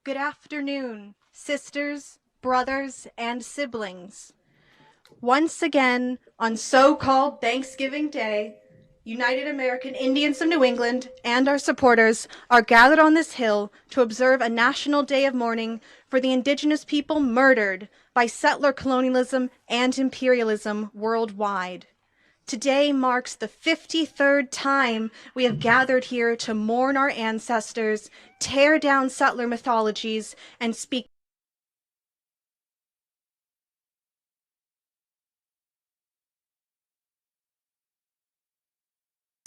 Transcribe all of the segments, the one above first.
Good afternoon, sisters, brothers, and siblings. Once again, on so-called Thanksgiving Day, United American Indians of New England and our supporters are gathered on this hill to observe a national day of mourning for the indigenous people murdered by settler colonialism and imperialism worldwide. Today marks the 53rd time we have gathered here to mourn our ancestors, tear down settler mythologies, and speak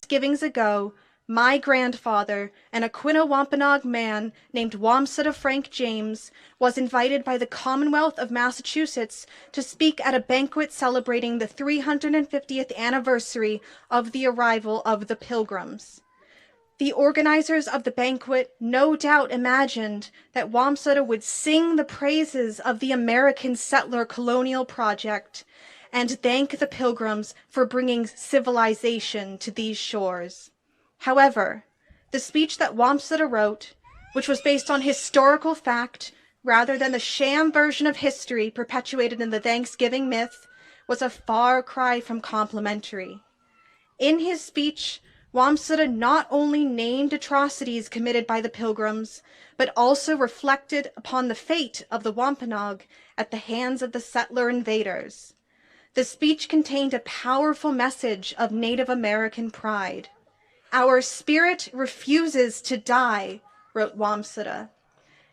Thanksgivings ago. My grandfather, an Aquinnah Wampanoag man named Wamsutta Frank James, was invited by the Commonwealth of Massachusetts to speak at a banquet celebrating the 350th anniversary of the arrival of the Pilgrims. The organizers of the banquet no doubt imagined that Wamsutta would sing the praises of the American settler colonial project and thank the Pilgrims for bringing civilization to these shores. However, the speech that Wamsutta wrote, which was based on historical fact rather than the sham version of history perpetuated in the Thanksgiving myth, was a far cry from complimentary. In his speech, Wamsutta not only named atrocities committed by the Pilgrims, but also reflected upon the fate of the Wampanoag at the hands of the settler invaders. The speech contained a powerful message of Native American pride. "Our spirit refuses to die," wrote Wamsutta.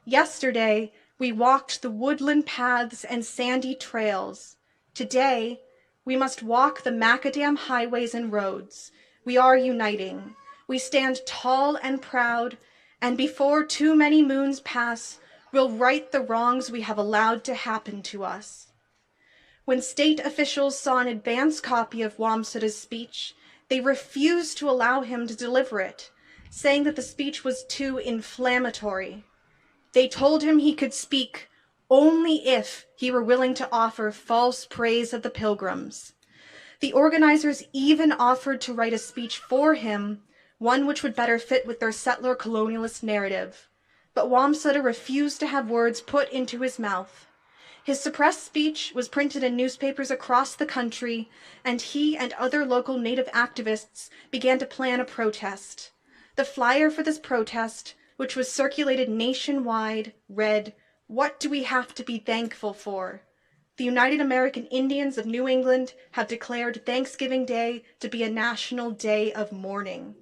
"Yesterday, we walked the woodland paths and sandy trails. Today, we must walk the macadam highways and roads. We are uniting. We stand tall and proud, and before too many moons pass, we'll right the wrongs we have allowed to happen to us." When state officials saw an advance copy of Wamsutta's speech, they refused to allow him to deliver it, saying that the speech was too inflammatory. They told him he could speak only if he were willing to offer false praise of the Pilgrims. The organizers even offered to write a speech for him, one which would better fit with their settler colonialist narrative. But Wamsutta refused to have words put into his mouth. His suppressed speech was printed in newspapers across the country, and he and other local Native activists began to plan a protest. The flyer for this protest, which was circulated nationwide, read, "What do we have to be thankful for? The United American Indians of New England have declared Thanksgiving Day to be a national day of mourning."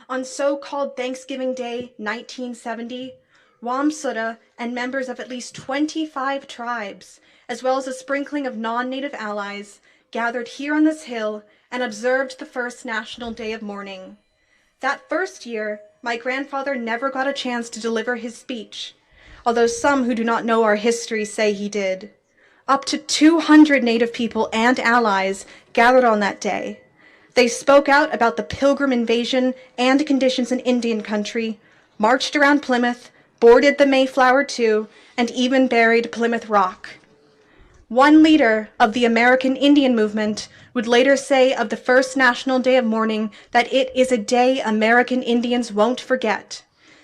On so-called Thanksgiving Day 1970, Wamsutta and members of at least 25 tribes, as well as a sprinkling of non-Native allies, gathered here on this hill and observed the first National Day of Mourning. That first year, my grandfather never got a chance to deliver his speech, although some who do not know our history say he did. Up to 200 Native people and allies gathered on that day. They spoke out about the Pilgrim invasion and conditions in Indian country, marched around Plymouth, boarded the Mayflower too, and even buried Plymouth Rock. One leader of the American Indian movement would later say of the first National Day of Mourning that it is a day American Indians won't forget.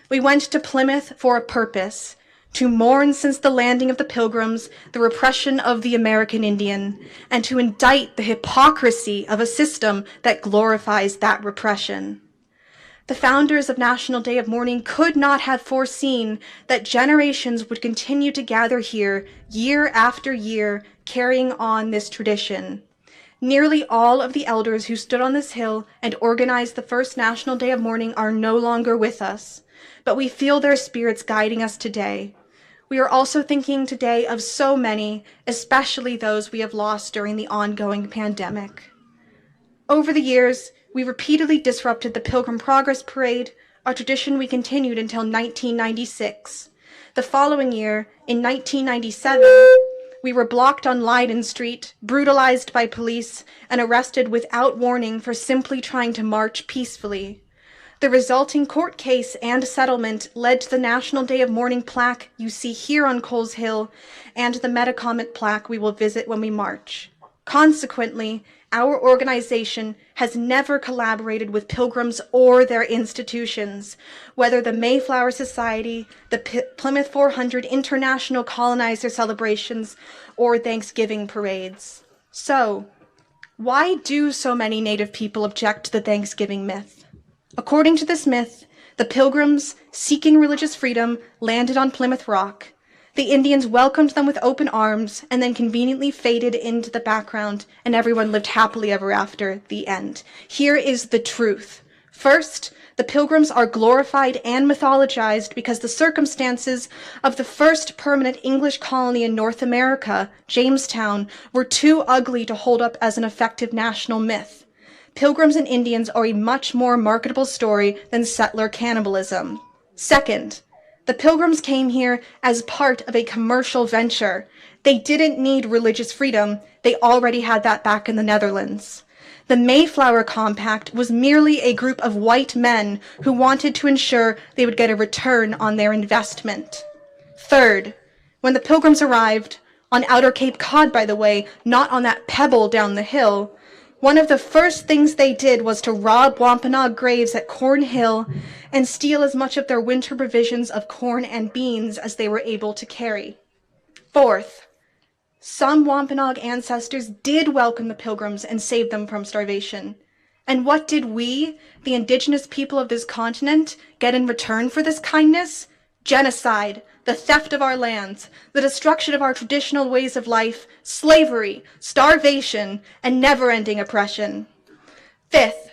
"We went to Plymouth for a purpose, to mourn since the landing of the Pilgrims the repression of the American Indian, and to indict the hypocrisy of a system that glorifies that repression." The founders of National Day of Mourning could not have foreseen that generations would continue to gather here year after year, carrying on this tradition. Nearly all of the elders who stood on this hill and organized the first National Day of Mourning are no longer with us, but we feel their spirits guiding us today. We are also thinking today of so many, especially those we have lost during the ongoing pandemic. Over the years, we repeatedly disrupted the Pilgrim Progress Parade, a tradition we continued until 1996. The following year, in 1997, we were blocked on Leiden Street, brutalized by police, and arrested without warning for simply trying to march peacefully. The resulting court case and settlement led to the National Day of Mourning plaque you see here on Coles Hill and the Metacomet plaque we will visit when we march. Consequently, Our organization has never collaborated with pilgrims or their institutions, whether the Mayflower Society, the Plymouth 400 International Colonizer celebrations, or Thanksgiving parades. So, why do so many Native people object to the Thanksgiving myth? According to this myth, the Pilgrims, seeking religious freedom, landed on Plymouth Rock. The Indians welcomed them with open arms and then conveniently faded into the background, and everyone lived happily ever after. The end. Here is the truth. First, the Pilgrims are glorified and mythologized because the circumstances of the first permanent English colony in North America, Jamestown, were too ugly to hold up as an effective national myth. Pilgrims and Indians are a much more marketable story than settler cannibalism. Second, the Pilgrims came here as part of a commercial venture. They didn't need religious freedom. They already had that back in the Netherlands. The Mayflower Compact was merely a group of white men who wanted to ensure they would get a return on their investment. Third, when the Pilgrims arrived, on Outer Cape Cod, by the way, not on that pebble down the hill, one of the first things they did was to rob Wampanoag graves at Corn Hill and steal as much of their winter provisions of corn and beans as they were able to carry. Fourth, some Wampanoag ancestors did welcome the Pilgrims and save them from starvation. And what did we, the indigenous people of this continent, get in return for this kindness? Genocide, the theft of our lands, the destruction of our traditional ways of life, slavery, starvation, and never-ending oppression. Fifth,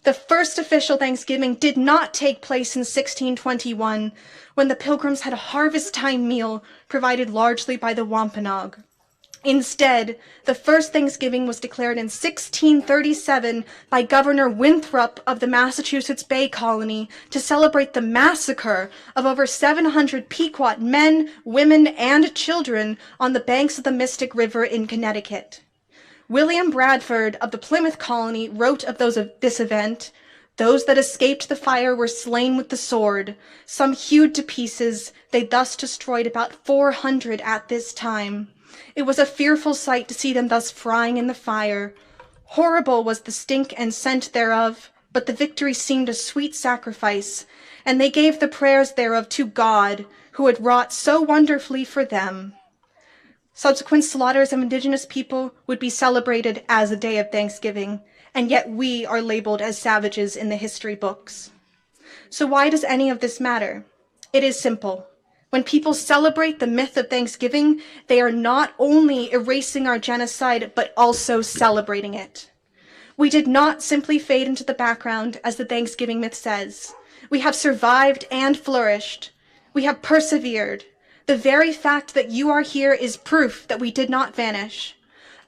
the first official Thanksgiving did not take place in 1621, when the Pilgrims had a harvest time meal provided largely by the Wampanoag. Instead, the first Thanksgiving was declared in 1637 by Governor Winthrop of the Massachusetts Bay Colony to celebrate the massacre of over 700 Pequot men, women, and children on the banks of the Mystic River in Connecticut. William Bradford of the Plymouth Colony wrote of this event, "Those that escaped the fire were slain with the sword. Some hewed to pieces. They thus destroyed about 400 at this time. It was a fearful sight to see them thus frying in the fire. Horrible was the stink and scent thereof, but the victory seemed a sweet sacrifice, and they gave the prayers thereof to God, who had wrought so wonderfully for them." Subsequent slaughters of indigenous people would be celebrated as a day of Thanksgiving, and yet we are labeled as savages in the history books. So why does any of this matter? It is simple. When people celebrate the myth of Thanksgiving, they are not only erasing our genocide, but also celebrating it. We did not simply fade into the background, as the Thanksgiving myth says. We have survived and flourished. We have persevered. The very fact that you are here is proof that we did not vanish.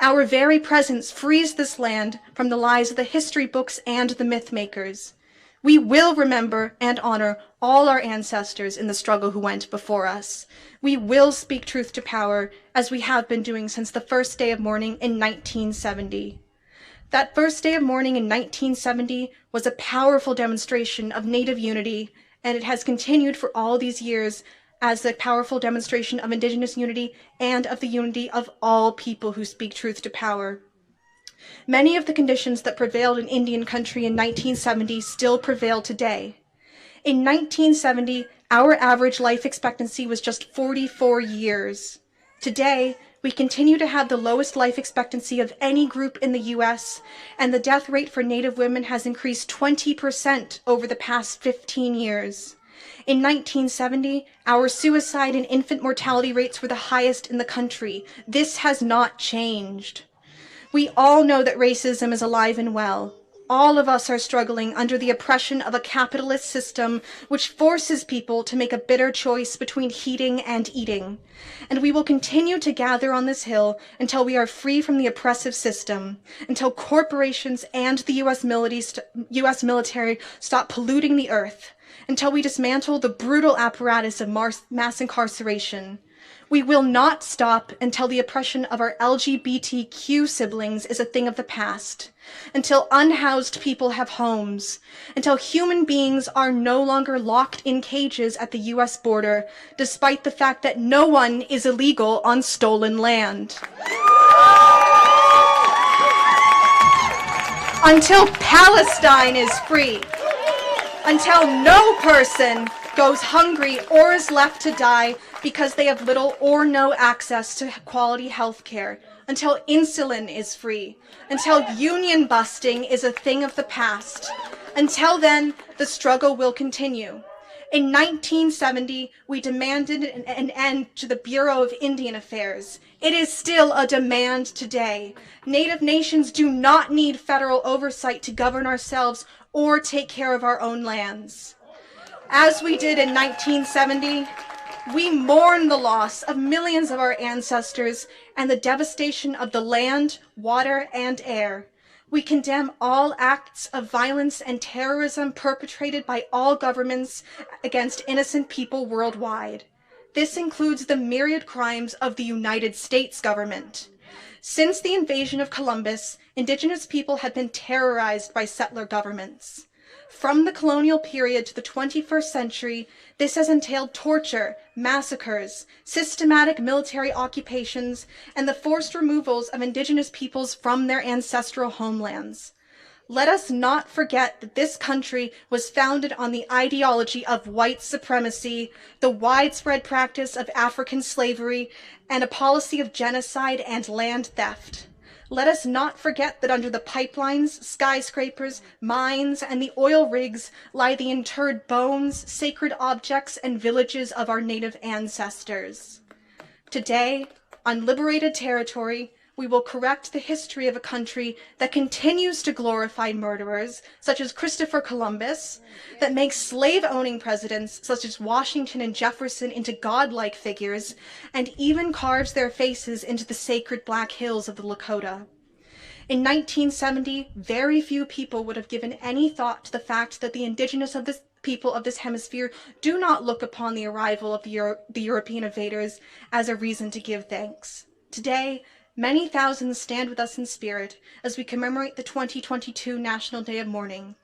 Our very presence frees this land from the lies of the history books and the myth makers. We will remember and honor all our ancestors in the struggle who went before us. We will speak truth to power, as we have been doing since the first day of mourning in 1970. That first day of mourning in 1970 was a powerful demonstration of Native unity, and it has continued for all these years as a powerful demonstration of Indigenous unity and of the unity of all people who speak truth to power. Many of the conditions that prevailed in Indian country in 1970 still prevail today. In 1970, our average life expectancy was just 44 years. Today, we continue to have the lowest life expectancy of any group in the U.S., and the death rate for Native women has increased 20% over the past 15 years. In 1970, our suicide and infant mortality rates were the highest in the country. This has not changed. We all know that racism is alive and well. All of us are struggling under the oppression of a capitalist system which forces people to make a bitter choice between heating and eating. And we will continue to gather on this hill until we are free from the oppressive system, until corporations and the U.S. military stop polluting the earth, until we dismantle the brutal apparatus of mass incarceration. We will not stop until the oppression of our LGBTQ siblings is a thing of the past, until unhoused people have homes, until human beings are no longer locked in cages at the U.S. border, despite the fact that no one is illegal on stolen land. until Palestine is free, until no person goes hungry or is left to die because they have little or no access to quality health care, until insulin is free, until union busting is a thing of the past. Until then, the struggle will continue. In 1970, we demanded an end to the Bureau of Indian Affairs. It is still a demand today. Native nations do not need federal oversight to govern ourselves or take care of our own lands. As we did in 1970, we mourn the loss of millions of our ancestors and the devastation of the land, water, and air. We condemn all acts of violence and terrorism perpetrated by all governments against innocent people worldwide. This includes the myriad crimes of the United States government. Since the invasion of Columbus, Indigenous people had been terrorized by settler governments. From the colonial period to the 21st century, this has entailed torture, massacres, systematic military occupations, and the forced removals of Indigenous peoples from their ancestral homelands. Let us not forget that this country was founded on the ideology of white supremacy, the widespread practice of African slavery, and a policy of genocide and land theft. Let us not forget that under the pipelines, skyscrapers, mines, and the oil rigs lie the interred bones, sacred objects, and villages of our native ancestors. Today, on liberated territory, we will correct the history of a country that continues to glorify murderers, such as Christopher Columbus, that makes slave-owning presidents, such as Washington and Jefferson, into godlike figures, and even carves their faces into the sacred Black Hills of the Lakota. In 1970, very few people would have given any thought to the fact that the indigenous of this people of this hemisphere do not look upon the arrival of the European invaders as a reason to give thanks. Today, many thousands stand with us in spirit as we commemorate the 2022 National Day of Mourning.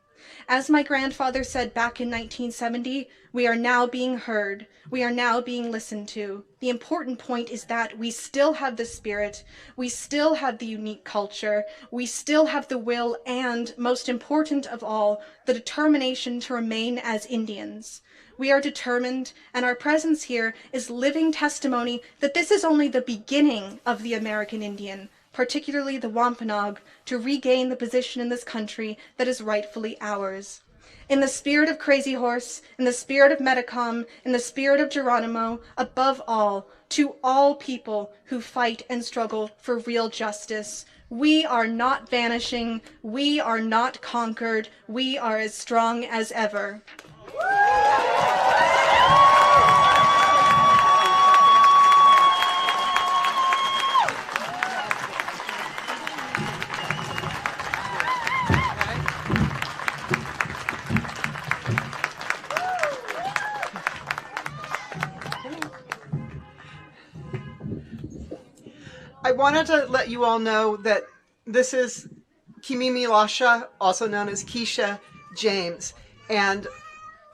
As my grandfather said back in 1970, we are now being heard. We are now being listened to. The important point is that we still have the spirit, we still have the unique culture, we still have the will and, most important of all, the determination to remain as Indians. We are determined, and our presence here is living testimony that this is only the beginning of the American Indian, particularly the Wampanoag, to regain the position in this country that is rightfully ours. In the spirit of Crazy Horse, in the spirit of Metacom, in the spirit of Geronimo, above all, to all people who fight and struggle for real justice, we are not vanishing, we are not conquered, we are as strong as ever. I wanted to let you all know that this is Kimimi Lasha, also known as Kisha James, and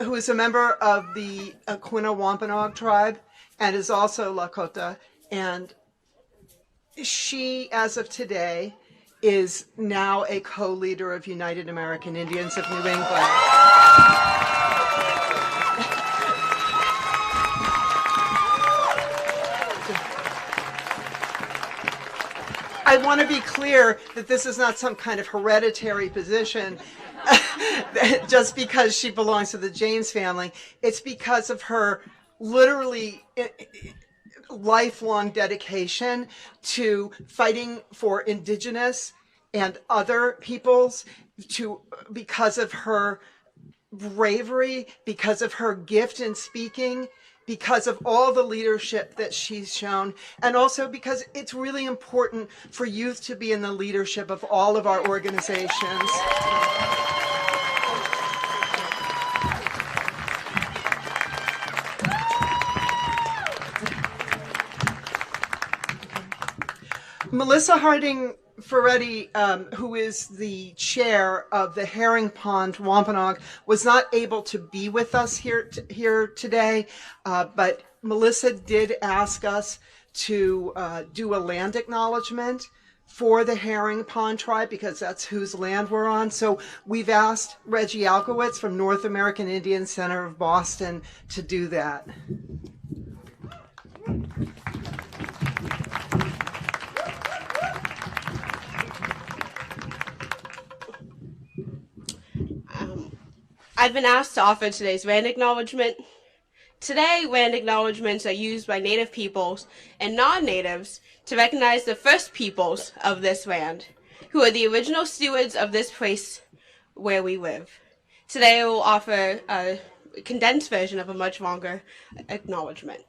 who is a member of the Aquinnah Wampanoag tribe and is also Lakota. And she, as of today, is now a co-leader of United American Indians of New England. I want to be clear that this is not some kind of hereditary position just because she belongs to the James family. It's because of her literally lifelong dedication to fighting for Indigenous and other peoples, because of her bravery, because of her gift in speaking, because of all the leadership that she's shown, and also because it's really important for youth to be in the leadership of all of our organizations. Melissa Harding Ferretti, who is the chair of the Herring Pond Wampanoag, was not able to be with us here today, but Melissa did ask us to do a land acknowledgement for the Herring Pond tribe because that's whose land we're on. So we've asked Reggi Alkiewicz from North American Indian Center of Boston to do that. I've been asked to offer today's land acknowledgement. Today, land acknowledgements are used by Native peoples and non-Natives to recognize the first peoples of this land, who are the original stewards of this place where we live. Today, I will offer a condensed version of a much longer acknowledgement.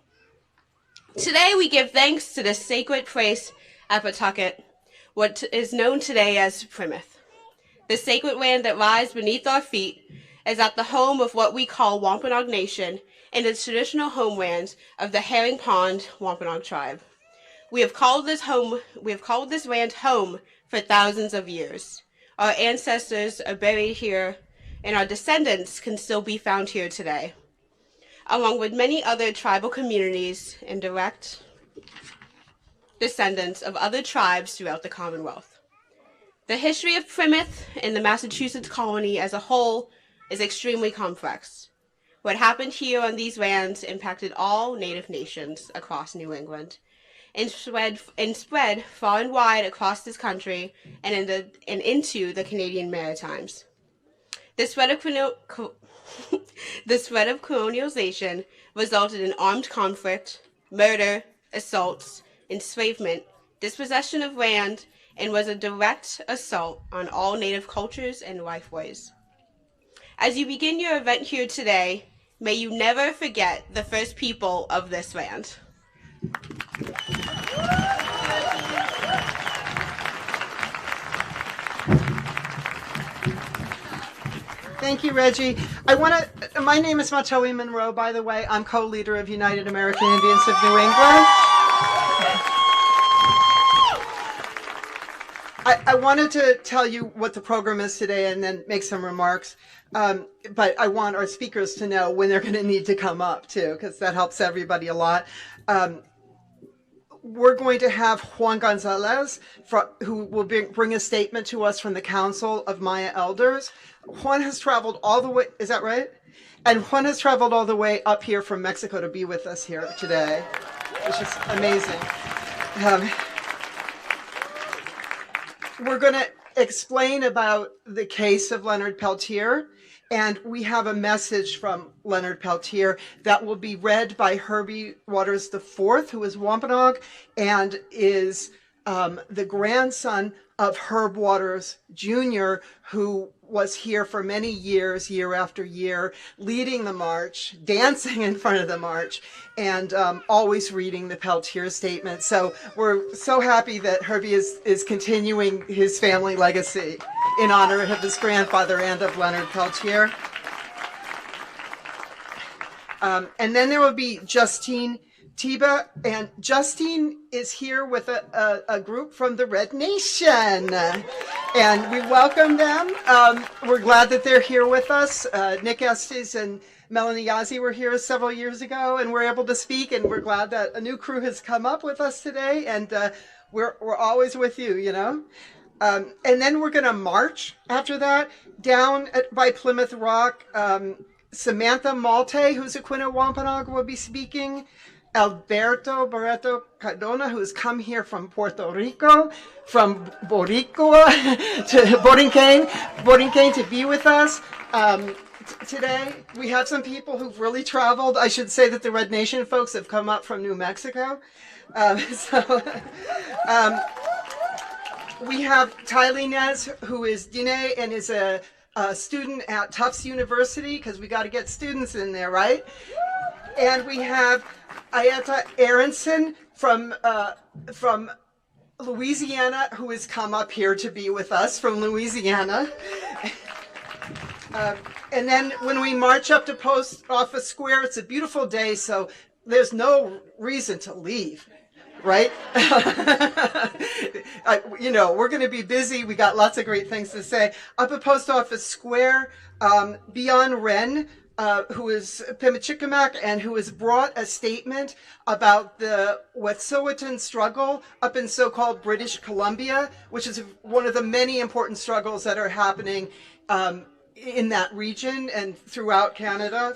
Today, we give thanks to this sacred place at Pawtucket, what is known today as Plymouth. The sacred land that lies beneath our feet is at the home of what we call Wampanoag Nation and the traditional homeland of the Herring Pond Wampanoag tribe. We have called this land home for thousands of years. Our ancestors are buried here, and our descendants can still be found here today, along with many other tribal communities and direct descendants of other tribes throughout the Commonwealth. The history of Plymouth and the Massachusetts colony as a whole is extremely complex. What happened here on these lands impacted all Native nations across New England and spread far and wide across this country and into the Canadian Maritimes. The spread of colonialization resulted in armed conflict, murder, assaults, enslavement, dispossession of land, and was a direct assault on all Native cultures and lifeways. As you begin your event here today, may you never forget the first people of this land. Thank you, Reggi. My name is Mahtowin Munro, by the way. I'm co-leader of United American Indians of New England. I wanted to tell you what the program is today and then make some remarks. But I want our speakers to know when they're going to need to come up, too, because that helps everybody a lot. We're going to have Juan Gonzalez, who will bring a statement to us from the Council of Maya Elders. Juan has traveled all the way, is that right? And Juan has traveled all the way up here from Mexico to be with us here today, which is amazing. We're going to explain about the case of Leonard Peltier, and we have a message from Leonard Peltier that will be read by Herbie Waters IV, who is Wampanoag and is the grandson of Herb Waters Jr., who was here for many years, year after year, leading the march, dancing in front of the march, and always reading the Peltier statement. So we're so happy that Herbie is continuing his family legacy in honor of his grandfather and of Leonard Peltier. And then there will be Justine Teba, and Justine is here with a group from the Red Nation, and we welcome them. We're glad that they're here with us. Nick Estes and Melanie Yazzie were here several years ago and were able to speak, and we're glad that a new crew has come up with us today, and we're always with you, you know. And then we're going to march after that down by Plymouth Rock. Samantha Malte, who's Aquinnah Wampanoag, will be speaking. Alberto Barreto Cardona, who's come here from Puerto Rico, from Boricua to Borinquen to be with us. Today, we have some people who've really traveled. I should say that the Red Nation folks have come up from New Mexico. We have Tylee Nez, who is Dinè and is a student at Tufts University, because we got to get students in there, right? And we have Ayeta Aronson from Louisiana, who has come up here to be with us from Louisiana. And then when we march up to Post Office Square, it's a beautiful day, so there's no reason to leave, right? You know, we're going to be busy. We got lots of great things to say. Up at Post Office Square, beyond Wren, who is Pimachikamak and who has brought a statement about the Wet'suwet'en struggle up in so-called British Columbia, which is one of the many important struggles that are happening in that region and throughout Canada.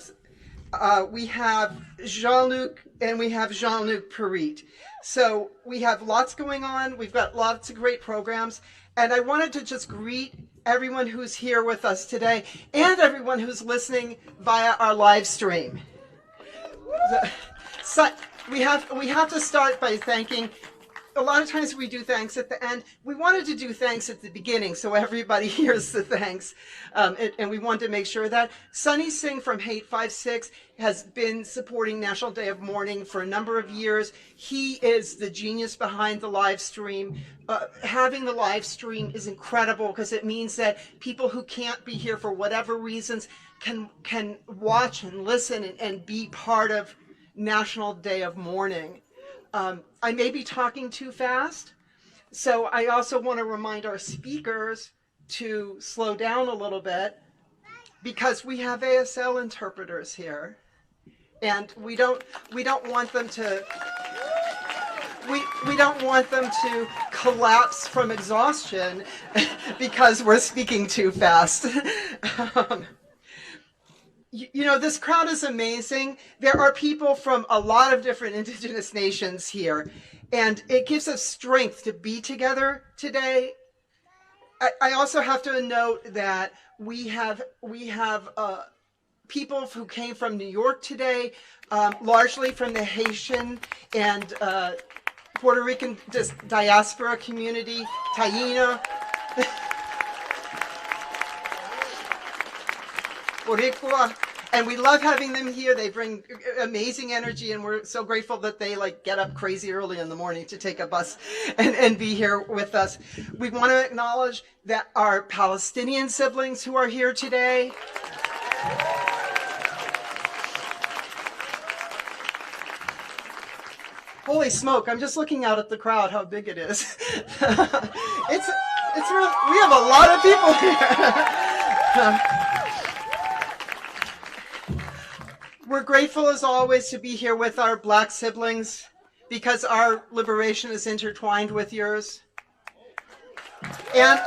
We have Jean-Luc and we have Jean-Luc Perit. So we have lots going on. We've got lots of great programs. And I wanted to just greet everyone who's here with us today and everyone who's listening via our live stream. So we have to start by thanking. A lot of times we do thanks at the end. We wanted to do thanks at the beginning so everybody hears the thanks. And we wanted to make sure that Sunny Singh from Hate 56 has been supporting National Day of Mourning for a number of years. He is the genius behind the live stream. Having the live stream is incredible because it means that people who can't be here for whatever reasons can watch and listen and be part of National Day of Mourning. I may be talking too fast, so I also want to remind our speakers to slow down a little bit because we have ASL interpreters here, and we don't want them to we don't want them to collapse from exhaustion because we're speaking too fast. You know, this crowd is amazing. There are people from a lot of different indigenous nations here, and it gives us strength to be together today. I also have to note that we have people who came from New York today, largely from the Haitian and Puerto Rican diaspora community, Taíno, Boricua, and we love having them here. They bring amazing energy, and we're so grateful that they get up crazy early in the morning to take a bus and be here with us. We want to acknowledge that our Palestinian siblings who are here today. Holy smoke, I'm just looking out at the crowd, how big it is. It's real. We have a lot of people here. We're grateful as always to be here with our Black siblings because our liberation is intertwined with yours. And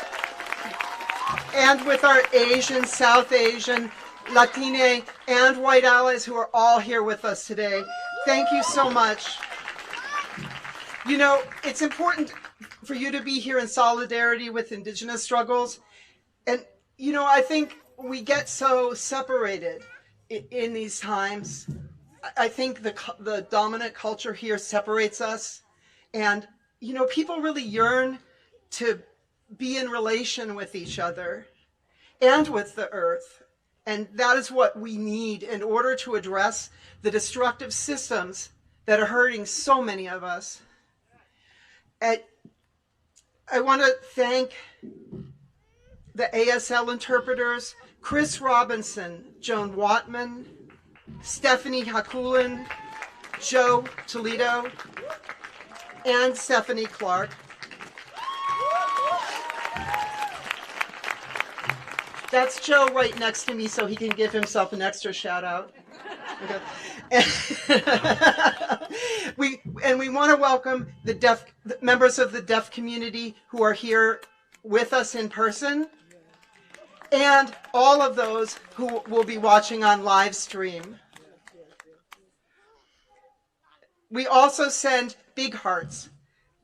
with our Asian, South Asian, Latine, and white allies who are all here with us today. Thank you so much. You know, it's important for you to be here in solidarity with Indigenous struggles. And, you know, I think we get so separated in these times. I think the dominant culture here separates us. And, you know, people really yearn to be in relation with each other and with the earth. And that is what we need in order to address the destructive systems that are hurting so many of us. And I want to thank the ASL interpreters, Chris Robinson, Joan Watman, Stephanie Hakulin, Joe Toledo, and Stephanie Clark. That's Joe right next to me, so he can give himself an extra shout out. Okay. We want to welcome the members of the deaf community who are here with us in person, and all of those who will be watching on live stream. We also send big hearts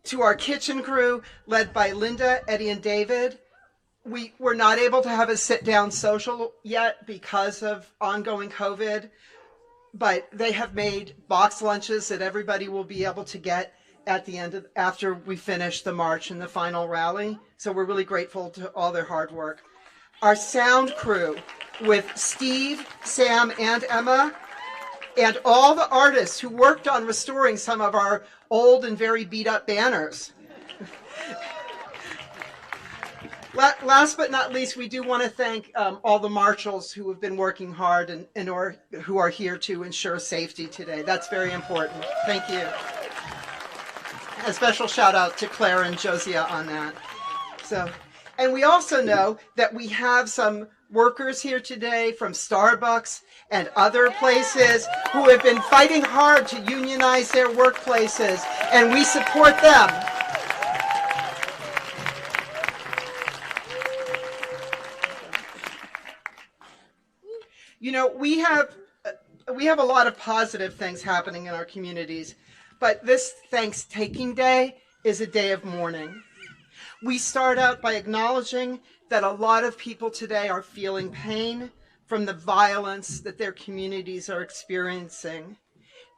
to our kitchen crew led by Linda, Eddie, and David. We were not able to have a sit-down social yet because of ongoing COVID, but they have made box lunches that everybody will be able to get at the end after we finish the march and the final rally. So we're really grateful to all their hard work. Our sound crew with Steve, Sam, and Emma, and all the artists who worked on restoring some of our old and very beat up banners. Last but not least, we do want to thank all the marshals who have been working hard and who are here to ensure safety today. That's very important. Thank you. A special shout out to Clara and Josiah on that. And we also know that we have some workers here today from Starbucks and other places who have been fighting hard to unionize their workplaces, and we support them. You know, we have a lot of positive things happening in our communities, but this Thanksgiving Day is a day of mourning. We start out by acknowledging that a lot of people today are feeling pain from the violence that their communities are experiencing.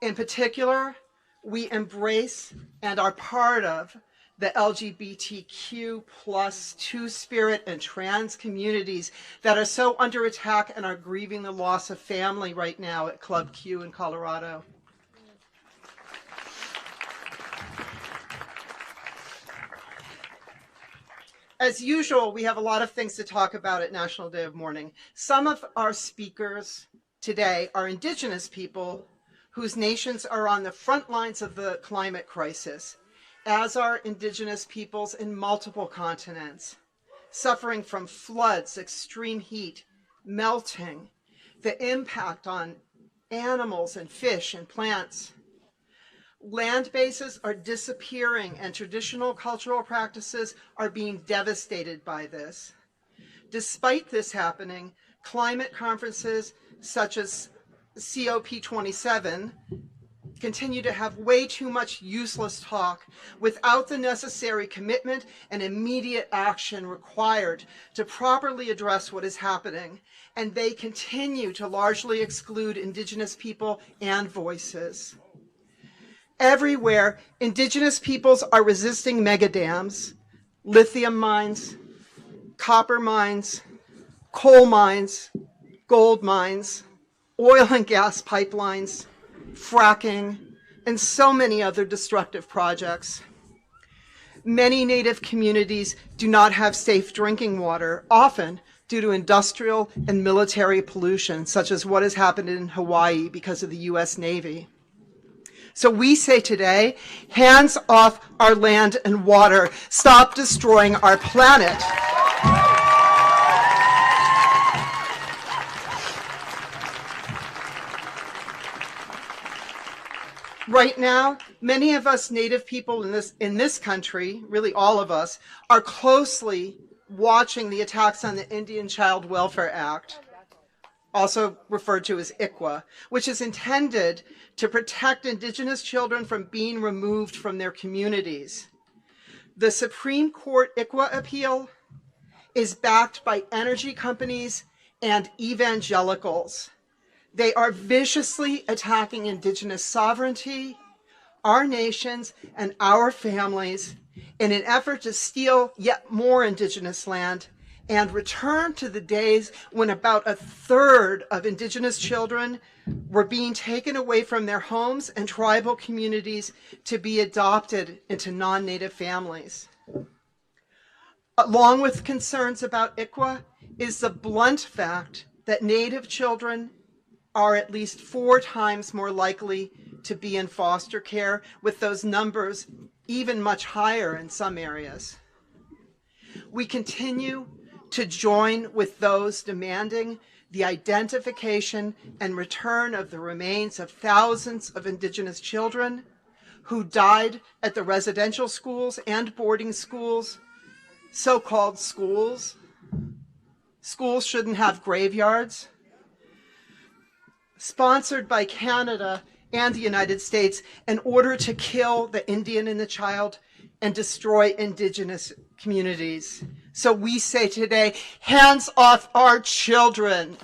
In particular, we embrace and are part of the LGBTQ plus two-spirit and trans communities that are so under attack and are grieving the loss of family right now at Club Q in Colorado. As usual, we have a lot of things to talk about at National Day of Mourning. Some of our speakers today are Indigenous people whose nations are on the front lines of the climate crisis, as are Indigenous peoples in multiple continents, suffering from floods, extreme heat, melting, the impact on animals and fish and plants. Land bases are disappearing and traditional cultural practices are being devastated by this. Despite this happening, climate conferences such as COP27 continue to have way too much useless talk without the necessary commitment and immediate action required to properly address what is happening, and they continue to largely exclude Indigenous people and voices. Everywhere, Indigenous peoples are resisting megadams, lithium mines, copper mines, coal mines, gold mines, oil and gas pipelines, fracking, and so many other destructive projects. Many Native communities do not have safe drinking water, often due to industrial and military pollution, such as what has happened in Hawaii because of the US Navy. So we say today, hands off our land and water. Stop destroying our planet. Right now, many of us Native people in this country, really all of us, are closely watching the attacks on the Indian Child Welfare Act, also referred to as ICWA, which is intended to protect Indigenous children from being removed from their communities. The Supreme Court ICWA appeal is backed by energy companies and evangelicals. They are viciously attacking Indigenous sovereignty, our nations, and our families in an effort to steal yet more Indigenous land and return to the days when about a third of Indigenous children were being taken away from their homes and tribal communities to be adopted into non-Native families. Along with concerns about ICWA is the blunt fact that Native children are at least 4 times more likely to be in foster care, with those numbers even much higher in some areas. We continue to join with those demanding the identification and return of the remains of thousands of Indigenous children who died at the residential schools and boarding schools, so-called schools. Schools shouldn't have graveyards. Sponsored by Canada and the United States in order to kill the Indian and the child and destroy Indigenous communities. So we say today, hands off our children.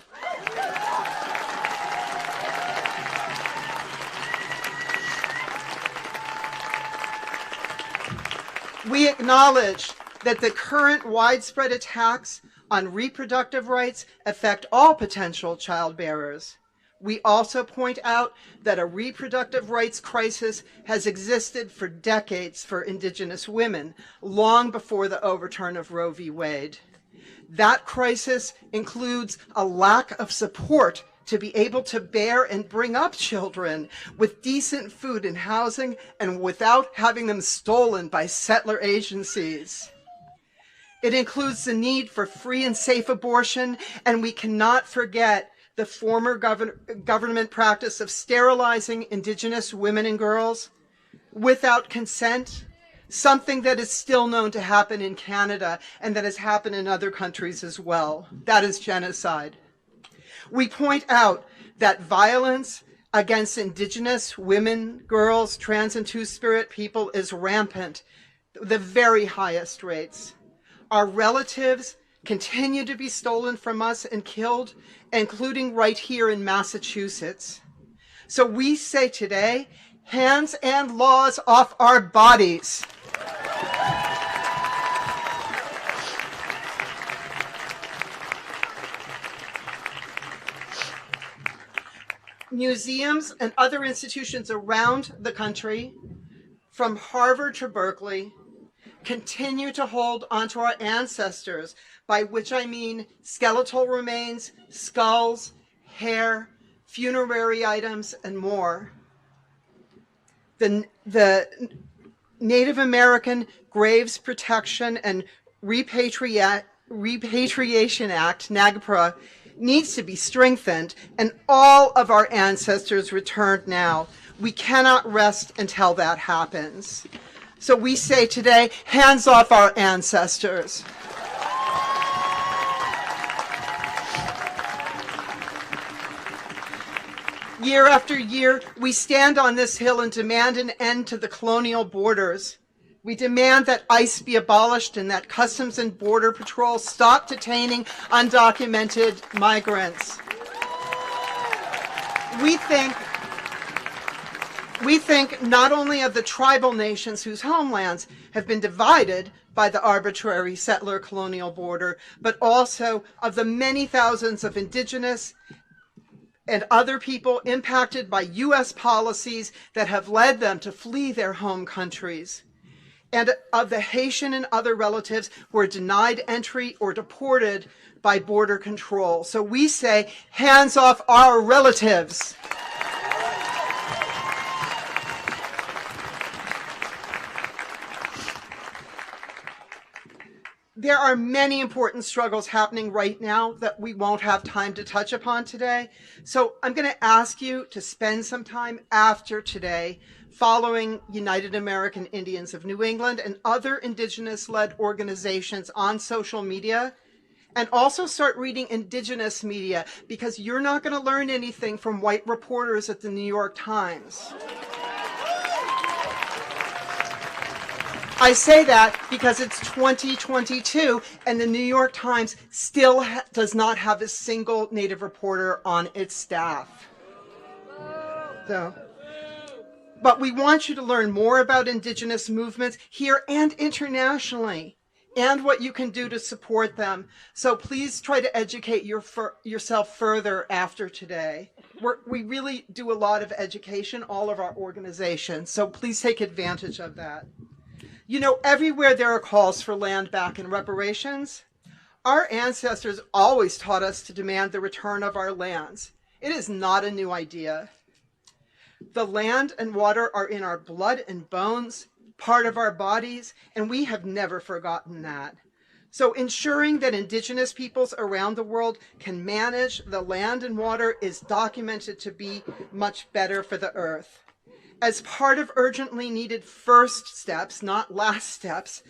We acknowledge that the current widespread attacks on reproductive rights affect all potential child bearers. We also point out that a reproductive rights crisis has existed for decades for Indigenous women, long before the overturn of Roe v. Wade. That crisis includes a lack of support to be able to bear and bring up children with decent food and housing and without having them stolen by settler agencies. It includes the need for free and safe abortion, and we cannot forget the former government practice of sterilizing Indigenous women and girls without consent, something that is still known to happen in Canada and that has happened in other countries as well. That is genocide. We point out that violence against Indigenous women, girls, trans and two-spirit people is rampant, the very highest rates. Our relatives continue to be stolen from us and killed, including right here in Massachusetts. So we say today, hands and laws off our bodies. Museums and other institutions around the country, from Harvard to Berkeley, continue to hold onto our ancestors, by which I mean skeletal remains, skulls, hair, funerary items, and more. The Native American Graves Protection and Repatriation Act, NAGPRA, needs to be strengthened, and all of our ancestors returned now. We cannot rest until that happens. So we say today, hands off our ancestors. Year after year, we stand on this hill and demand an end to the colonial borders. We demand that ICE be abolished and that Customs and Border Patrol stop detaining undocumented migrants. We think not only of the tribal nations whose homelands have been divided by the arbitrary settler colonial border, but also of the many thousands of Indigenous and other people impacted by U.S. policies that have led them to flee their home countries, and of the Haitian and other relatives who are denied entry or deported by border control. So we say, hands off our relatives. There are many important struggles happening right now that we won't have time to touch upon today. So I'm going to ask you to spend some time after today following United American Indians of New England and other Indigenous-led organizations on social media, and also start reading Indigenous media, because you're not going to learn anything from white reporters at the New York Times. I say that because it's 2022 and the New York Times still does not have a single Native reporter on its staff. But we want you to learn more about Indigenous movements here and internationally, and what you can do to support them. So please try to educate yourself further after today. We really do a lot of education, all of our organizations, so please take advantage of that. You know, everywhere there are calls for land back and reparations, our ancestors always taught us to demand the return of our lands. It is not a new idea. The land and water are in our blood and bones, part of our bodies, and we have never forgotten that. So ensuring that Indigenous peoples around the world can manage the land and water is documented to be much better for the earth. As part of urgently needed first steps, not last steps,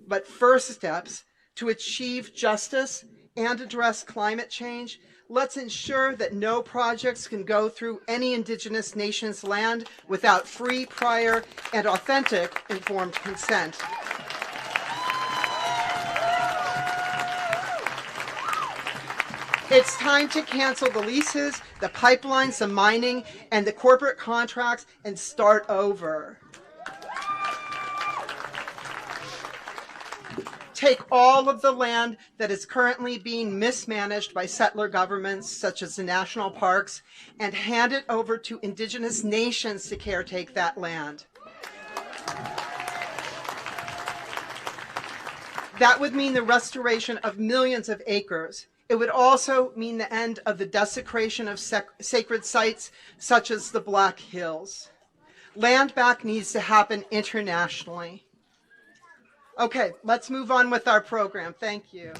but first steps to achieve justice and address climate change, let's ensure that no projects can go through any Indigenous nation's land without free, prior, and authentic informed consent. It's time to cancel the leases, the pipelines, the mining, and the corporate contracts and start over. Take all of the land that is currently being mismanaged by settler governments, such as the national parks, and hand it over to Indigenous nations to caretake that land. That would mean the restoration of millions of acres. It would also mean the end of the desecration of sacred sites, such as the Black Hills. Land back needs to happen internationally. Okay, let's move on with our program. Thank you.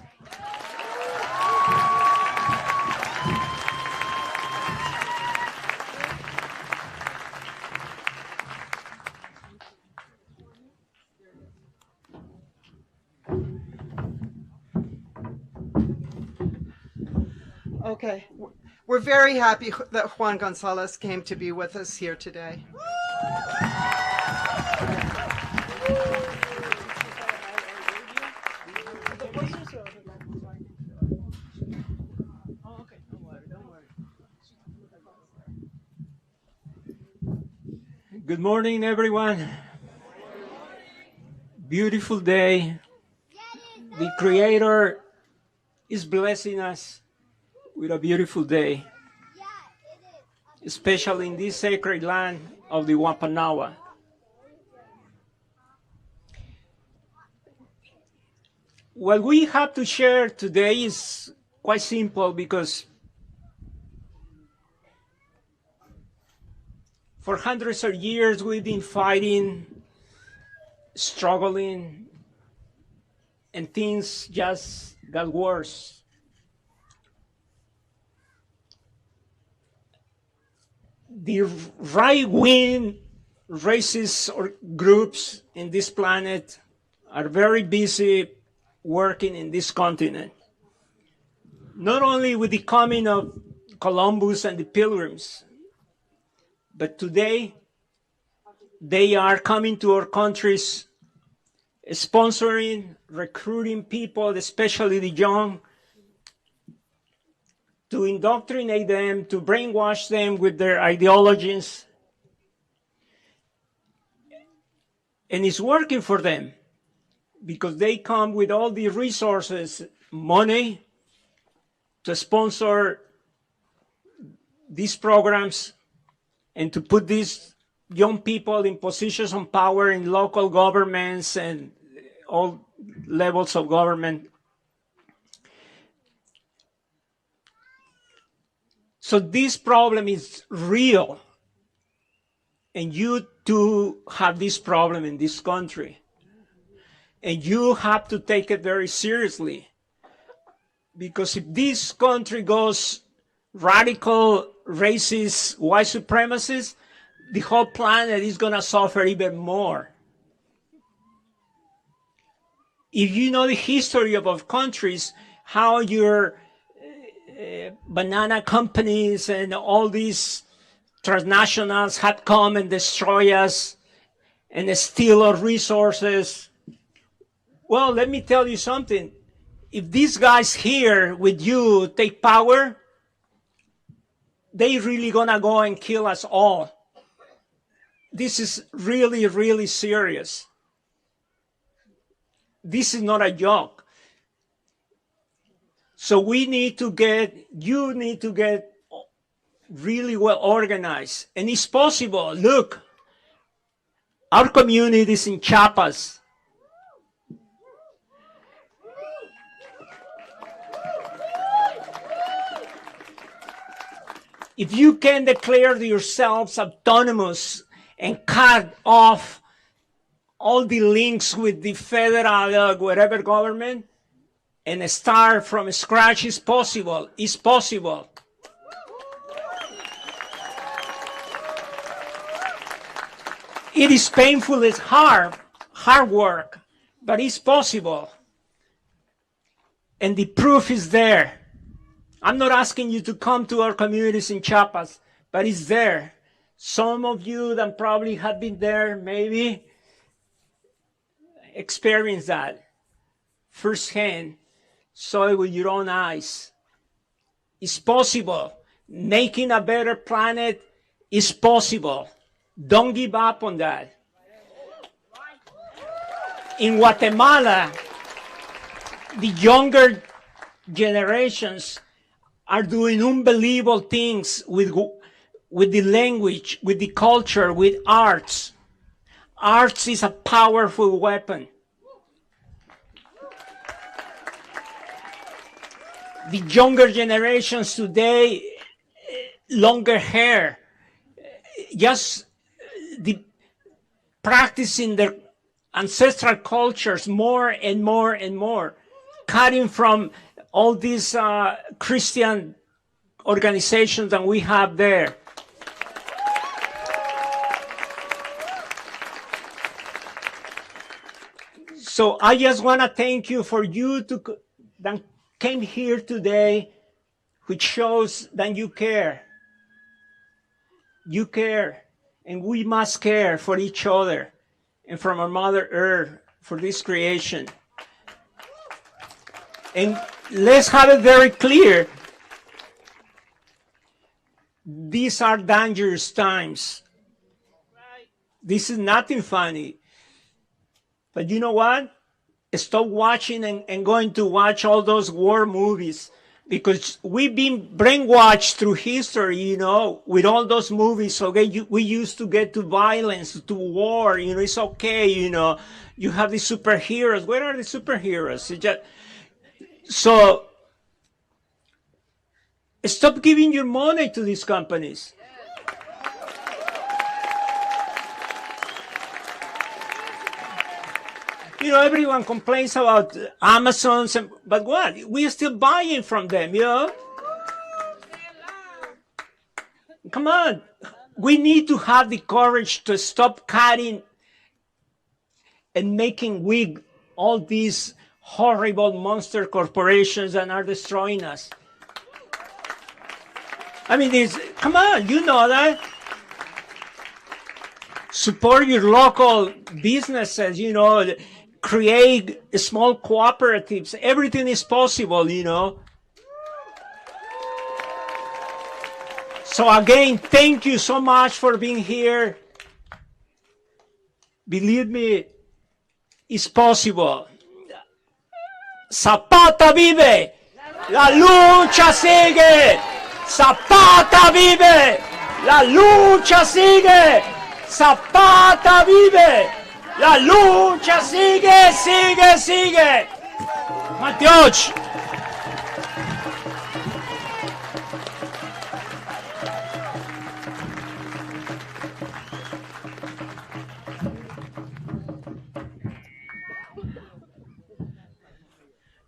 Okay, we're very happy that Juan Gonzalez came to be with us here today. Good morning, everyone. Beautiful day. The Creator is blessing us with a beautiful day, especially in this sacred land of the Wampanoag. What we have to share today is quite simple, because for hundreds of years we've been fighting, struggling, and things just got worse. The right-wing racist or groups in this planet are very busy working in this continent. Not only with the coming of Columbus and the Pilgrims, but today they are coming to our countries, sponsoring, recruiting people, especially the young, to indoctrinate them, to brainwash them with their ideologies. And it's working for them, because they come with all the resources, money, to sponsor these programs and to put these young people in positions of power in local governments and all levels of government. So this problem is real, and you too have this problem in this country, and you have to take it very seriously, because if this country goes radical, racist, white supremacist, the whole planet is going to suffer even more. If you know the history of our countries, how your banana companies and all these transnationals have come and destroy us and steal our resources. Well, let me tell you something. If these guys here with you take power, they really gonna go and kill us all. This is really, really serious. This is not a joke. So you need to get really well organized. And it's possible. Look, our community is in Chiapas. If you can declare yourselves autonomous and cut off all the links with the federal, whatever government, and start from scratch, is possible. It's possible. It is painful, it's hard work, but it's possible. And the proof is there. I'm not asking you to come to our communities in Chiapas, but it's there. Some of you that probably have been there, maybe experience that firsthand, saw it with your own eyes. It's possible. Making a better planet is possible. Don't give up on that. In Guatemala, the younger generations are doing unbelievable things with the language, with the culture, with arts. Arts is a powerful weapon. The younger generations today, longer hair, just the practicing their ancestral cultures more and more and more, cutting from all these Christian organizations that we have there. So I just want to thank you for you that came here today, which shows that you care. You care, and we must care for each other and from our Mother Earth for this creation. And let's have it very clear. These are dangerous times. This is nothing funny. But you know what? Stop watching and going to watch all those war movies, because we've been brainwashed through history, you know, with all those movies. Okay, we used to get to violence, to war, you know, it's okay, you know. You have the superheroes. Where are the superheroes? So stop giving your money to these companies. You know, everyone complains about Amazon, but what? We are still buying from them, you know? Come on. We need to have the courage to stop cutting and making weak all these horrible monster corporations that are destroying us. I mean, come on, you know that. Support your local businesses, you know. Create small cooperatives. Everything is possible, you know. So again, thank you so much for being here. Believe me, it's possible. Zapata vive! La lucha sigue! Zapata vive! La lucha sigue! Zapata vive! La lucha sigue, sigue, sigue. Mahtowin.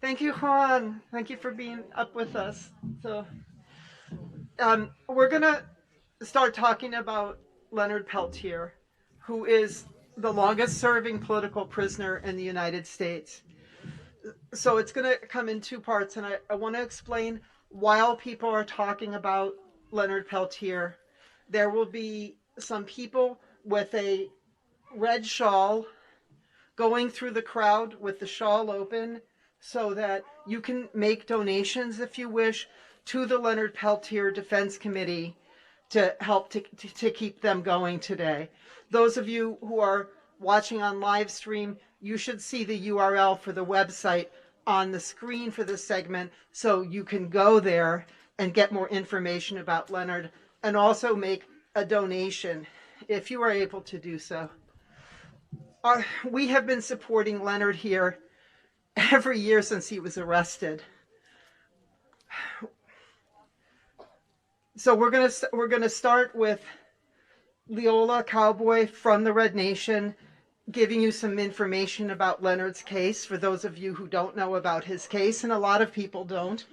Thank you, Juan. Thank you for being up with us. So we're going to start talking about Leonard Peltier, who is the longest serving political prisoner in the United States. So it's going to come in two parts, and I want to explain while people are talking about Leonard Peltier, there will be some people with a red shawl going through the crowd with the shawl open so that you can make donations, if you wish, to the Leonard Peltier Defense Committee to help to keep them going today. Those of you who are watching on live stream, you should see the URL for the website on the screen for this segment, so you can go there and get more information about Leonard and also make a donation if you are able to do so. We have been supporting Leonard here every year since he was arrested. So we're gonna start with Leoyla, Cowboy from the Red Nation, giving you some information about Leonard's case for those of you who don't know about his case, and a lot of people don't.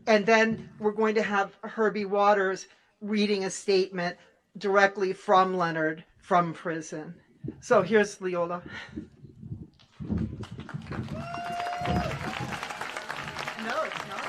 And then we're going to have Herbie Waters reading a statement directly from Leonard from prison. So here's Leoyla. No, it's not.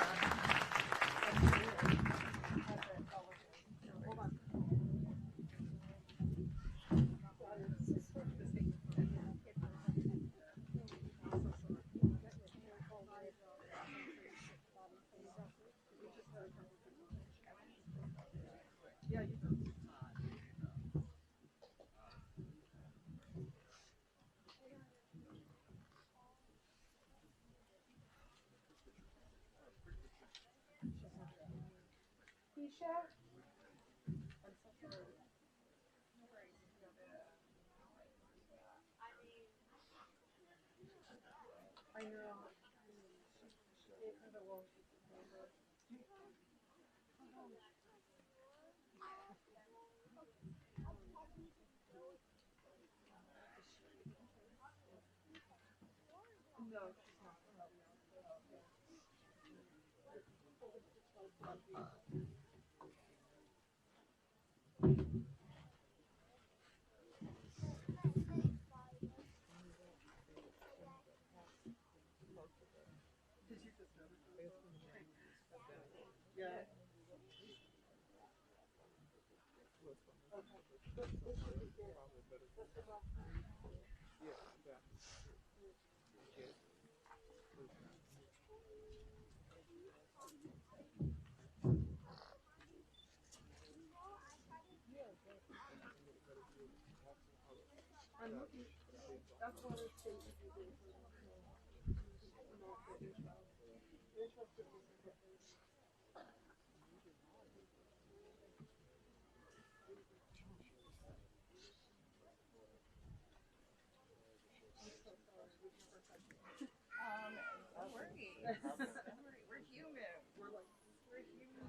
We're human. We're human.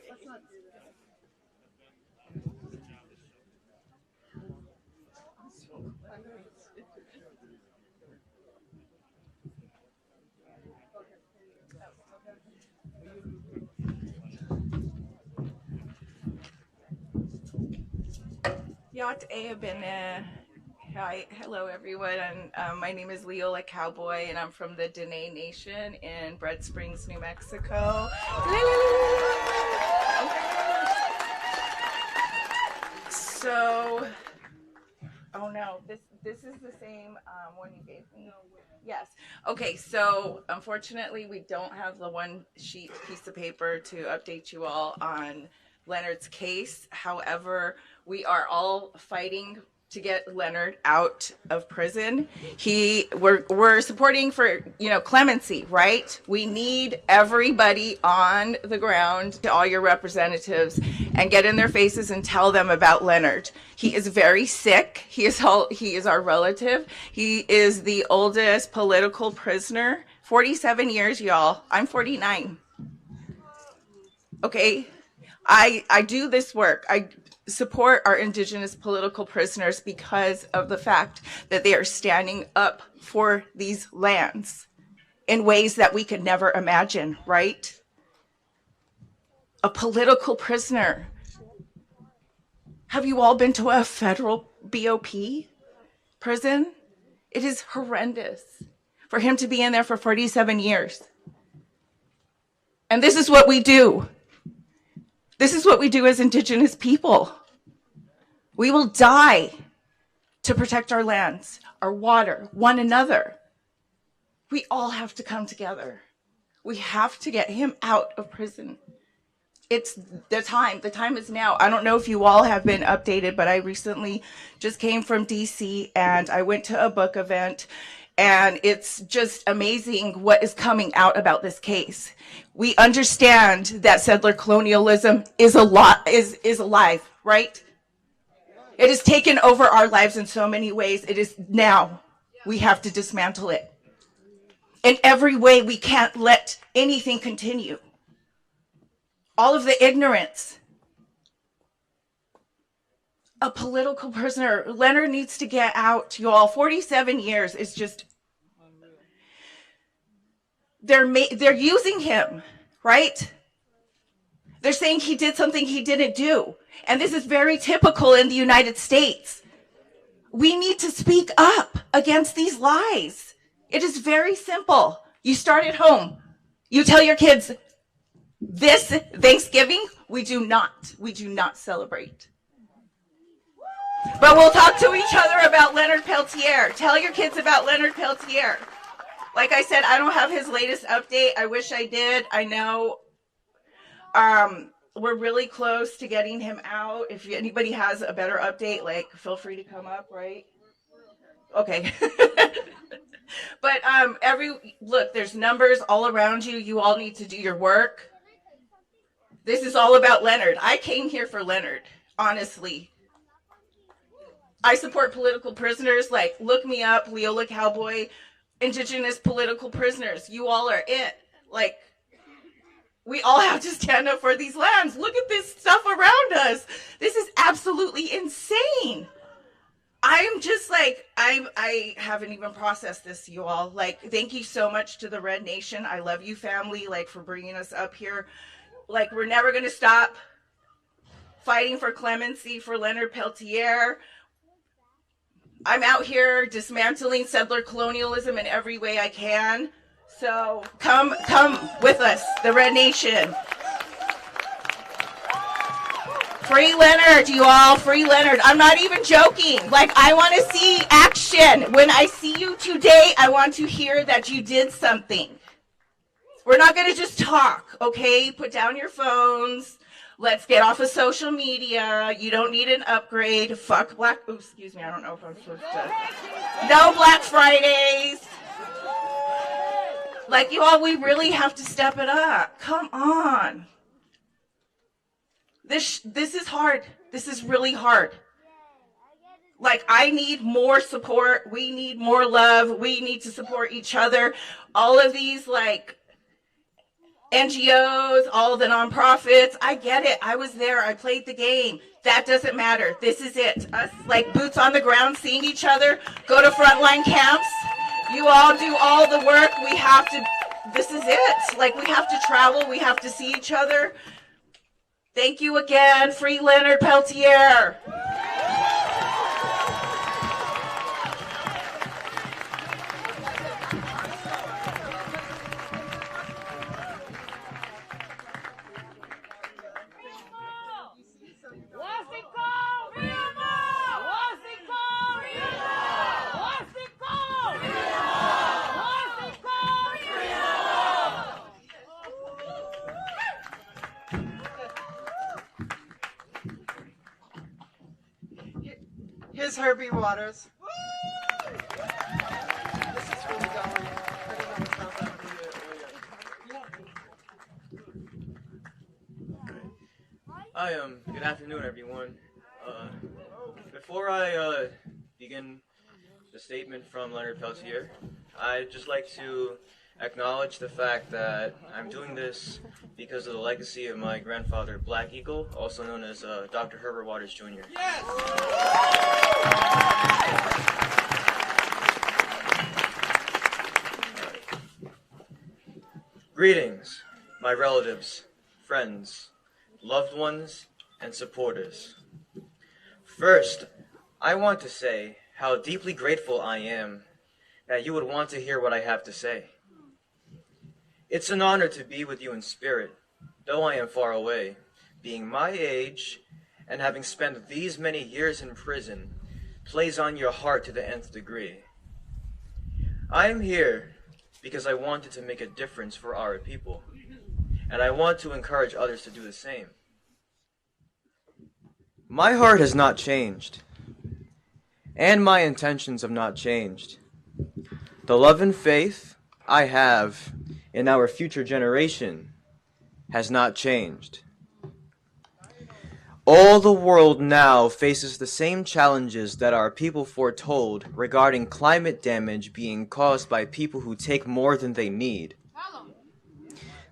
Let's not do that. Yacht Dinè. Hi, hello everyone. And my name is Leoyla Cowboy, and I'm from the Dinè Nation in Bread Springs, New Mexico. So, oh no, this is the same one you gave me. Yes. Okay. So unfortunately, we don't have the one sheet piece of paper to update you all on Leonard's case. However, we are all fighting to get Leonard out of prison. We're supporting for, clemency, right? We need everybody on the ground, all your representatives, and get in their faces and tell them about Leonard. He is very sick. He is our relative. He is the oldest political prisoner. 47 years, y'all. I'm 49. Okay? I do this work. I support our Indigenous political prisoners because of the fact that they are standing up for these lands in ways that we could never imagine, right? A political prisoner. Have you all been to a federal BOP prison? It is horrendous for him to be in there for 47 years. And this is what we do. This is what we do as Indigenous people. We will die to protect our lands, our water, one another. We all have to come together. We have to get him out of prison. It's the time. The time is now. I don't know if you all have been updated, but I recently just came from DC and I went to a book event, and it's just amazing what is coming out about this case. We understand that settler colonialism is alive, right? It has taken over our lives in so many ways. It is now. We have to dismantle it. In every way, we can't let anything continue. All of the ignorance. A political prisoner. Leonard needs to get out, you all. 47 years is just... They're using him, right? They're saying he did something he didn't do. And this is very typical in the United States. We need to speak up against these lies. It is very simple. You start at home. You tell your kids, this Thanksgiving, we do not celebrate. But we'll talk to each other about Leonard Peltier. Tell your kids about Leonard Peltier. Like I said, I don't have his latest update. I wish I did. I know we're really close to getting him out. If anybody has a better update, like, feel free to come up, right? Okay. But look, there's numbers all around you. You all need to do your work. This is all about Leonard. I came here for Leonard, honestly. I support political prisoners. Like, look me up, Leoyla Cowboy, Indigenous political prisoners. You all are it. Like, we all have to stand up for these lands. Look at this stuff around us. This is absolutely insane. I'm just like, I haven't even processed this, you all. Like, thank you so much to the Red Nation. I love you, family, like, for bringing us up here. Like, we're never going to stop fighting for clemency for Leonard Peltier. I'm out here dismantling settler colonialism in every way I can. So come with us, the Red Nation. Free Leonard, you all, free Leonard. I'm not even joking. Like, I want to see action. When I see you today, I want to hear that you did something. We're not going to just talk, okay? Put down your phones. Let's get off of social media. You don't need an upgrade. Fuck Black, oops, excuse me, I don't know if I'm supposed to. No Black Fridays. Like, you all, we really have to step it up. Come on. This is hard. This is really hard. Like, I need more support. We need more love. We need to support each other. All of these, like, NGOs, all the nonprofits, I get it. I was there. I played the game. That doesn't matter. This is it. Us, like, boots on the ground, seeing each other, go to frontline camps. You all do all the work. We have to, this is it. Like, we have to travel. We have to see each other. Thank you again. Free Leonard Peltier. Here's Herbie Waters. This is really going. I don't know what's happening. Good afternoon, everyone. Before I begin the statement from Leonard Peltier, I'd just like to acknowledge the fact that I'm doing this because of the legacy of my grandfather, Black Eagle, also known as Dr. Herbert Waters Jr. Yes! Greetings, my relatives, friends, loved ones, and supporters. First, I want to say how deeply grateful I am that you would want to hear what I have to say. It's an honor to be with you in spirit, though I am far away. Being my age and having spent these many years in prison plays on your heart to the nth degree. I am here because I wanted to make a difference for our people, and I want to encourage others to do the same. My heart has not changed, and my intentions have not changed. The love and faith I have in our future generation has not changed. All the world now faces the same challenges that our people foretold regarding climate damage being caused by people who take more than they need,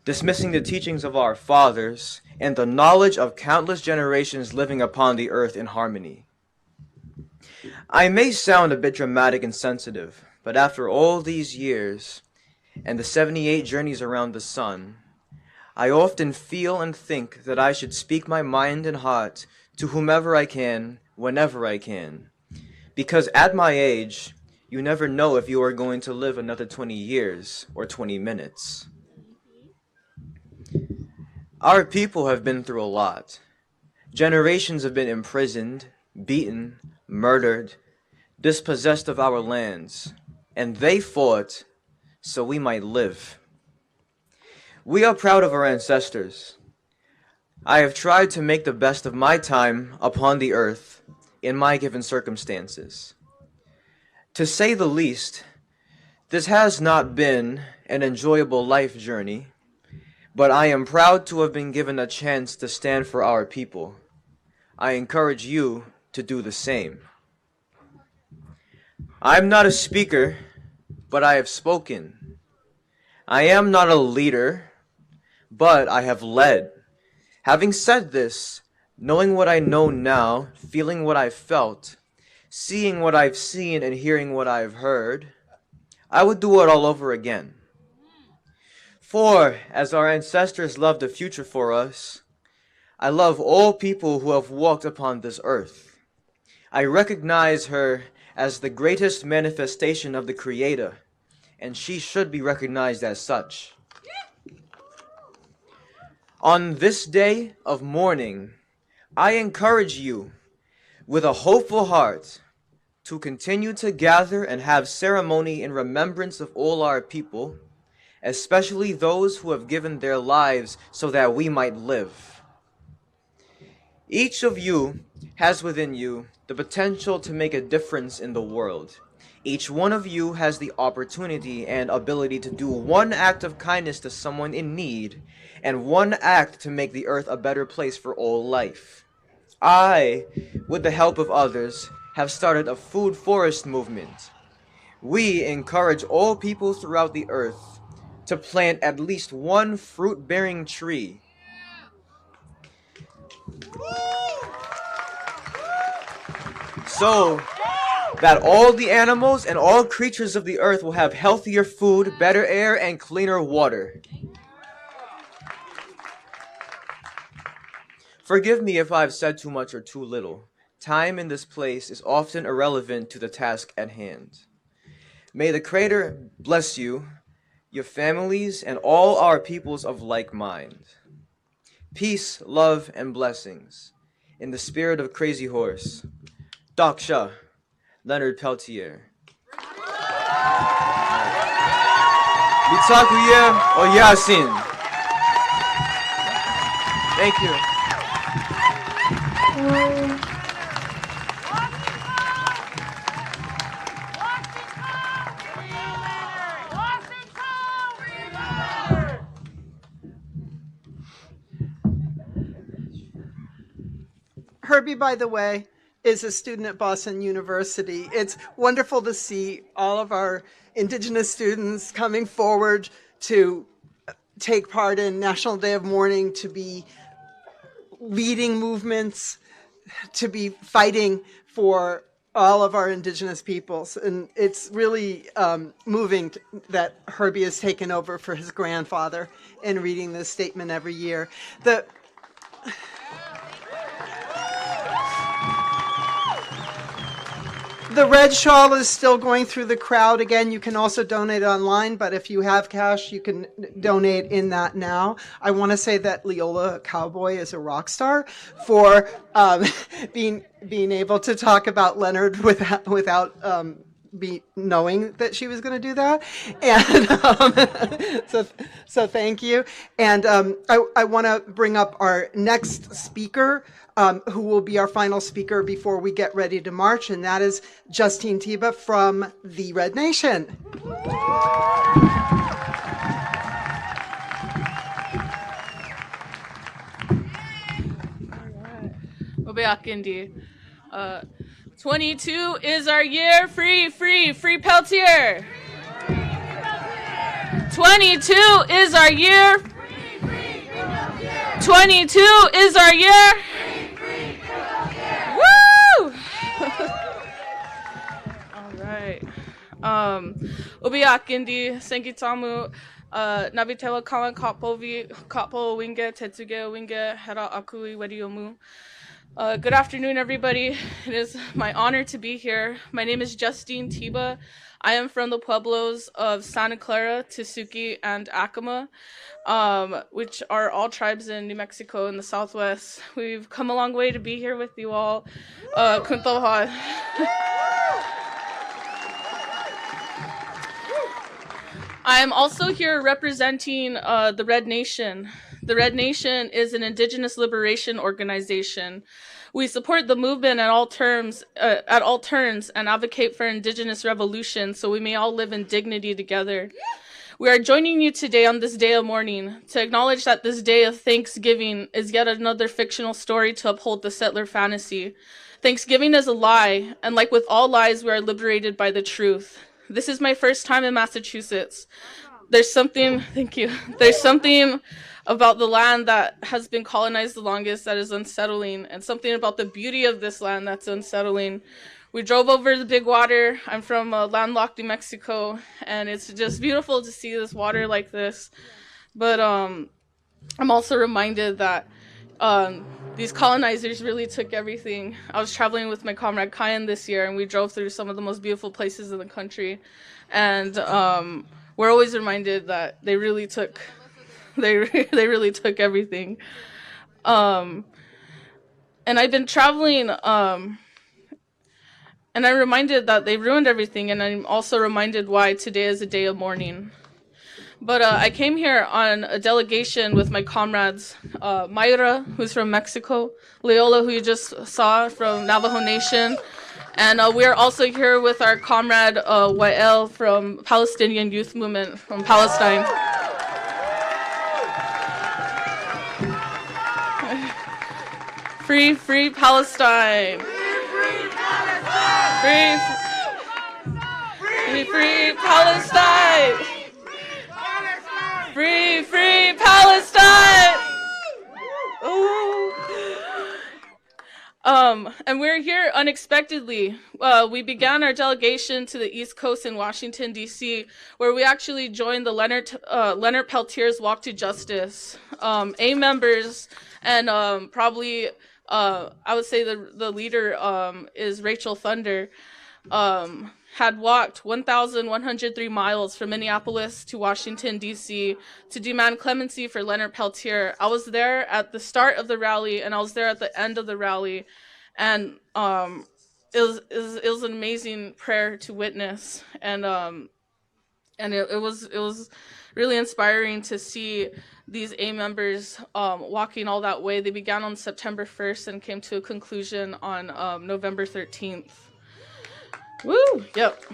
dismissing the teachings of our fathers and the knowledge of countless generations living upon the earth in harmony. I may sound a bit dramatic and sensitive, but after all these years and the 78 journeys around the sun, I often feel and think that I should speak my mind and heart to whomever I can, whenever I can. Because at my age, you never know if you are going to live another 20 years or 20 minutes. Our people have been through a lot. Generations have been imprisoned, beaten, murdered, dispossessed of our lands, and they fought so we might live. We are proud of our ancestors. I have tried to make the best of my time upon the earth in my given circumstances. To say the least, this has not been an enjoyable life journey, but I am proud to have been given a chance to stand for our people. I encourage you to do the same. I'm not a speaker, but I have spoken. I am not a leader, but I have led. Having said this, knowing what I know now, feeling what I've felt, seeing what I've seen and hearing what I've heard, I would do it all over again. For, as our ancestors loved a future for us, I love all people who have walked upon this earth. I recognize her as the greatest manifestation of the Creator, and she should be recognized as such. On this day of mourning, I encourage you, with a hopeful heart, to continue to gather and have ceremony in remembrance of all our people, especially those who have given their lives so that we might live. Each of you has within you the potential to make a difference in the world. Each one of you has the opportunity and ability to do one act of kindness to someone in need, and one act to make the earth a better place for all life. I, with the help of others, have started a food forest movement. We encourage all people throughout the earth to plant at least one fruit-bearing tree. So that all the animals and all creatures of the earth will have healthier food, better air, and cleaner water. Forgive me if I've said too much or too little. Time in this place is often irrelevant to the task at hand. May the Creator bless you, your families, and all our peoples of like mind. Peace, love, and blessings. In the spirit of Crazy Horse, Daksha, Leonard Peltier. Mitakuye Oyasin. Thank you. Herbie, by the way, is a student at Boston University. It's wonderful to see all of our Indigenous students coming forward to take part in National Day of Mourning, to be leading movements, to be fighting for all of our Indigenous peoples. And it's really moving that Herbie has taken over for his grandfather in reading this statement every year. The red shawl is still going through the crowd. Again, you can also donate online, but if you have cash, you can donate in that now. I want to say that Leoyla Cowboy is a rock star for being able to talk about Leonard without knowing that she was going to do that. And so thank you. And I want to bring up our next speaker, who will be our final speaker before we get ready to march, and that is Justine Teba from the Red Nation. Obeakindi. 22 is our year. Free Peltier. 22 is our year. 22 is our year. Woo! All right. Obeakindi Senkitamu Navitela Kalan Kapo Winge Tesuque Winge Hera Akui Wediomu. Good afternoon, everybody. It is my honor to be here. My name is Justine Teba. I am from the Pueblos of Santa Clara, Tesuque, and Acoma, which are all tribes in New Mexico in the Southwest. We've come a long way to be here with you all. I'm also here representing the Red Nation. The Red Nation is an indigenous liberation organization. We support the movement at all turns and advocate for indigenous revolution so we may all live in dignity together. We are joining you today on this day of mourning to acknowledge that this day of Thanksgiving is yet another fictional story to uphold the settler fantasy. Thanksgiving is a lie, and like with all lies, we are liberated by the truth. This is my first time in Massachusetts. There's something about the land that has been colonized the longest that is unsettling, and something about the beauty of this land that's unsettling. We drove over the big water. I'm from landlocked New Mexico, and it's just beautiful to see this water like this. But I'm also reminded that these colonizers really took everything. I was traveling with my comrade Kyan this year, and we drove through some of the most beautiful places in the country. And we're always reminded that they really took everything. And I've been traveling, and I'm reminded that they ruined everything, and I'm also reminded why today is a day of mourning. But I came here on a delegation with my comrades, Mayra, who's from Mexico, Leoyla, who you just saw from Navajo Nation, and we are also here with our comrade Wael from Palestinian Youth Movement from Palestine. Free, free Palestine! Free, free, free Palestine! Free, free Palestine! Ooh. And we're here unexpectedly. We began our delegation to the East Coast in Washington, D.C., where we actually joined the Leonard Peltier's Walk to Justice. A members, and probably, I would say the leader is Rachel Thunder, had walked 1,103 miles from Minneapolis to Washington, D.C. to demand clemency for Leonard Peltier. I was there at the start of the rally, and I was there at the end of the rally. And it was an amazing prayer to witness. And it was really inspiring to see these A members walking all that way. They began on September 1st and came to a conclusion on November 13th. Woo! Yep.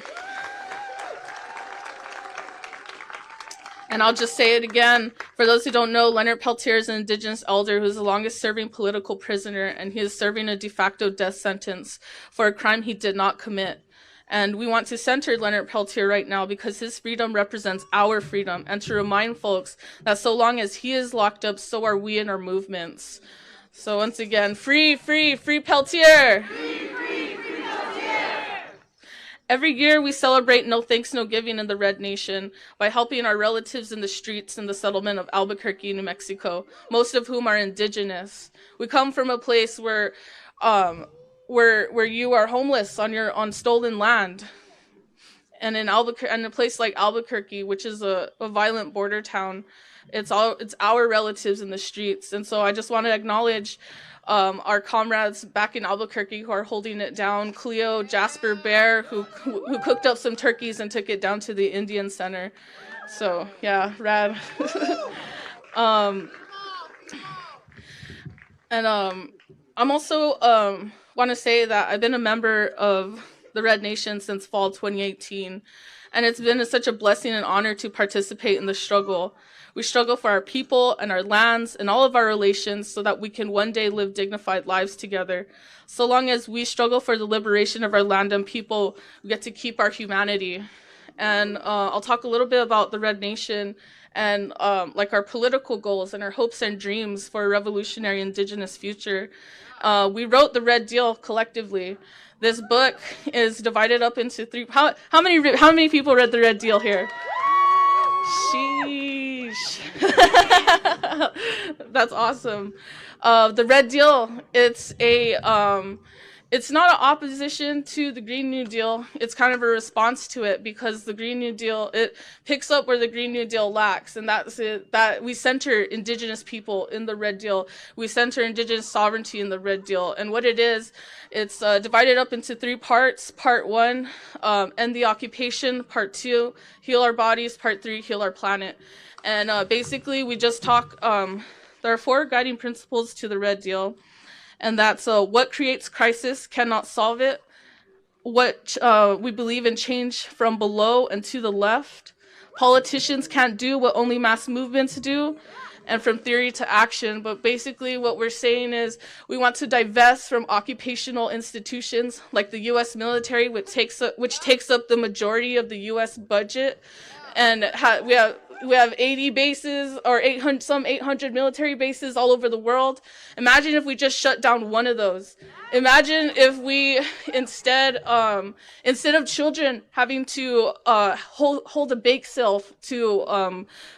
And I'll just say it again. For those who don't know, Leonard Peltier is an indigenous elder who is the longest serving political prisoner, and he is serving a de facto death sentence for a crime he did not commit. And we want to center Leonard Peltier right now because his freedom represents our freedom, and to remind folks that so long as he is locked up, so are we in our movements. So once again, free, free, free Peltier! Free, free, free Peltier! Every year we celebrate No Thanks, No Giving in the Red Nation by helping our relatives in the streets in the settlement of Albuquerque, New Mexico, most of whom are indigenous. We come from a place where you are homeless on stolen land. And in a place like Albuquerque, which is a violent border town, it's our relatives in the streets. And so I just want to acknowledge our comrades back in Albuquerque who are holding it down. Cleo, Jasper, Bear, who cooked up some turkeys and took it down to the Indian Center. So yeah, rad. I'm also want to say that I've been a member of the Red Nation since fall 2018, and it's been such a blessing and honor to participate in the struggle. We struggle for our people and our lands and all of our relations so that we can one day live dignified lives together. So long as we struggle for the liberation of our land and people, we get to keep our humanity. And I'll talk a little bit about the Red Nation and like our political goals and our hopes and dreams for a revolutionary indigenous future. We wrote the Red Deal collectively. This book is divided up into three. How many people read the Red Deal here? Sheesh. That's awesome. The Red Deal, it's It's not an opposition to the Green New Deal. It's kind of a response to it, because the Green New Deal, it picks up where the Green New Deal lacks, and that's it, that we center Indigenous people in the Red Deal. We center Indigenous sovereignty in the Red Deal. And what it is, it's divided up into 3 parts. Part 1, end the occupation. Part 2, heal our bodies. Part 3, heal our planet. And basically, we just talk, there are 4 guiding principles to the Red Deal. And that's what creates crisis cannot solve it. What we believe in change from below and to the left. Politicians can't do what only mass movements do. And from theory to action. But basically what we're saying is we want to divest from occupational institutions like the U.S. military, which takes up the majority of the U.S. budget. And we have 80 bases, or 800 military bases all over the world. Imagine if we just shut down one of those. Imagine if we instead of children having to hold a bake sale to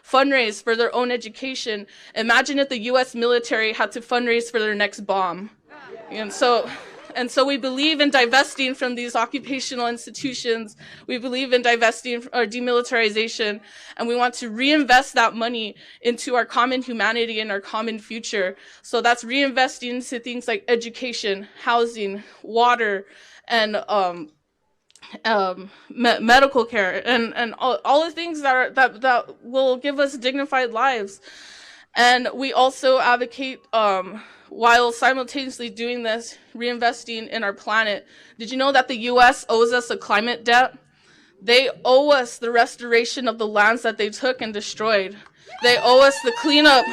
fundraise for their own education, imagine if the U.S. military had to fundraise for their next bomb. And so we believe in divesting from these occupational institutions. We believe in divesting or demilitarization, and we want to reinvest that money into our common humanity and our common future. So that's reinvesting into things like education, housing, water, and medical care, and all the things that will give us dignified lives. And we also advocate, while simultaneously doing this, reinvesting in our planet. Did you know that the U.S. owes us a climate debt? They owe us the restoration of the lands that they took and destroyed. They owe us the cleanup.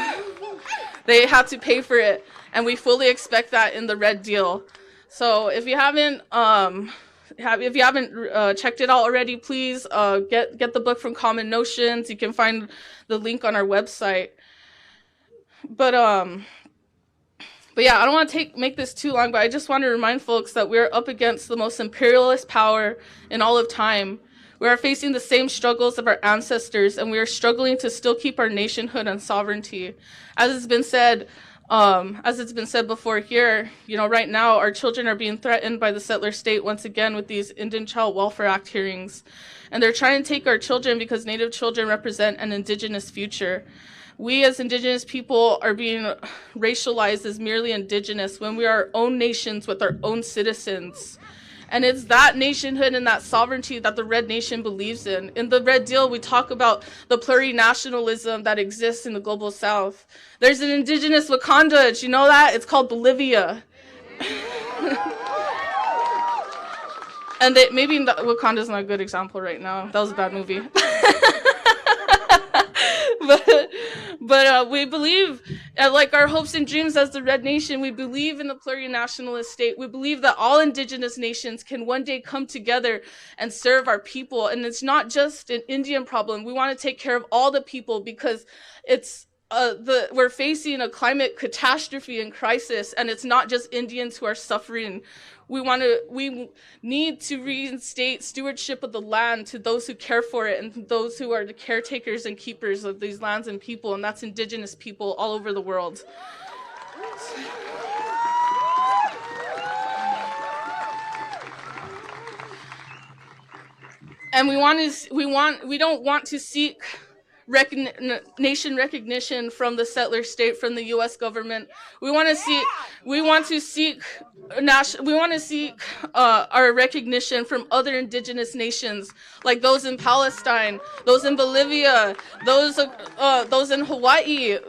They had to pay for it, and we fully expect that in the Red Deal. So if you haven't checked it out already, please get the book from Common Notions. You can find the link on our website. But yeah, I don't want to make this too long, but I just want to remind folks that we're up against the most imperialist power in all of time. We are facing the same struggles of our ancestors, and we are struggling to still keep our nationhood and sovereignty. As it's been said before here, right now our children are being threatened by the settler state once again with these Indian Child Welfare Act hearings. And they're trying to take our children because Native children represent an Indigenous future. We as Indigenous people are being racialized as merely Indigenous when we are our own nations with our own citizens. And it's that nationhood and that sovereignty that the Red Nation believes in. In the Red Deal, we talk about the plurinationalism that exists in the Global South. There's an Indigenous Wakanda. Did you know that? It's called Bolivia. And maybe Wakanda's not a good example right now. That was a bad movie. But we believe, like our hopes and dreams as the Red Nation, we believe in the plurinationalist state. We believe that all Indigenous nations can one day come together and serve our people. And it's not just an Indian problem. We want to take care of all the people because it's we're facing a climate catastrophe and crisis, and it's not just Indians who are suffering. We need to reinstate stewardship of the land to those who care for it and those who are the caretakers and keepers of these lands and people, and that's Indigenous people all over the world. And we don't want to seek nation recognition from the settler state, from the U.S. government. We want to seek our recognition from other Indigenous nations, like those in Palestine, those in Bolivia, those in Hawaii,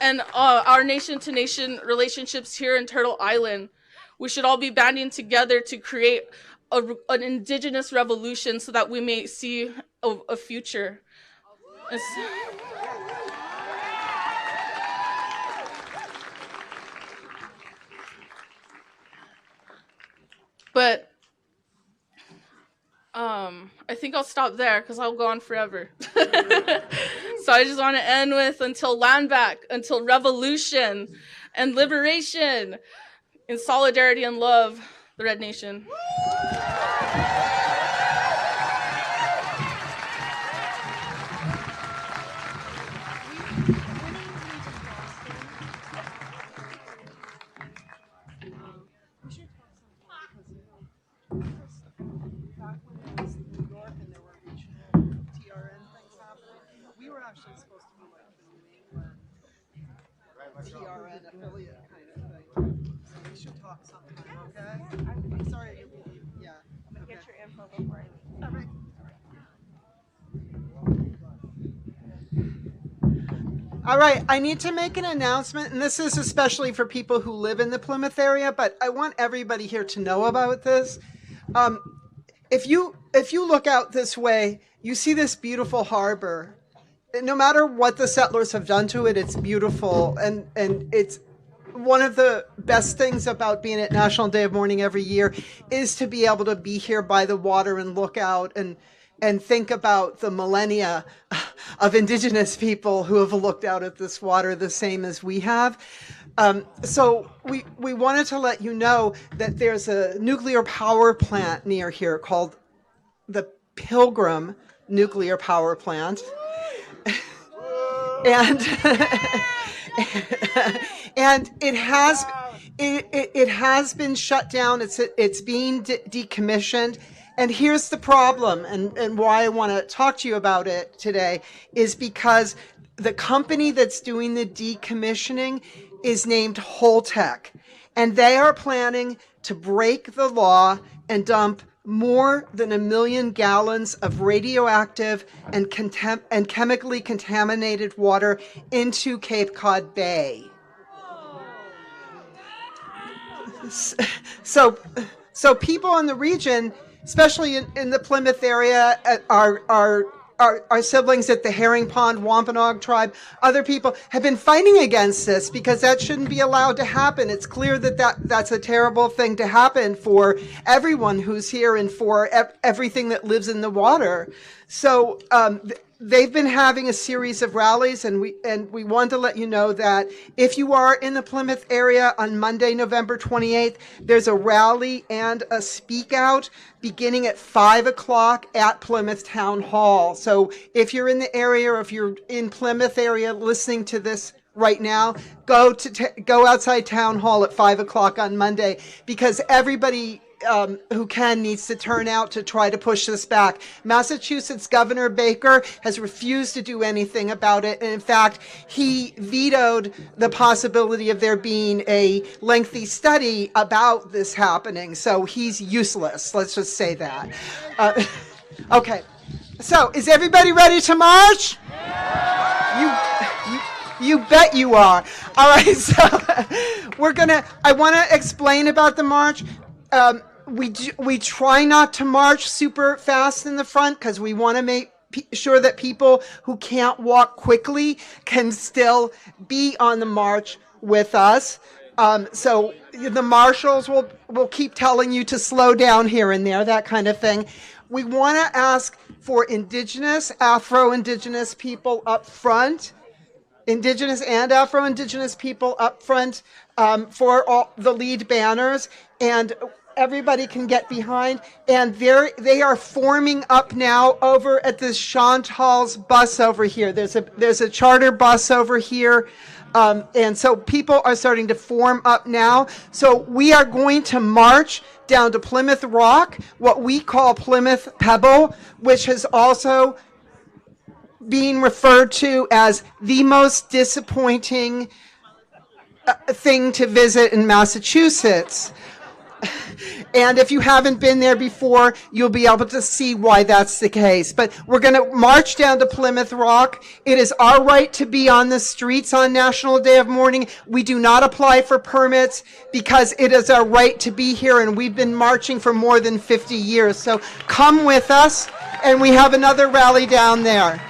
and our nation-to-nation relationships here in Turtle Island. We should all be banding together to create an Indigenous revolution so that we may see a future. But I think I'll stop there because I'll go on forever. So I just want to end with until land back, until revolution and liberation, in solidarity and love, the Red Nation. actually supposed to be like the New England TRN affiliate kind of thing. So we should talk sometime, okay? I'm sorry, yeah. I'm gonna get your info before I leave. All right. All right, I need to make an announcement, and this is especially for people who live in the Plymouth area, but I want everybody here to know about this. If you look out this way, you see this beautiful harbor. No matter what the settlers have done to it, it's beautiful, and it's one of the best things about being at National Day of Mourning every year is to be able to be here by the water and look out and think about the millennia of indigenous people who have looked out at this water the same as we have. So we wanted to let you know that there's a nuclear power plant near here called the Pilgrim Nuclear Power Plant. And and it has been shut down. It's being decommissioned. And here's the problem, and why I want to talk to you about it today is because the company that's doing the decommissioning is named Holtec, and they are planning to break the law and dump more than 1 million gallons of radioactive and chemically contaminated water into Cape Cod Bay. So people in the region, especially in the Plymouth area, our siblings at the Herring Pond Wampanoag tribe, other people have been fighting against this because that shouldn't be allowed to happen. It's clear that's a terrible thing to happen for everyone who's here and for everything that lives in the water. So they've been having a series of rallies, and we want to let you know that if you are in the Plymouth area on Monday, November 28th, there's a rally and a speak out beginning at 5 o'clock at Plymouth Town Hall. So if you're in the area, or if you're in Plymouth area listening to this right now, go outside Town Hall at 5 o'clock on Monday, because everybody who needs to turn out to try to push this back. Massachusetts Governor Baker has refused to do anything about it. And in fact, he vetoed the possibility of there being a lengthy study about this happening. So he's useless. Let's just say that. Okay. So is everybody ready to march? You bet you are. All right. So I want to explain about the march. We try not to march super fast in the front because we want to make sure that people who can't walk quickly can still be on the march with us. So the marshals will keep telling you to slow down here and there, that kind of thing. We want to ask for Indigenous, Afro-Indigenous people up front, Indigenous and Afro-Indigenous people up front for all the lead banners, and everybody can get behind. And they are forming up now over at this Chantal's bus over here. There's a charter bus over here. And so people are starting to form up now. So we are going to march down to Plymouth Rock, what we call Plymouth Pebble, which has also being referred to as the most disappointing thing to visit in Massachusetts. And if you haven't been there before, you'll be able to see why that's the case. But we're going to march down to Plymouth Rock. It is our right to be on the streets on National Day of Mourning. We do not apply for permits because it is our right to be here, and we've been marching for more than 50 years. So come with us, and we have another rally down there.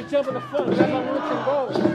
Jump in the front, grab my lunch and go.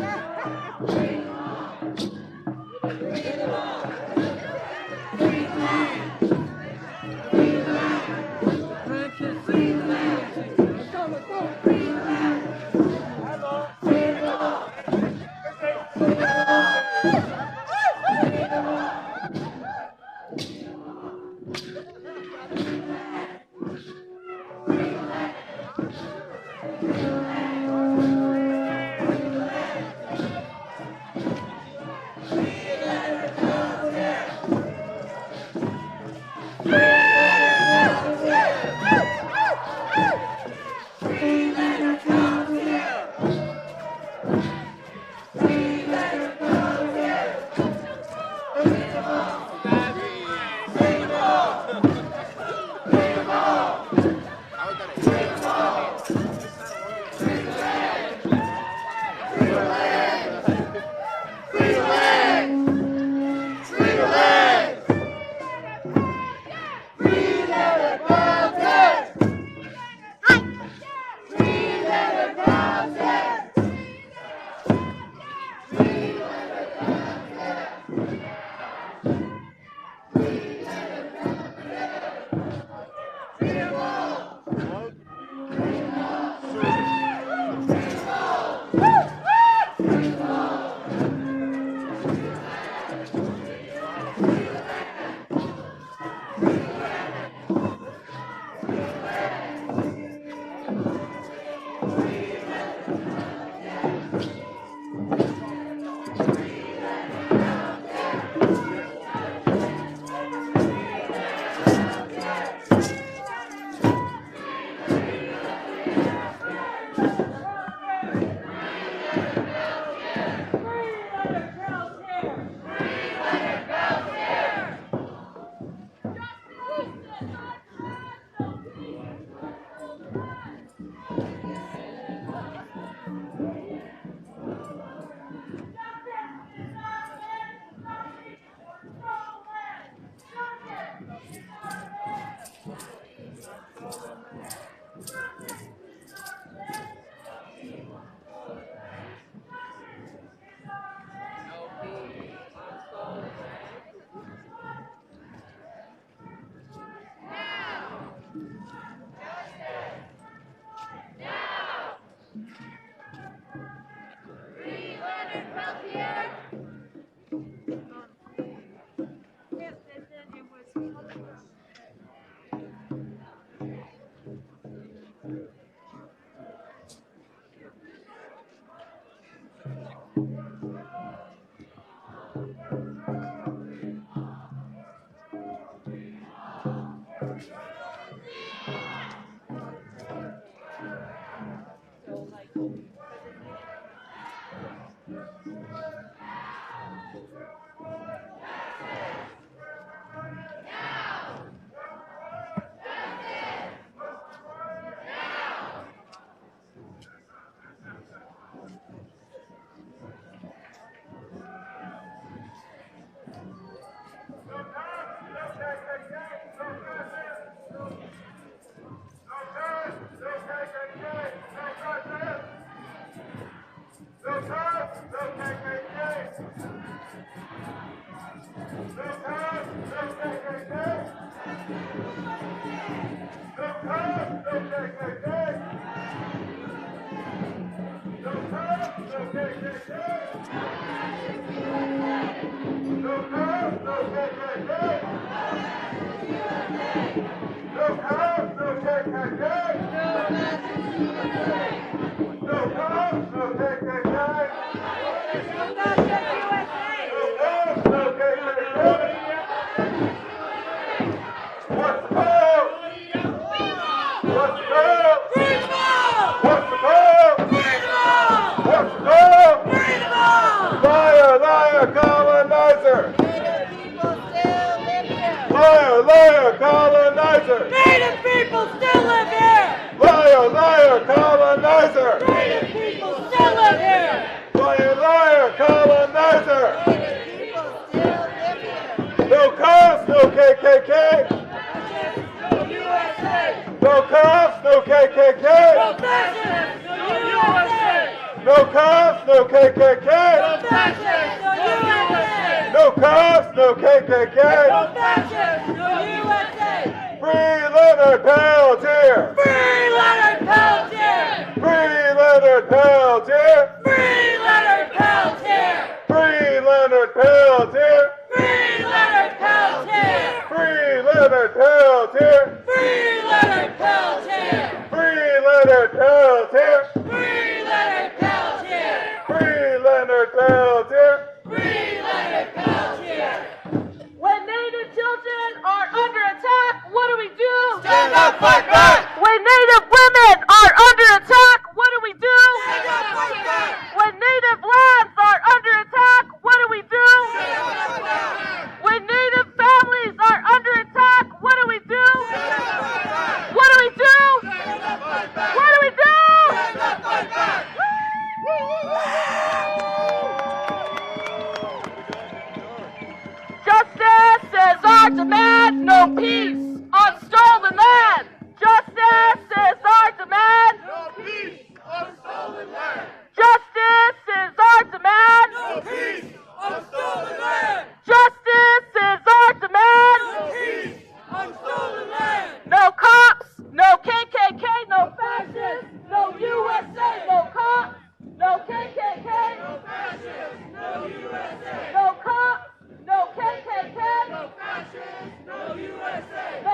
No USA!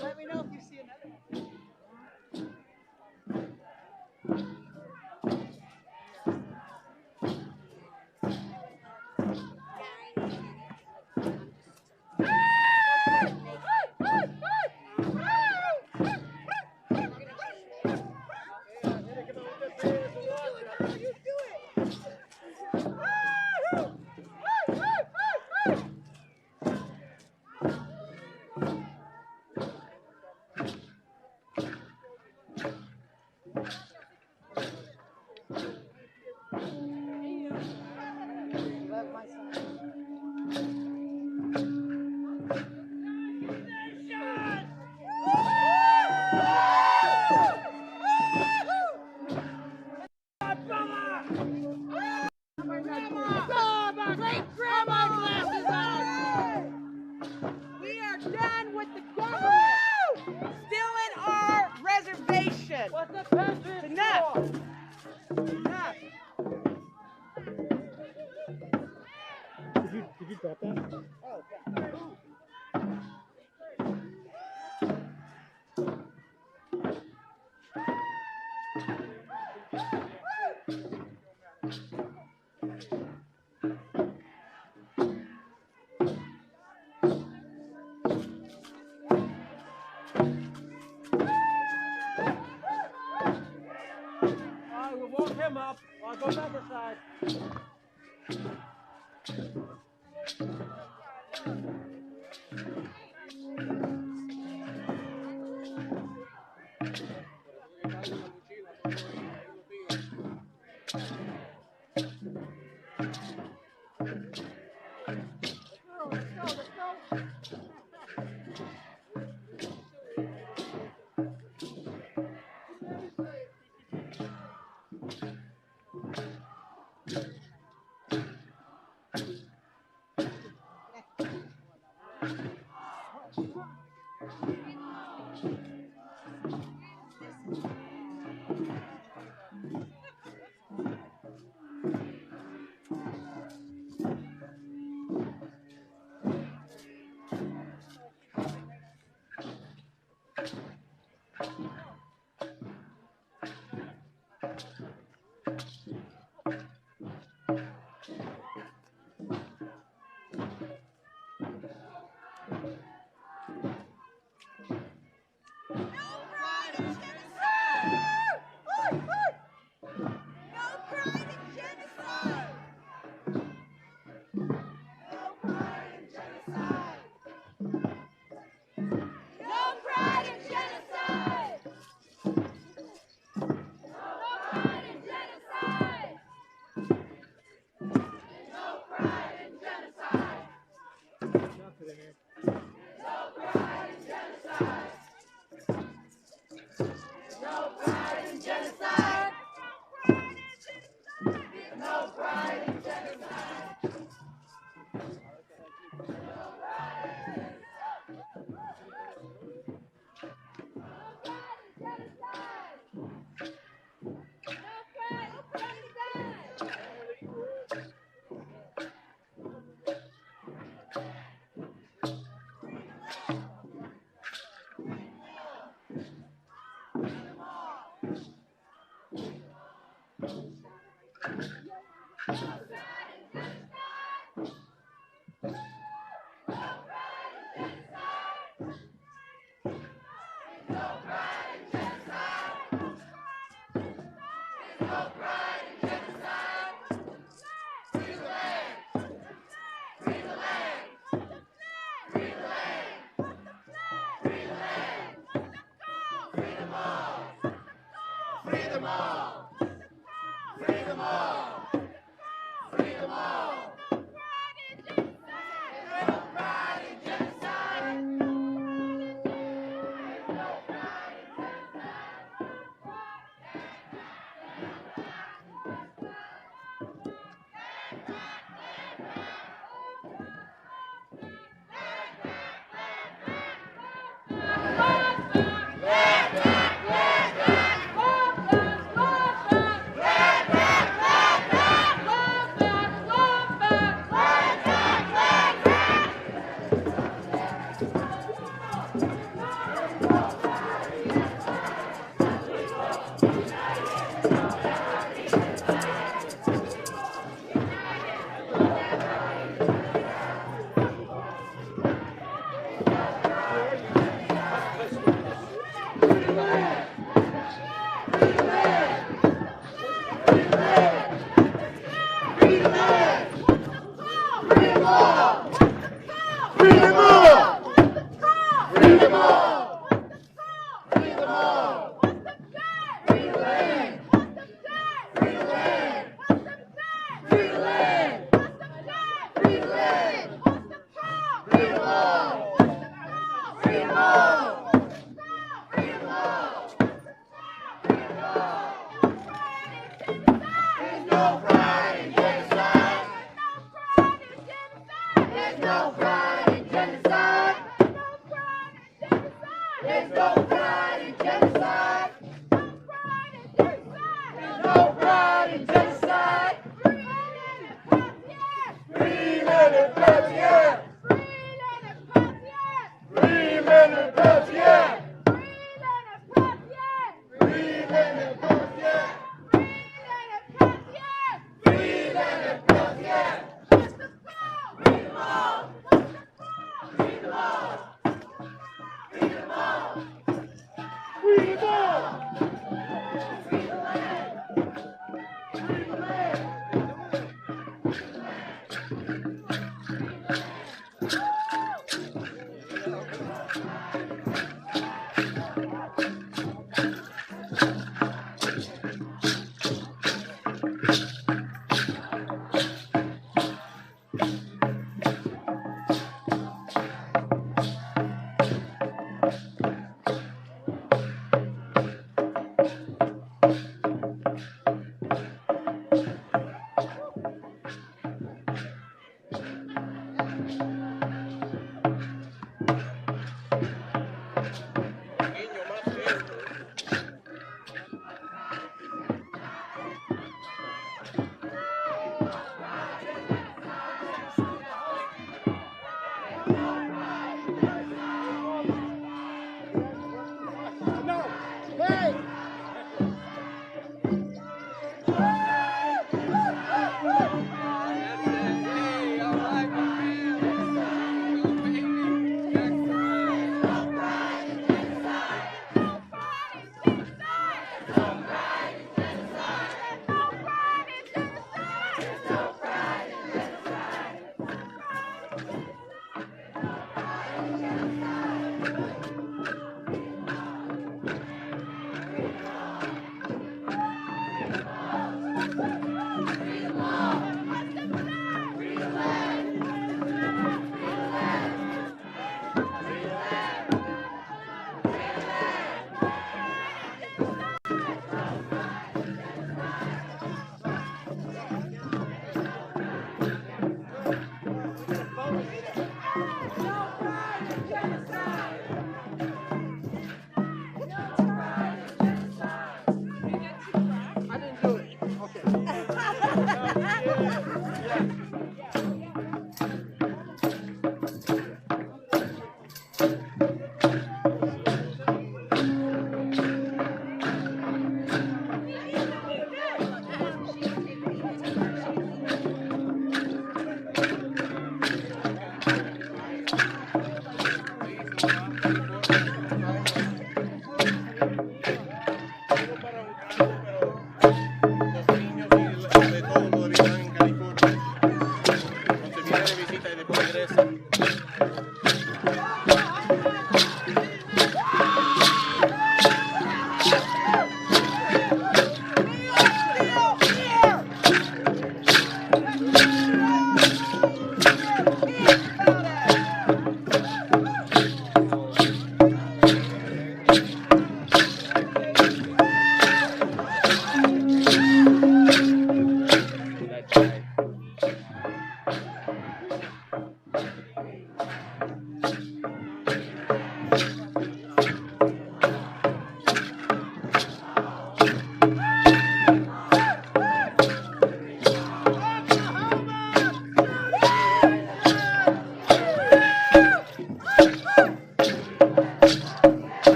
let me know if you see another one. Did you drop that? Oh, we'll walk him up. I'll go the other side.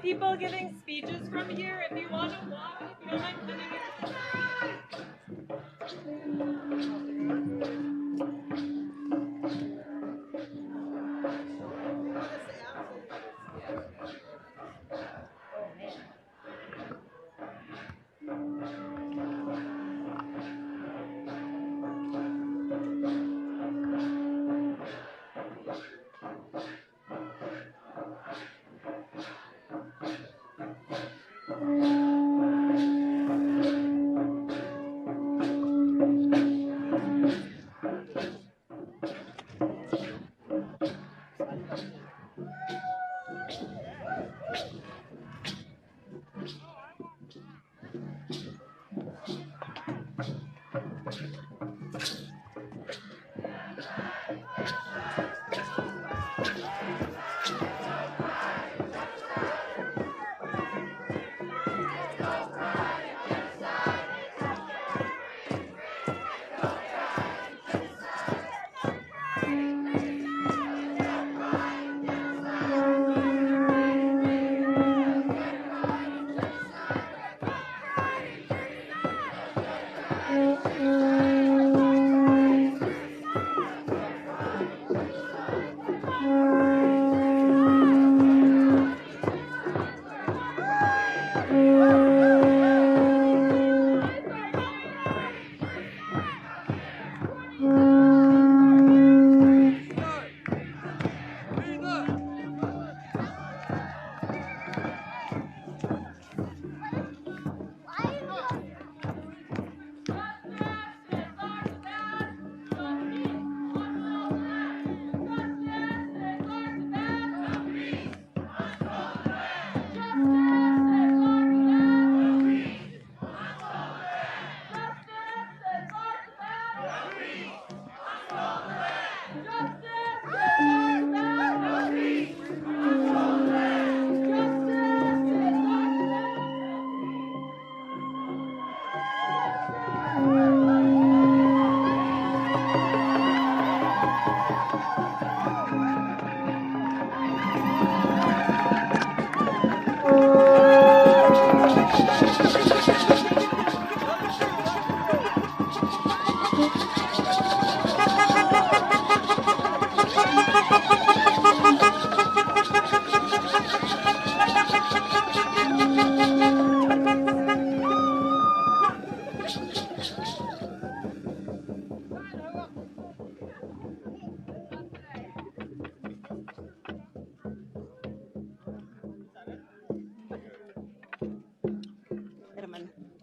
People giving speeches from here. If you want to walk, if you don't mind coming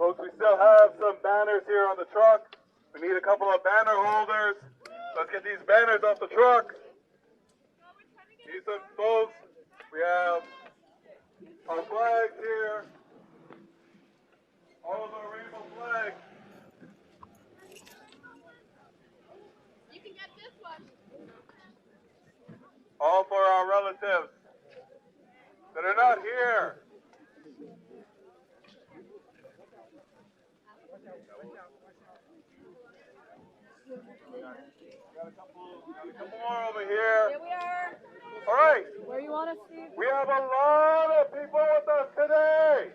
Folks, we still have some banners here on the truck. We need a couple of banner holders. Let's get these banners off the truck. Need some folks. We have our flags here. All of our rainbow flags. You can get this one. All for our relatives that are not here. Got a couple more over here. Here we are. All right. Where you want us, Steve? We have a lot of people with us today.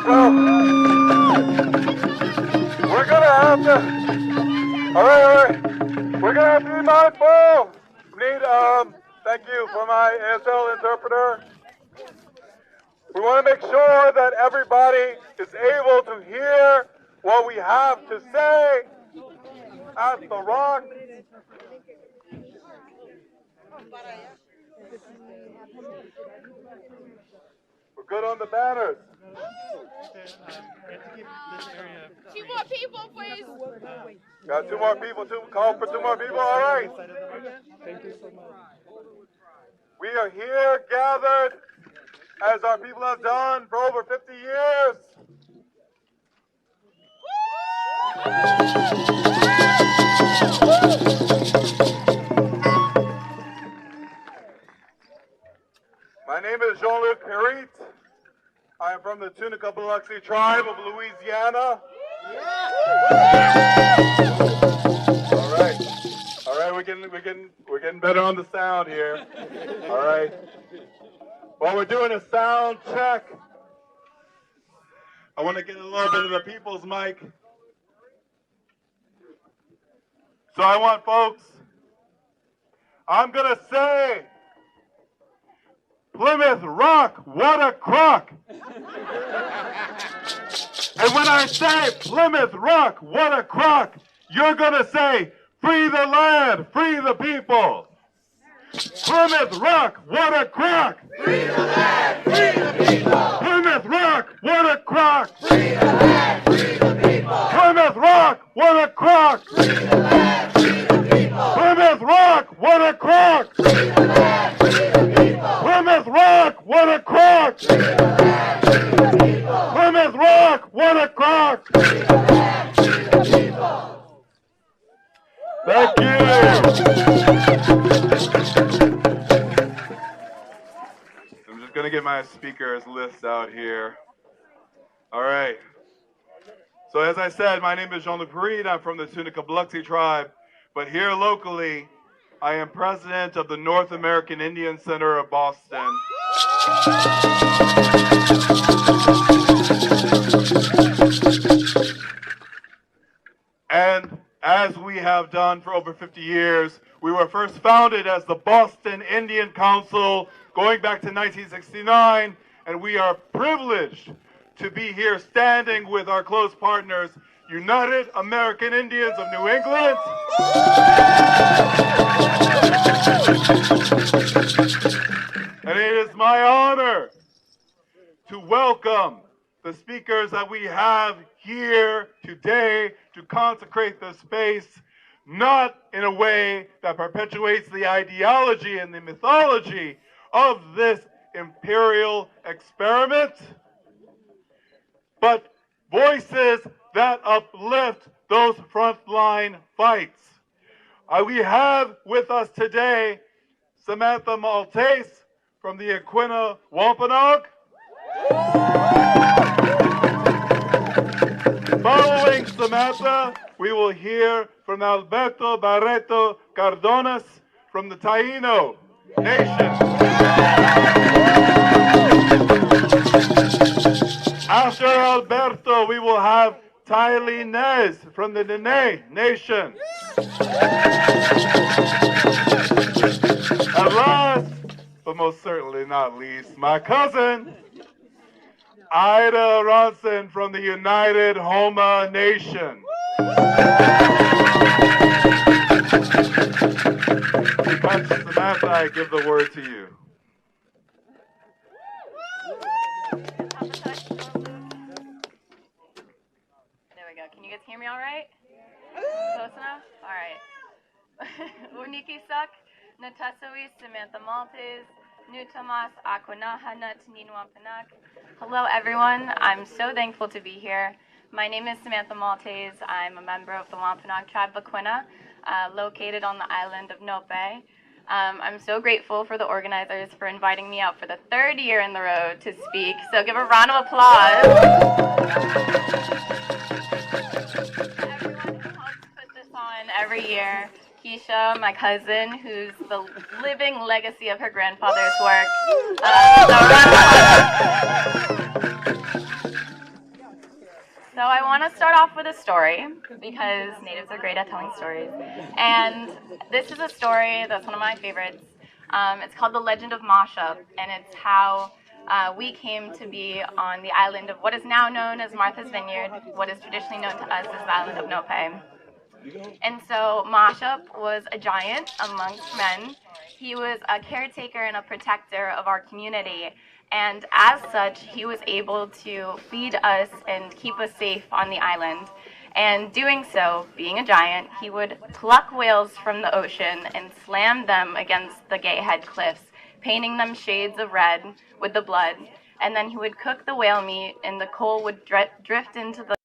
Well, we're gonna have to. All right. We're gonna have to be mindful. We need. Thank you for my ASL interpreter. We want to make sure that everybody is able to hear what we have to say at the Rock. We're good on the banners. Two more people, please. Got two more people, call for two more people, all right. Thank you so much. We are here gathered as our people have done for over 50 years. My name is Jean-Luc. I am from the Tunica-Biloxi tribe of Louisiana. All right, we're getting better on the sound here. All right. Well, we're doing a sound check. I want to get a little bit of the people's mic. So I want folks, I'm going to say, Plymouth Rock, what a crock. And when I say Plymouth Rock, what a crock, you're going to say, free the land, free the people. Plymouth Rock, what a crock. Free the land, free the people. Plymouth Rock, what a crock. Free the land, free the people. Plymouth Rock, what a crock. Free the land, free the people. Plymouth Rock, what a crock. Free the land, free the people. Plymouth Rock, what a crock. Free the land, free the people. Plymouth Rock, what a crock. Free the land, free the people. Thank you. I'm just going to get my speakers list out here. All right. So as I said, my name is Jean-Luc. I'm from the Tunica-Biloxi tribe. But here locally, I am president of the North American Indian Center of Boston. And as we have done for over 50 years, we were first founded as the Boston Indian Council going back to 1969, and we are privileged to be here standing with our close partners, United American Indians of New England, and it is my honor to welcome the speakers that we have here today to consecrate the space, not in a way that perpetuates the ideology and the mythology of this imperial experiment, but voices that uplift those frontline fights. We have with us today Samantha Maltese from the Aquinnah Wampanoag. Following Samantha, we will hear from Alberto Barreto Cardonas from the Taino Nation. After Alberto, we will have Tylee Nez from the Dinè Nation. And last, but most certainly not least, my cousin, Ida Ronson from the United Homa Nation. Much Samantha, I give the word to you. There we go. Can you guys hear me all right? Close enough? All right. Uniki Suck, Natasui, Samantha Maltese, Nutamas, Aquinnah, Wampanoag. Hello, everyone. I'm so thankful to be here. My name is Samantha Maltese. I'm a member of the Wampanoag tribe of Aquinnah, located on the island of Nope. I'm so grateful for the organizers for inviting me out for the third year in the row to speak. So give a round of applause. Everyone who helps put this on every year. Kisha, my cousin, who's the living legacy of her grandfather's work. So I want to start off with a story because natives are great at telling stories. And this is a story that's one of my favorites. It's called The Legend of Masha, and it's how we came to be on the island of what is now known as Martha's Vineyard, what is traditionally known to us as the island of Nope. And so Masha was a giant amongst men. He was a caretaker and a protector of our community. And as such, he was able to feed us and keep us safe on the island. And doing so, being a giant, he would pluck whales from the ocean and slam them against the Gayhead cliffs, painting them shades of red with the blood. And then he would cook the whale meat, and the coal would drift into the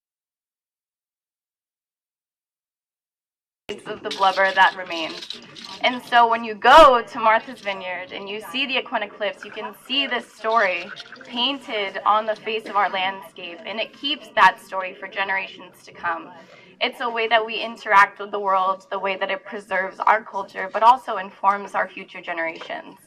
of the blubber that remained. And so when you go to Martha's Vineyard and you see the Aquinnah Cliffs, you can see this story painted on the face of our landscape, and it keeps that story for generations to come. It's a way that we interact with the world, the way that it preserves our culture, but also informs our future generations.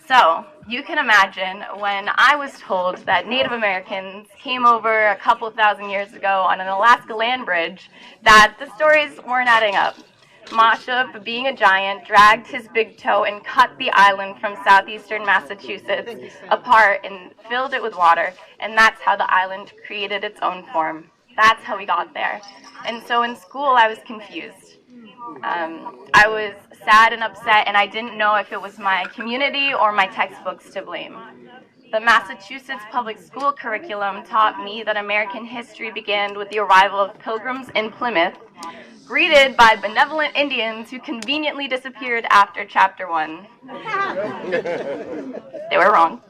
So, you can imagine when I was told that Native Americans came over a couple thousand years ago on an Alaska land bridge, that the stories weren't adding up. Masha, being a giant, dragged his big toe and cut the island from southeastern Massachusetts apart and filled it with water, and that's how the island created its own form. That's how we got there. And so in school, I was confused. I was sad and upset, and I didn't know if it was my community or my textbooks to blame. The Massachusetts public school curriculum taught me that American history began with the arrival of pilgrims in Plymouth, greeted by benevolent Indians who conveniently disappeared after Chapter 1. They were wrong.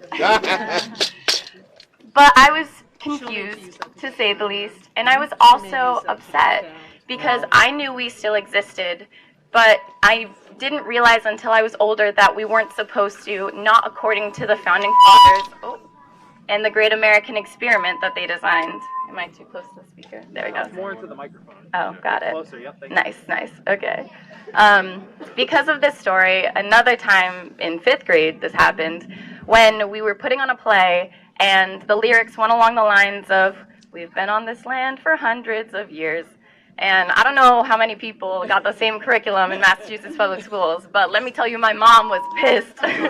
But I was confused, to say the least, and I was also upset because I knew we still existed, but I didn't realize until I was older that we weren't supposed to, not according to the founding fathers and the great American experiment that they designed. Am I too close to the speaker? There we go. More into the microphone. Oh, got it. Closer, yep. Nice, okay. Because of this story, another time in 5th grade this happened, when we were putting on a play, and the lyrics went along the lines of, "We've been on this land for hundreds of years." And I don't know how many people got the same curriculum in Massachusetts public schools, but let me tell you, my mom was pissed. And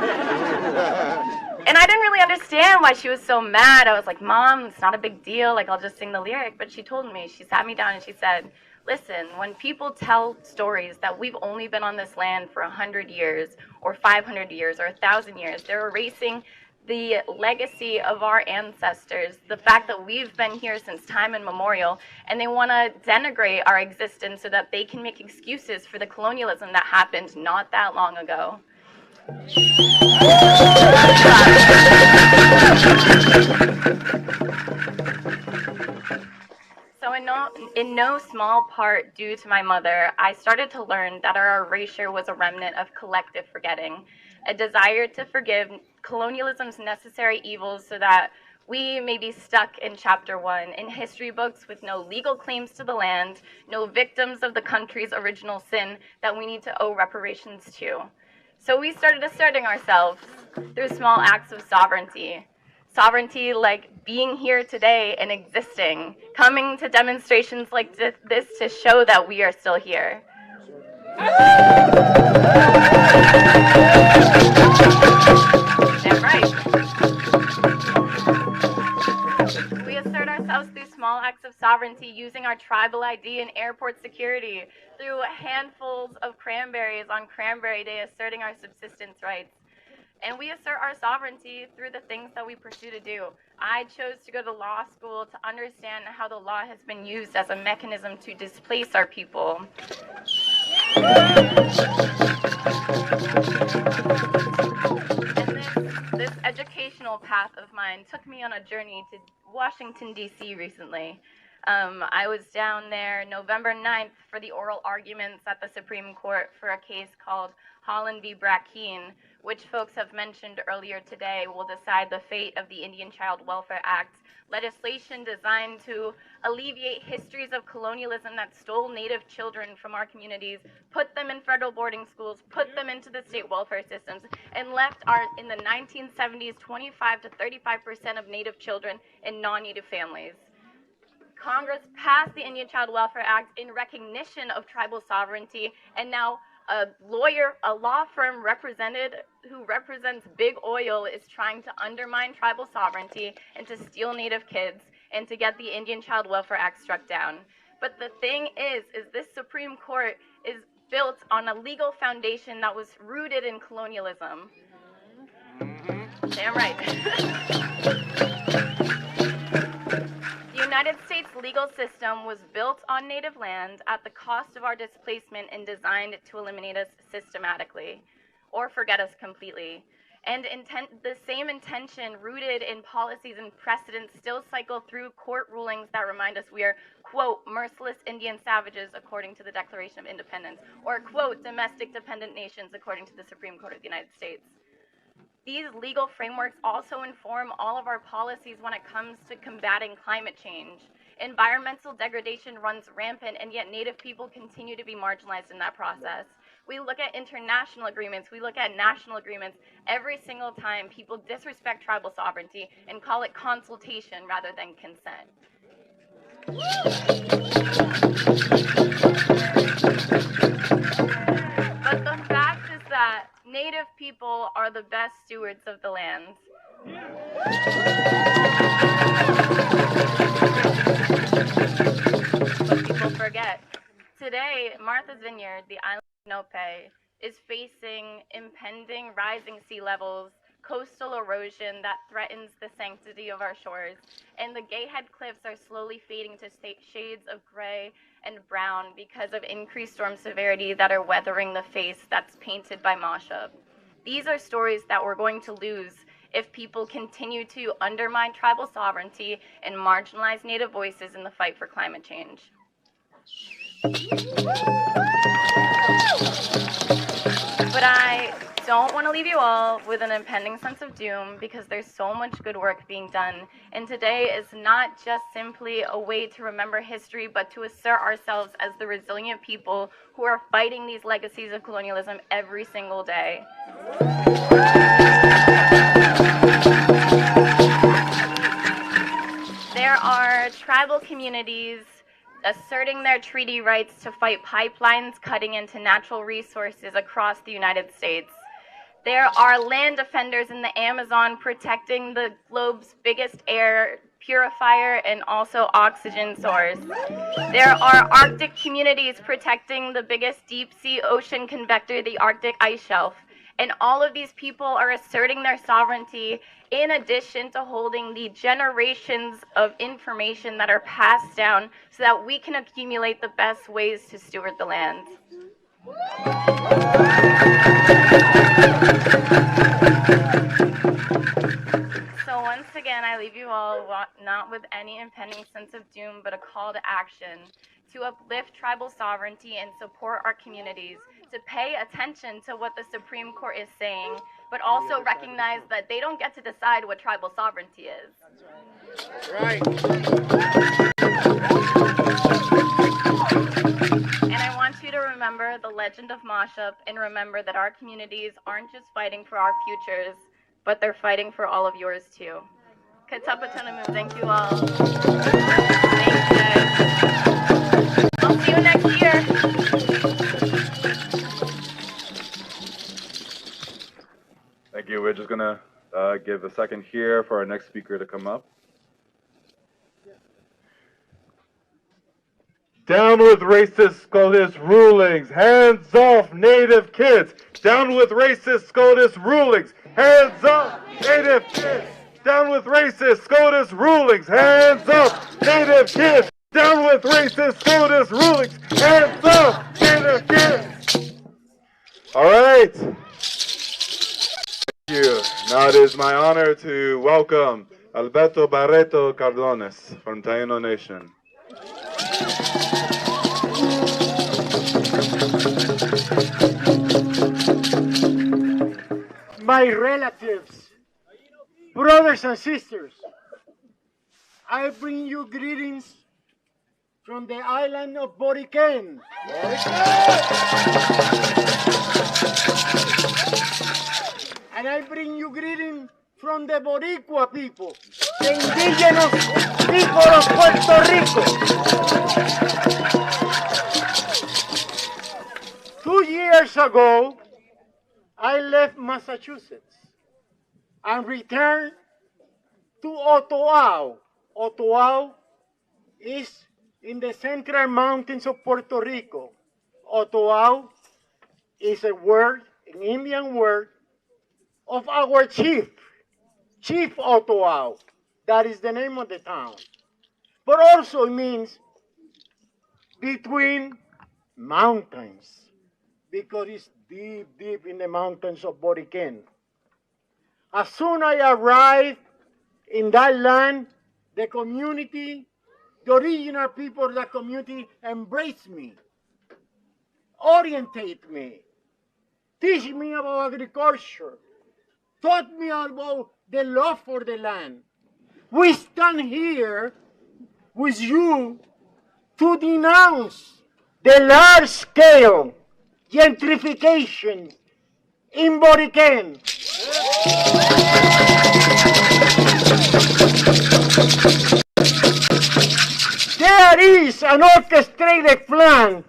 I didn't really understand why she was so mad. I was like, "Mom, it's not a big deal, like I'll just sing the lyric." But she told me, she sat me down and she said, "Listen, when people tell stories that we've only been on this land for 100 years or 500 years or 1,000 years, they're erasing the legacy of our ancestors, the fact that we've been here since time immemorial, and they want to denigrate our existence so that they can make excuses for the colonialism that happened not that long ago." So in no small part due to my mother, I started to learn that our erasure was a remnant of collective forgetting, a desire to forgive colonialism's necessary evils so that we may be stuck in Chapter 1 in history books with no legal claims to the land, no victims of the country's original sin that we need to owe reparations to. So we started asserting ourselves through small acts of sovereignty. Sovereignty like being here today and existing, coming to demonstrations like this to show that we are still here. Damn right. We assert ourselves through small acts of sovereignty sovereignty using our tribal ID and airport security, through handfuls of cranberries on Cranberry Day asserting our subsistence rights. And we assert our sovereignty through the things that we pursue to do. I chose to go to law school to understand how the law has been used as a mechanism to displace our people. And this educational path of mine took me on a journey to Washington, D.C. recently. I was down there November 9th for the oral arguments at the Supreme Court for a case called Holland v. Brackeen, which folks have mentioned earlier today will decide the fate of the Indian Child Welfare Act, legislation designed to alleviate histories of colonialism that stole Native children from our communities, put them in federal boarding schools, put them into the state welfare systems, and left in the 1970s 25 to 35% of Native children in non-Native families. Congress passed the Indian Child Welfare Act in recognition of tribal sovereignty, and now a law firm who represents big oil is trying to undermine tribal sovereignty and to steal Native kids and to get the Indian Child Welfare Act struck down. But the thing is this Supreme Court is built on a legal foundation that was rooted in colonialism. Damn right. The United States legal system was built on Native land at the cost of our displacement and designed to eliminate us systematically or forget us completely. And the same intention rooted in policies and precedents still cycle through court rulings that remind us we are, quote, merciless Indian savages according to the Declaration of Independence, or, quote, domestic dependent nations according to the Supreme Court of the United States. These legal frameworks also inform all of our policies when it comes to combating climate change. Environmental degradation runs rampant, and yet Native people continue to be marginalized in that process. We look at international agreements, we look at national agreements. Every single time, people disrespect tribal sovereignty and call it consultation rather than consent. But the fact is that Native people are the best stewards of the land. But people forget. Today, Martha's Vineyard, the island of Nope, is facing impending rising sea levels, coastal erosion that threatens the sanctity of our shores, and the Gayhead Cliffs are slowly fading to shades of gray and brown because of increased storm severity that are weathering the face that's painted by Masha. These are stories that we're going to lose if people continue to undermine tribal sovereignty and marginalize Native voices in the fight for climate change. But I don't want to leave you all with an impending sense of doom, because there's so much good work being done. And today is not just simply a way to remember history, but to assert ourselves as the resilient people who are fighting these legacies of colonialism every single day. There are tribal communities asserting their treaty rights to fight pipelines cutting into natural resources across the United States. There are land defenders in the Amazon protecting the globe's biggest air purifier and also oxygen source. There are Arctic communities protecting the biggest deep-sea ocean convector, the Arctic ice shelf. And all of these people are asserting their sovereignty in addition to holding the generations of information that are passed down so that we can accumulate the best ways to steward the land. So once again, I leave you all not with any impending sense of doom, but a call to action to uplift tribal sovereignty and support our communities, to pay attention to what the Supreme Court is saying, but also recognize that they don't get to decide what tribal sovereignty is. Right. And I want you to remember the legend of Mashup and remember that our communities aren't just fighting for our futures, but they're fighting for all of yours too. Katapatanamu, thank you all. Thanks, guys. I'll see you next year. Thank you. We're just going to give a second here for our next speaker to come up. Down with racist SCOTUS rulings. Hands off Native kids. Down with racist SCOTUS rulings. Hands up, Native kids. Down with racist SCOTUS rulings. Hands up, Native kids. Down with racist SCOTUS rulings. Hands up, Native kids. All right. Thank you. Now it is my honor to welcome Alberto Barreto Cardones from Taino Nation. My relatives, brothers and sisters, I bring you greetings from the island of Boriken. And I bring you greetings from the Boricua people, the indigenous people of Puerto Rico. 2 years ago, I left Massachusetts and returned to Otoao. Otoao is in the central mountains of Puerto Rico. Otoao is a word, an Indian word, of our chief, Chief Otoao. That is the name of the town. But also it means between mountains, because it's deep, deep in the mountains of Boriken. As soon as I arrived in that land, the community, the original people of that community embraced me, orientate me, teach me about agriculture, taught me about the love for the land. We stand here with you to denounce the large-scale gentrification in Boriken. There is an orchestrated plan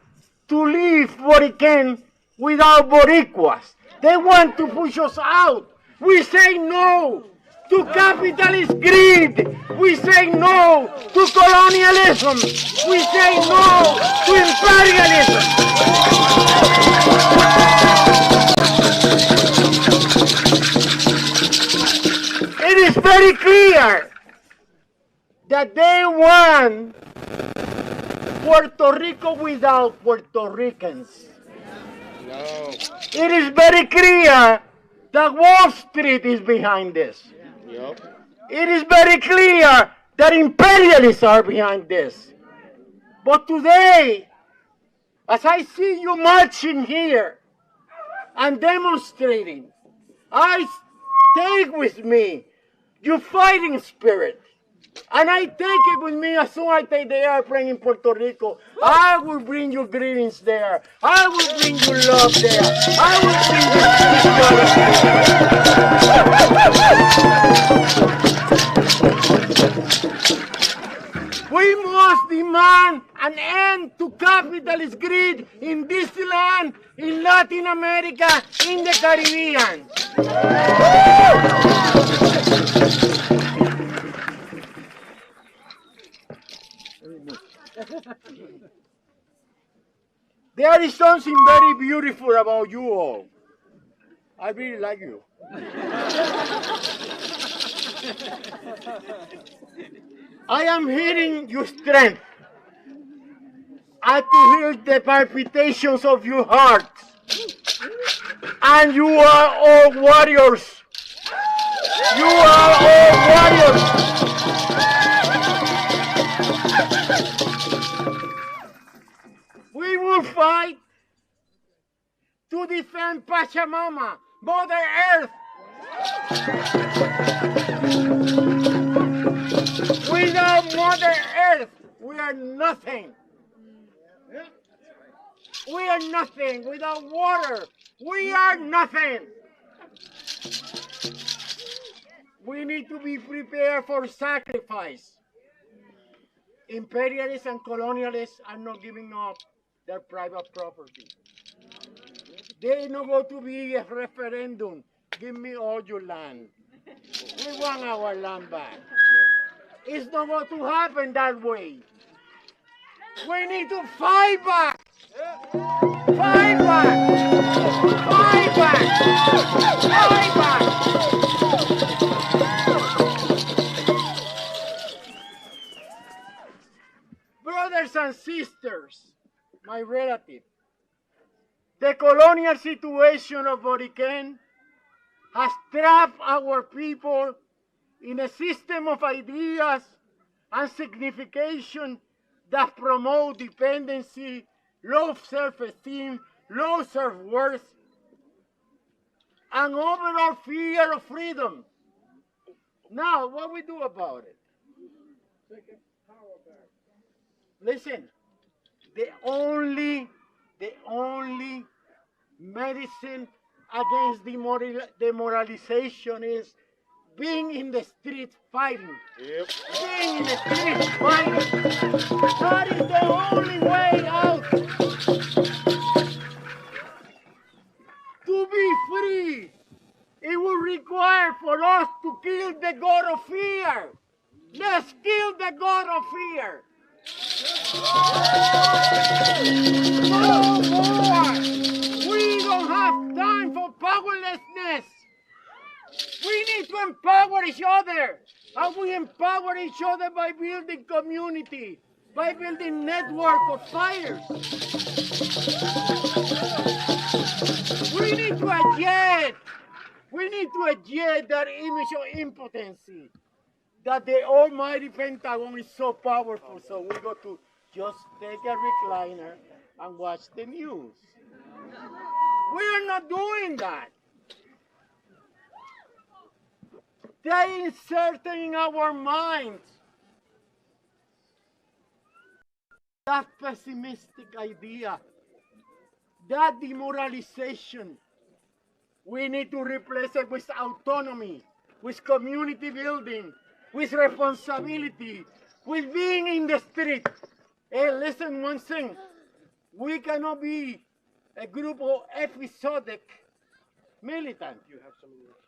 to leave Boriken without Boricuas. They want to push us out. We say no to capitalist greed. We say no to colonialism. We say no to imperialism. It is very clear that they want Puerto Rico without Puerto Ricans. No. It is very clear that Wall Street is behind this. Yep. It is very clear that imperialists are behind this. But today, as I see you marching here and demonstrating, I take with me your fighting spirit. And I take it with me as soon as I take the airplane in Puerto Rico. I will bring you greetings there. I will bring you love there. I will bring you. We must demand an end to capitalist greed in this land, in Latin America, in the Caribbean. There is something very beautiful about you all. I really like you. I am hearing your strength. I could hear the palpitations of your hearts. And you are all warriors. You are all warriors. We will fight to defend Pachamama, Mother Earth. Without Mother Earth, we are nothing. We are nothing. Without water, we are nothing. We need to be prepared for sacrifice. Imperialists and colonialists are not giving up their private property. There is not going to be a referendum. Give me all your land. We want our land back. It's not going to happen that way. We need to fight back. Fight back. Fight back. Fight back. Brothers and sisters, my relatives, the colonial situation of Boriken has trapped our people in a system of ideas and signification that promote dependency, low self-esteem, low self-worth, and overall fear of freedom. Now, what we do about it? Listen, the only medicine against demoralization is being in the street fighting. Yep. Being in the street fighting. That is the only way out. To be free, it will require for us to kill the god of fear. Let's kill the god of fear. No more. We don't have time for powerlessness. We need to empower each other. And we empower each other by building community, by building network of fighters. We need to adjust. We need to adjust that image of impotency. That the almighty Pentagon is so powerful, so we got to just take a recliner and watch the news. We are not doing that. They inserted in our minds that pessimistic idea, that demoralization. We need to replace it with autonomy, with community building, with responsibility, with being in the street. Hey, listen one thing. We cannot be a group of episodic militants.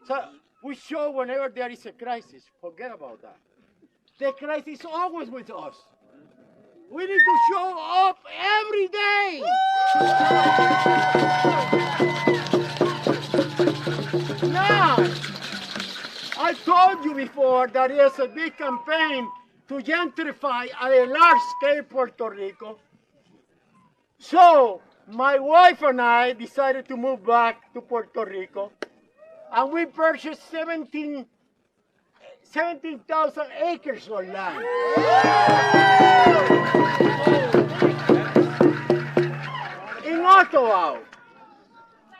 So we show whenever there is a crisis. Forget about that. The crisis is always with us. We need to show up every day. Now, I told you before that there's a big campaign to gentrify at a large scale Puerto Rico. So, my wife and I decided to move back to Puerto Rico, and we purchased 17,000 acres of land. In Ottawa.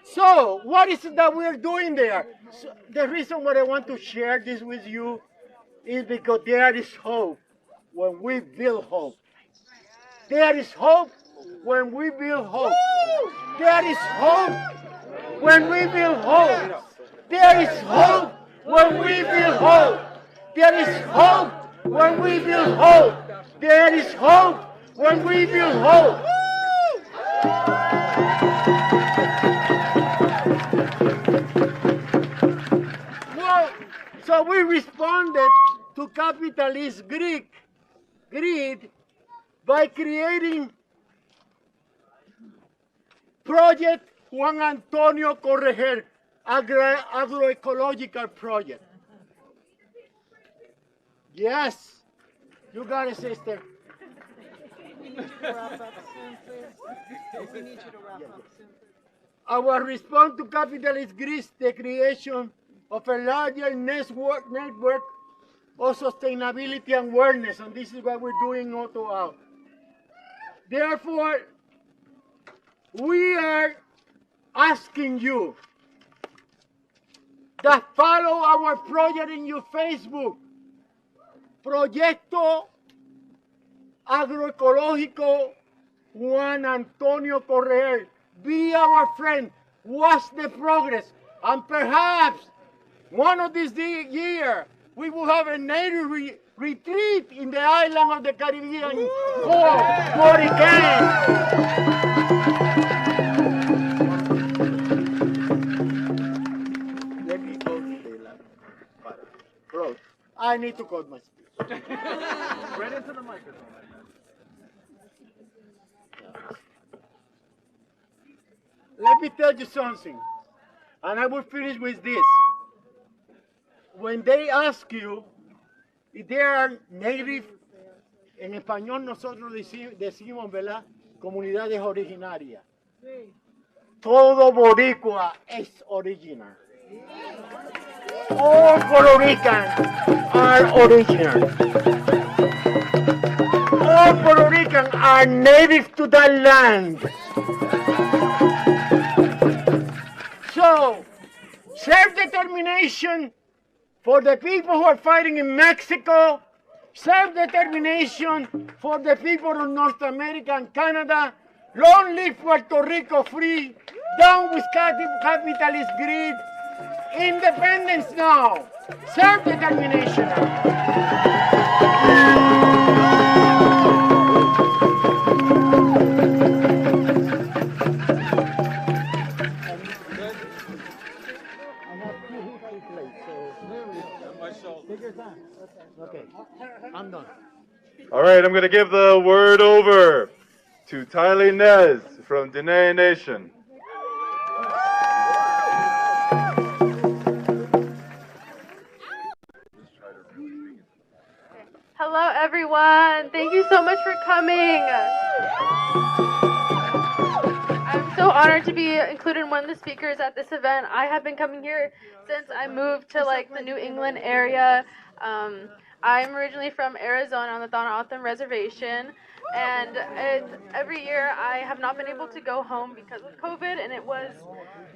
So, what is it that we're doing there? So, the reason why I want to share this with you is because there is hope when we build hope. There is hope when we build hope. There is hope when we build hope. There is hope when we build hope. There is hope when we build hope. There is hope when we build hope. Well, so we responded to capitalist greed by creating Project Juan Antonio Correger Agroecological Project. Yes, you got it, sister. Our response to capitalist greed, the creation of a larger network of sustainability and wellness, and this is what we're doing all throughout. Therefore, we are asking you that follow our project in your Facebook, Proyecto Agroecológico Juan Antonio Correger. Be our friend, watch the progress, and perhaps one of these years we will have a native retreat in the island of the Caribbean called Boriken. Let me go to the lab. I need to cut my speech. Right into the microphone. let me tell you something, and I will finish with this. When they ask you if they are native, en español nosotros decimos, ¿verdad? Comunidades originarias. Todo boricua es original. All Puerto Ricans are original. All Puerto Ricans are native to that land. So, self-determination for the people who are fighting in Mexico, self-determination for the people of North America and Canada. Long live Puerto Rico free, down with capitalist greed. Independence now, self-determination now. Okay, I'm done. All right, I'm going to give the word over to Tylee Nez from Dinè Nation. Hello, everyone. Thank you so much for coming. I'm so honored to be included in one of the speakers at this event. I have been coming here since I moved to the New England area. I'm originally from Arizona on the Thana-Othan Reservation, and every year I have not been able to go home because of COVID, and it was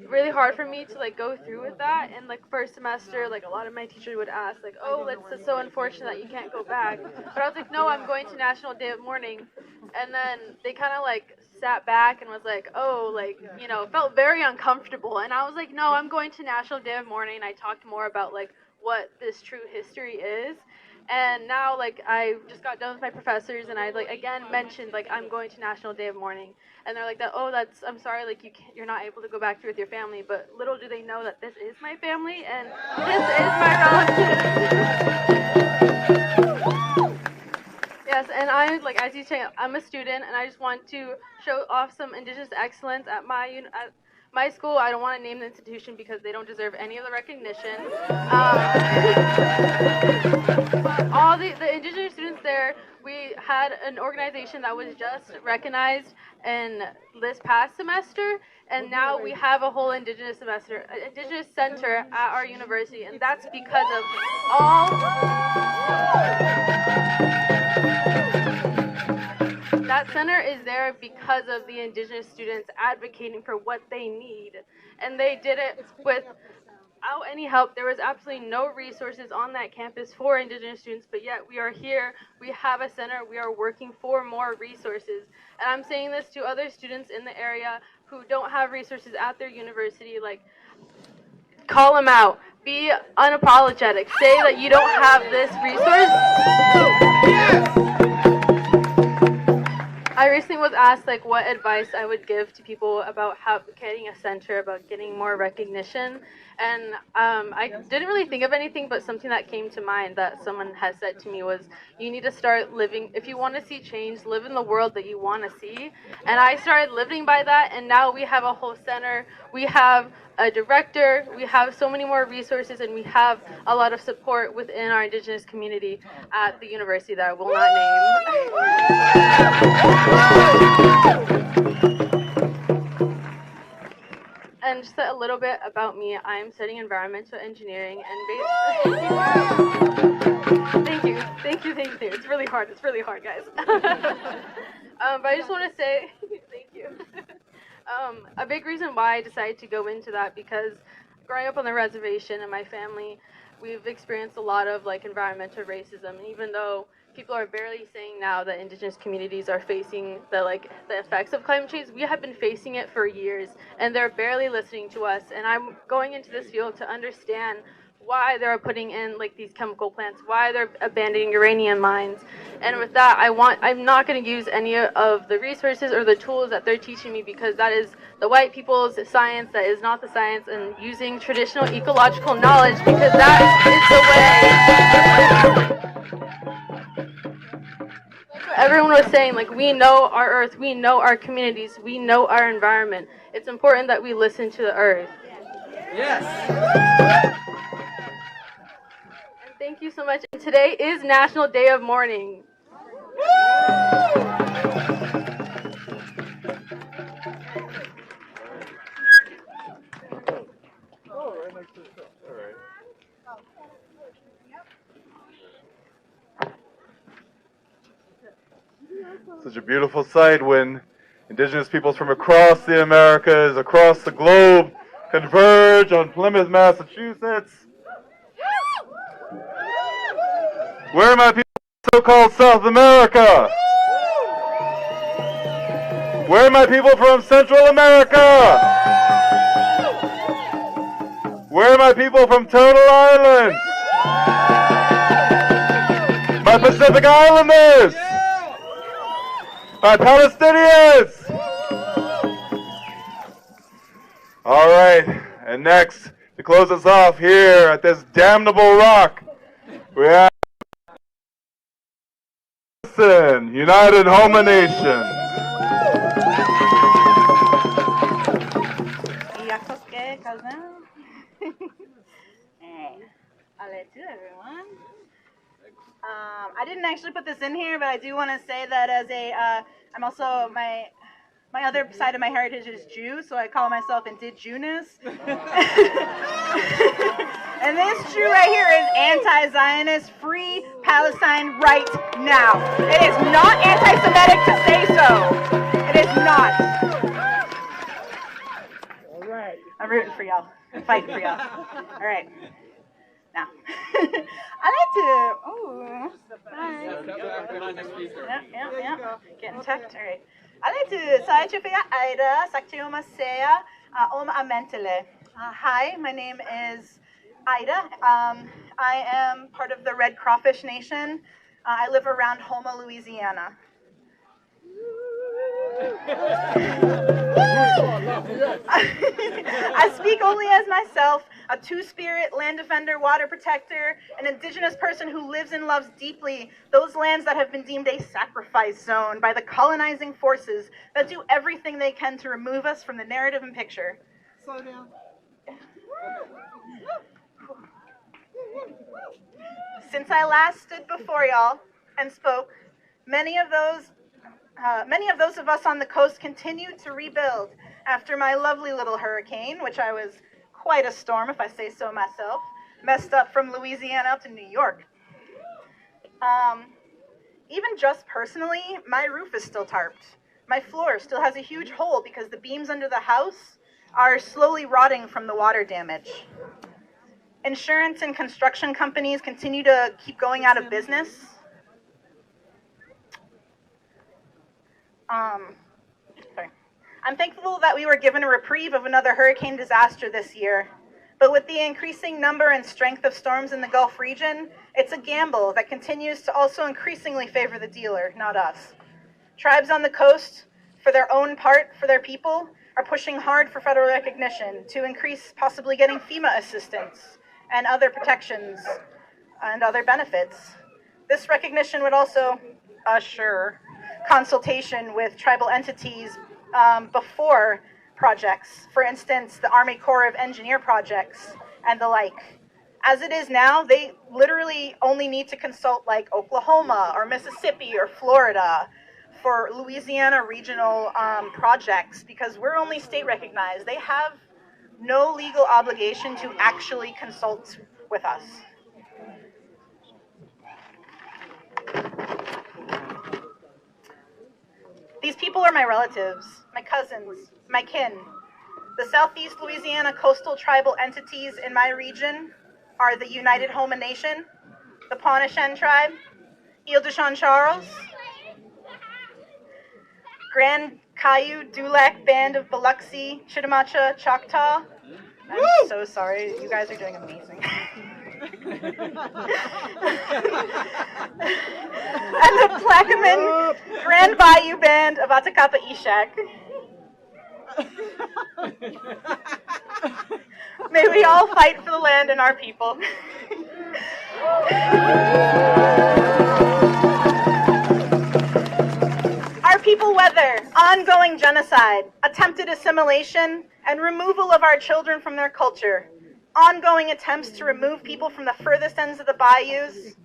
really hard for me to go through with that. And first semester, a lot of my teachers would ask oh, it's so unfortunate that you can't go back. But I was like, no, I'm going to National Day of Mourning. And then they kind of sat back and was felt very uncomfortable. And I was like, no, I'm going to National Day of Mourning. I talked more about what this true history is. And now, I just got done with my professors, and I, again mentioned, I'm going to National Day of Mourning. And they're like, I'm sorry, you're not able to go back to with your family. But little do they know that this is my family, and this is my relatives. Yes, and as you say, I'm a student, and I just want to show off some Indigenous excellence at my school. I don't want to name the institution because they don't deserve any of the recognition. But all the Indigenous students there, we had an organization that was just recognized in this past semester, and now we have a whole Indigenous center at our university, and that's because of all. That center is there because of the Indigenous students advocating for what they need. And they did it without any help. There was absolutely no resources on that campus for Indigenous students, but yet we are here, we have a center, we are working for more resources. And I'm saying this to other students in the area who don't have resources at their university, call them out. Be unapologetic. Say that you don't have this resource. I recently was asked what advice I would give to people about getting a center, about getting more recognition, and I didn't really think of anything, but something that came to mind that someone has said to me was, you need to start living, if you want to see change, live in the world that you want to see. And I started living by that, and now we have a whole center, we have a director, we have so many more resources, and we have a lot of support within our Indigenous community at the university that I will not name. And just a little bit about me, I am studying environmental engineering, and thank you. It's really hard, guys. But I just want to say, thank you. A big reason why I decided to go into that, because growing up on the reservation and my family, we've experienced a lot of environmental racism, and even though people are barely saying now that Indigenous communities are facing the effects of climate change, we have been facing it for years, and they're barely listening to us. And I'm going into this field to understand why they're putting in these chemical plants, why they're abandoning uranium mines. And with that, I'm not going to use any of the resources or the tools that they're teaching me, because that is the white people's science, that is not the science, and using traditional ecological knowledge, because that is the way. everyone was saying, like, we know our earth, we know our communities, we know our environment. It's important that we listen to the earth. Yes. And thank you so much. And today is National Day of Mourning. Such a beautiful sight when indigenous peoples from across the Americas, across the globe, converge on Plymouth, Massachusetts. Where are my people from so-called South America? Where are my people from Central America? Where are my people from Turtle Island? My Pacific Islanders? My Palestinians! All right, and next, to close us off here at this damnable rock, we have United Homo Nation. Everyone. I didn't actually put this in here, but I do want to say that as I'm also my other side of my heritage is Jew, so I call myself indigenous. And this Jew right here is anti-Zionist, free Palestine right now. It is not anti-Semitic to say so. It is not. All right. I'm rooting for y'all. I'm fighting for y'all. All right. Now, I like to. Oh, hi. Yeah. Getting tucked. All right. I like to. Saitufia Ida Saktioma Seya Om Amentele. Hi, my name is Ida. I am part of the Red Crawfish Nation. I live around Houma, Louisiana. I speak only as myself, a two-spirit land defender, water protector, an indigenous person who lives and loves deeply those lands that have been deemed a sacrifice zone by the colonizing forces that do everything they can to remove us from the narrative and picture. Slow down. Since I last stood before y'all and spoke, many of those of us on the coast continued to rebuild after my lovely little hurricane, which I was quite a storm, if I say so myself, messed up from Louisiana up to New York. Even just personally, my roof is still tarped. My floor still has a huge hole because the beams under the house are slowly rotting from the water damage. Insurance and construction companies continue to keep going out of business. Sorry. I'm thankful that we were given a reprieve of another hurricane disaster this year, but with the increasing number and strength of storms in the Gulf region, it's a gamble that continues to also increasingly favor the dealer, not us. Tribes on the coast, for their own part, for their people, are pushing hard for federal recognition to increase possibly getting FEMA assistance and other protections and other benefits. This recognition would also assure consultation with tribal entities before projects, for instance, the Army Corps of Engineer projects and the like. As it is now, they literally only need to consult like Oklahoma or Mississippi or Florida for Louisiana regional projects because we're only state recognized. They have no legal obligation to actually consult with us. These people are my relatives, my cousins, my kin. The Southeast Louisiana coastal tribal entities in my region are the United Homo Nation, the Pontchartrain tribe, Ile de Jean Charles, Grand Caillou Dulac Band of Biloxi, Chitimacha, Choctaw. I'm so sorry, you guys are doing amazing. And the Plaquemine Grand Bayou Band of Atacapa Ishak. May we all fight for the land and our people. people weather ongoing genocide, attempted assimilation, and removal of our children from their culture, ongoing attempts to remove people from the furthest ends of the bayous,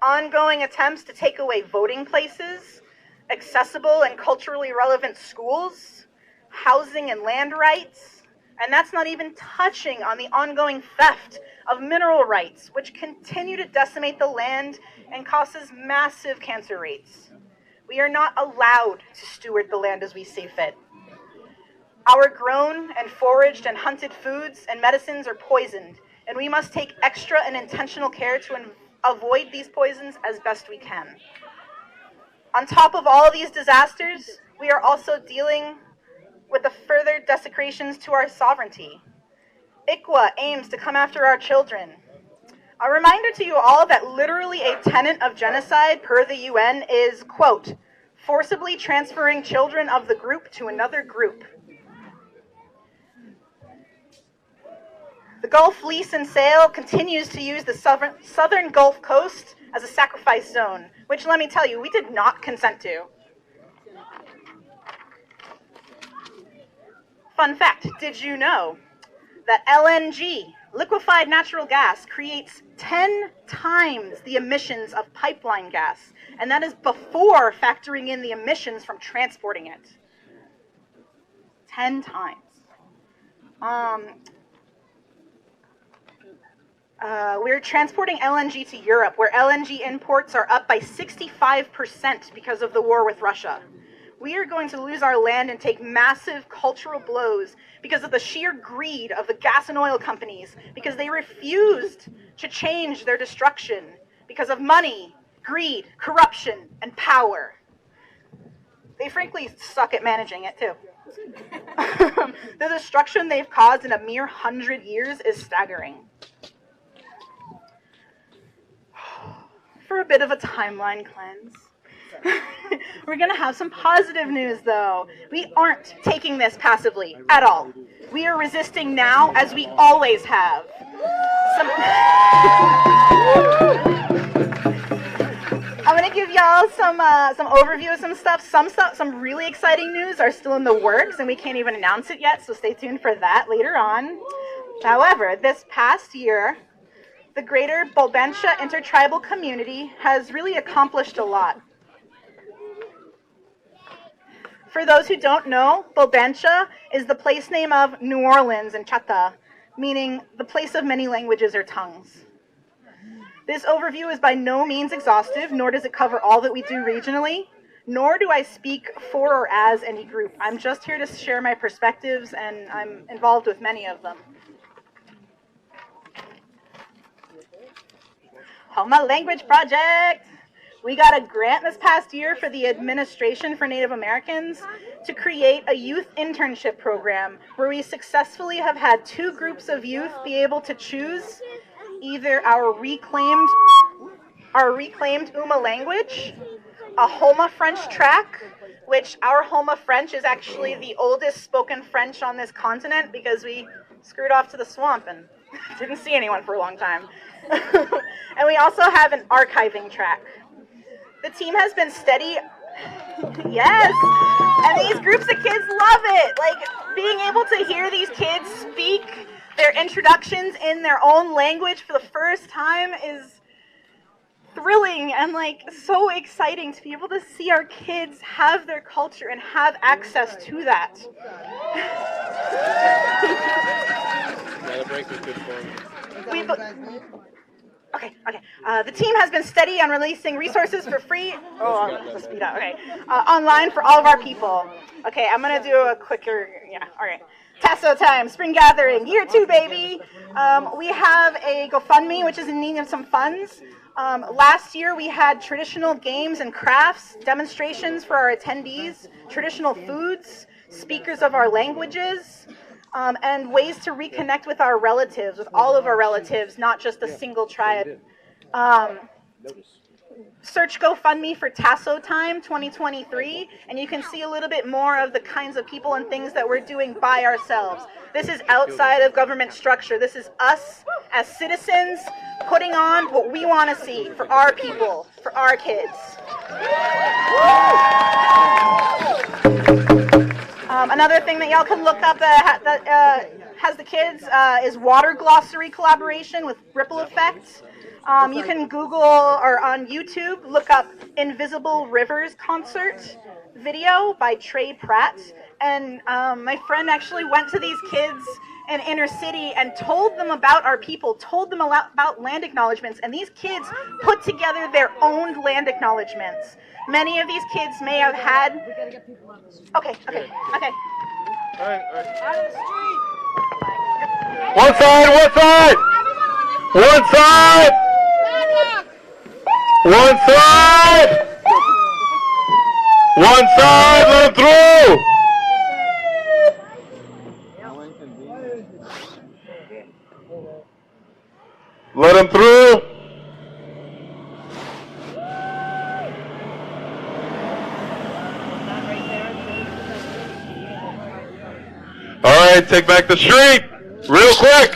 ongoing attempts to take away voting places, accessible and culturally relevant schools, housing and land rights, and that's not even touching on the ongoing theft of mineral rights, which continue to decimate the land and causes massive cancer rates. We are not allowed to steward the land as we see fit. Our grown and foraged and hunted foods and medicines are poisoned, and we must take extra and intentional care to avoid these poisons as best we can. On top of all of these disasters, we are also dealing with the further desecrations to our sovereignty. ICWA aims to come after our children. A reminder to you all that literally a tenet of genocide per the UN is, quote, forcibly transferring children of the group to another group. The Gulf Lease and Sale continues to use the southern Gulf Coast as a sacrifice zone, which, let me tell you, we did not consent to. Fun fact, did you know that LNG, liquefied natural gas, creates 10 times the emissions of pipeline gas, and that is before factoring in the emissions from transporting it. 10 times. We're transporting LNG to Europe, where LNG imports are up by 65% because of the war with Russia. We are going to lose our land and take massive cultural blows because of the sheer greed of the gas and oil companies, because they refused to change their destruction because of money, greed, corruption, and power. They frankly suck at managing it too. The destruction they've caused in a mere 100 years is staggering. For a bit of a timeline cleanse, we're going to have some positive news, though. We aren't taking this passively at all. We are resisting now, as we always have. I'm going to give y'all some overview of some stuff. Some really exciting news are still in the works, and we can't even announce it yet, so stay tuned for that later on. However, this past year, the greater Bulbentia intertribal community has really accomplished a lot. For those who don't know, Bulbentia is the place name of New Orleans in Chata, meaning the place of many languages or tongues. This overview is by no means exhaustive, nor does it cover all that we do regionally, nor do I speak for or as any group. I'm just here to share my perspectives, and I'm involved with many of them. Homa Language Project. We got a grant this past year for the Administration for Native Americans to create a youth internship program where we successfully have had 2 groups of youth be able to choose either our reclaimed Uma language, a Homa French track, which our Homa French is actually the oldest spoken French on this continent because we screwed off to the swamp and didn't see anyone for a long time. And we also have an archiving track. The team has been steady. Yes! And these groups of kids love it! Like, being able to hear these kids speak their introductions in their own language for the first time is thrilling and, like, so exciting to be able to see our kids have their culture and have access to that. Okay. The team has been steady on releasing resources for free. Oh, I'm going to speed up. Okay. Online for all of our people. Okay, I'm going to do a quicker, all right. Tasso time, spring gathering, year 2, baby. We have a GoFundMe, which is in need of some funds. Last year, we had traditional games and crafts, demonstrations for our attendees, traditional foods, speakers of our languages, and ways to reconnect with our relatives, with all of our relatives, not just a single tribe. Search GoFundMe for Tasso Time 2023, and you can see a little bit more of the kinds of people and things that we're doing by ourselves. This is outside of government structure. This is us as citizens putting on what we want to see for our people, for our kids. Another thing that y'all can look up that has the kids is water glossary collaboration with Ripple Effect. You can Google or on YouTube look up Invisible Rivers concert video by Trey Pratt. And my friend actually went to these kids in inner city and told them about our people, told them about land acknowledgements, and these kids put together their own land acknowledgements. Many of these kids may have had... Okay. All right. One side! One side! One side! One side! Let him through! Let him through! All right, take back the street, real quick.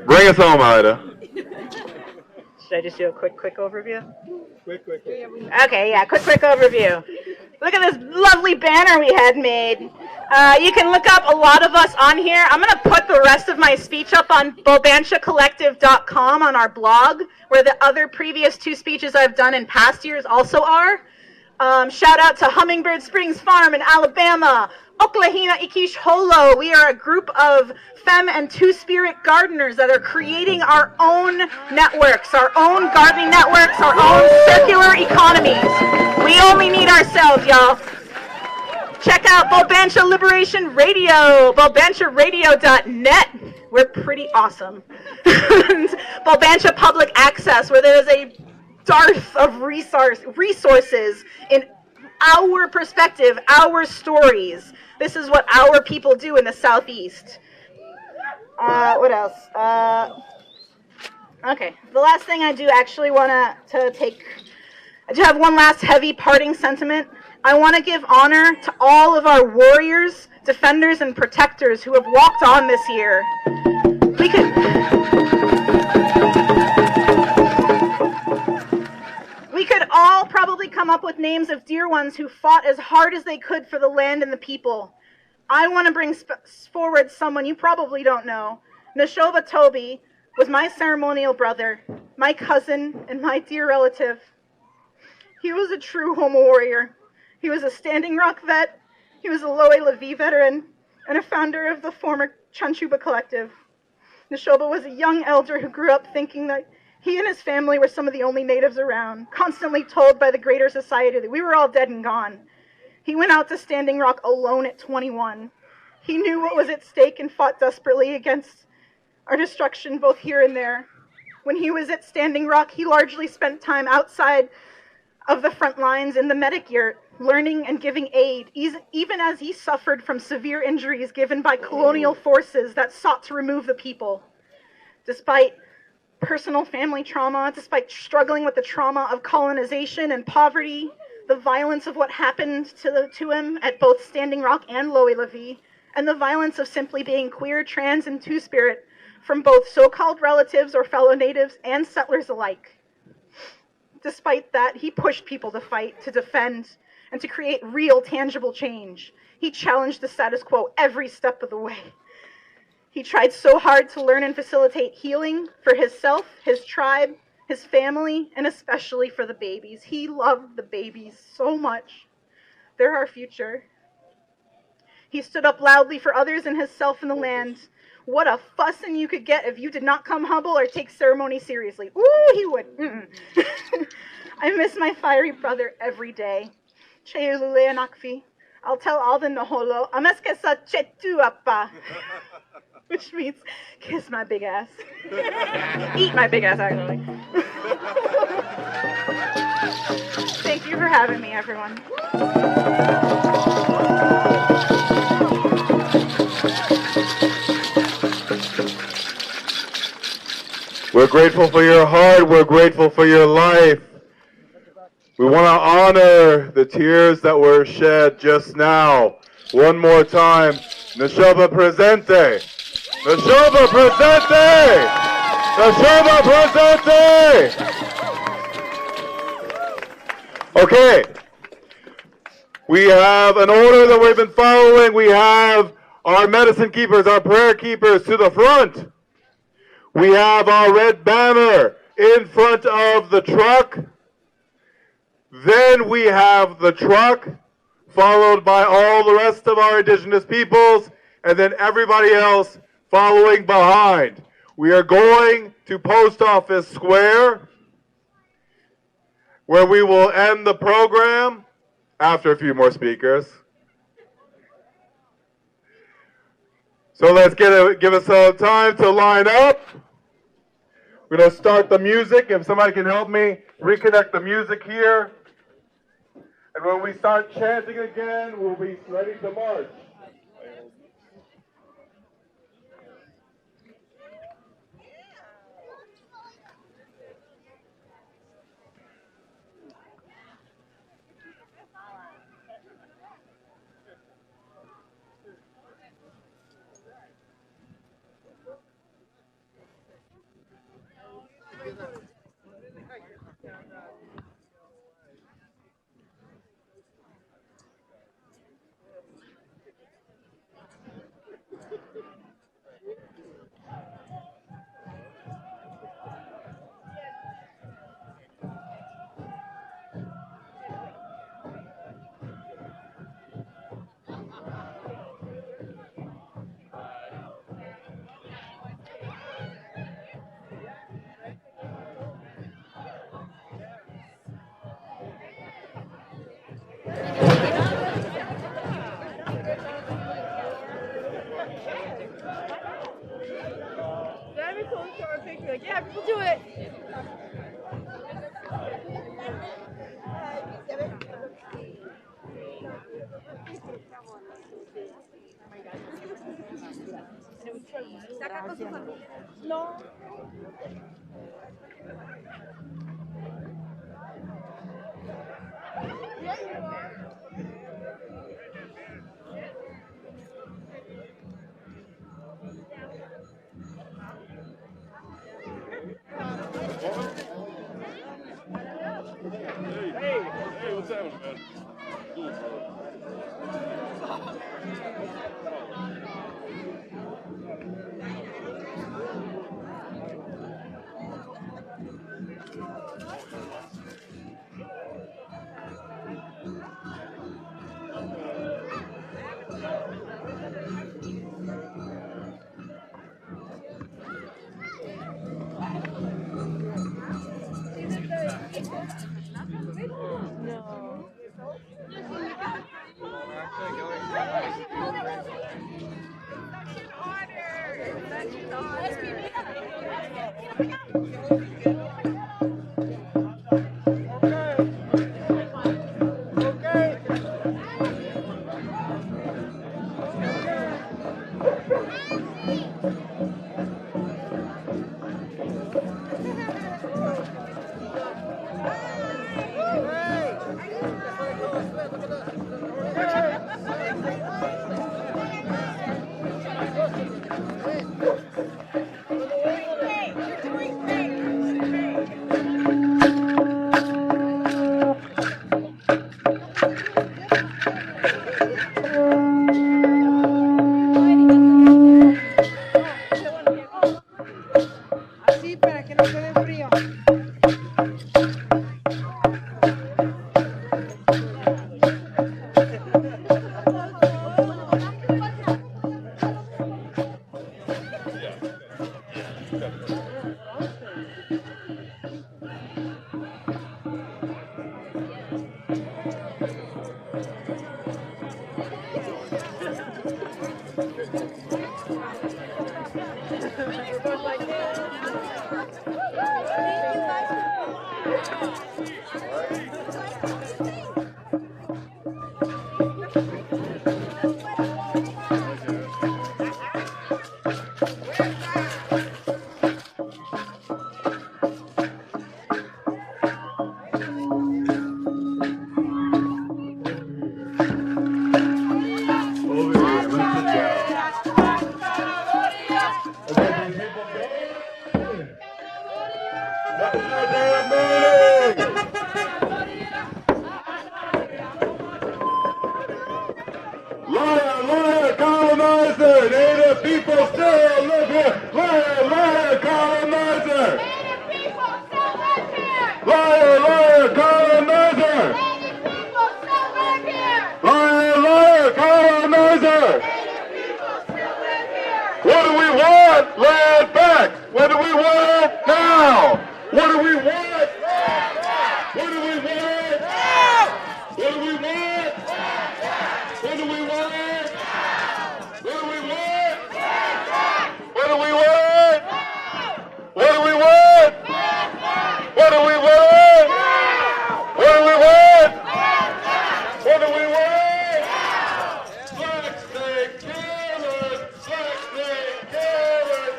Bring us home, Ida. Should I just do a quick overview? Quick. Okay, yeah, quick overview. Look at this lovely banner we had made. You can look up a lot of us on here. I'm going to put the rest of my speech up on bobanchacollective.com on our blog, where the other previous 2 speeches I've done in past years also are. Shout out to Hummingbird Springs Farm in Alabama, Oklahoma Ikish Holo. We are a group of femme and two-spirit gardeners that are creating our own networks, our own gardening networks, our own circular economies. We only need ourselves, y'all. Check out Bobancha Liberation Radio, bobancharadio.net. We're pretty awesome. Bobancha Public Access, where there is a dearth of resources in our perspective, our stories. This is what our people do in the Southeast. What else? Okay, the last thing I do actually want to take, I do have one last heavy parting sentiment. I want to give honor to all of our warriors, defenders, and protectors who have walked on this year. We could all probably come up with names of dear ones who fought as hard as they could for the land and the people. I want to bring forward someone you probably don't know. Neshoba Toby was my ceremonial brother, my cousin, and my dear relative. He was a true Homo warrior. He was a Standing Rock vet, he was a Leoyla veteran, and a founder of the former Chanchuba Collective. Neshoba was a young elder who grew up thinking that he and his family were some of the only natives around, constantly told by the greater society that we were all dead and gone. He went out to Standing Rock alone at 21. He knew what was at stake and fought desperately against our destruction both here and there. When he was at Standing Rock, he largely spent time outside of the front lines in the medic yurt, learning and giving aid, even as he suffered from severe injuries given by colonial forces that sought to remove the people. Despite personal family trauma, despite struggling with the trauma of colonization and poverty, the violence of what happened to him at both Standing Rock and Leoyla, and the violence of simply being queer, trans, and two-spirit from both so-called relatives or fellow natives and settlers alike. Despite that, he pushed people to fight, to defend, and to create real, tangible change. He challenged the status quo every step of the way. He tried so hard to learn and facilitate healing for himself, his tribe, his family, and especially for the babies. He loved the babies so much. They're our future. He stood up loudly for others and himself in the land. What a fussing you could get if you did not come humble or take ceremony seriously. Ooh, he would. I miss my fiery brother every day. I'll tell all the Noholo, Amaskesa chetu apa, which means kiss my big ass. Eat my big ass, actually. Thank you for having me, everyone. We're grateful for your heart. We're grateful for your life. We want to honor the tears that were shed just now. One more time. Neshoba presente. Neshoba presente. Neshoba presente. Okay. We have an order that we've been following. We have our medicine keepers, our prayer keepers to the front. We have our red banner in front of the truck. Then we have the truck, followed by all the rest of our indigenous peoples, and then everybody else following behind. We are going to Post Office Square, where we will end the program after a few more speakers. So let's give us some time to line up. We're going to start the music. If somebody can help me reconnect the music here. And when we start chanting again, we'll be ready to march. Yeah, people do it. No. Hey, what's happening, man? still live here. Liar, liar, colonizer. Native people still live here. Liar, liar, colonizer. Native people still live here. Liar, liar, colonizer. Native people still live here. What do we want? Land back. What do we want now? What do we want? What do we want? What do we want? What do we want? What do we want? What do we want? What do we want? What do we want? What do we want? What do we want? Black snake killers! Black snake killers!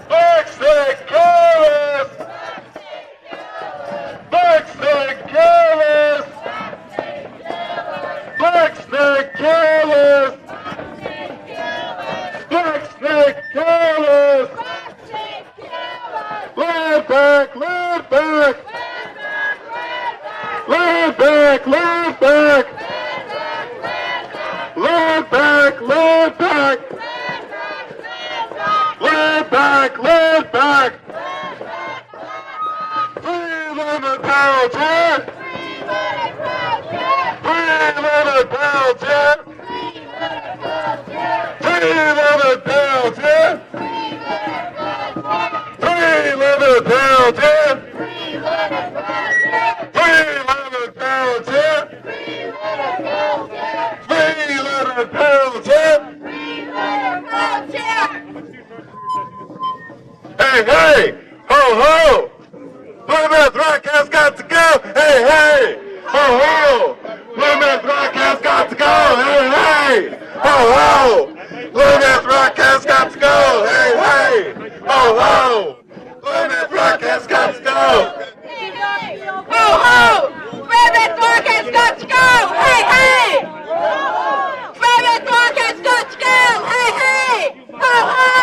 Black snake killers! Black snake killers! Black snake killers! Black snake killers! Black snake killers! Land back! Land back! Land back! Land back! Land back! Land back! Land back! Land back! Free Leonard Peltier! Free Leonard Peltier! Free Leonard Peltier! Free Leonard Peltier! Free Leonard Peltier! Free Leonard Peltier! Hey, hey! Ho, ho! Plymouth Rock has got to go! Hey, hey! Ho, ho! Plymouth Rock has got to go! Hey, hey! Ho, ho! Plymouth Rock has got to go! Hey, hey! Ho, ho! Plymouth Rock has got to go! Ho ho! Plymouth Rock has got to go! Hey hey! Plymouth Rock has got to go! Hey hey! Ho ho!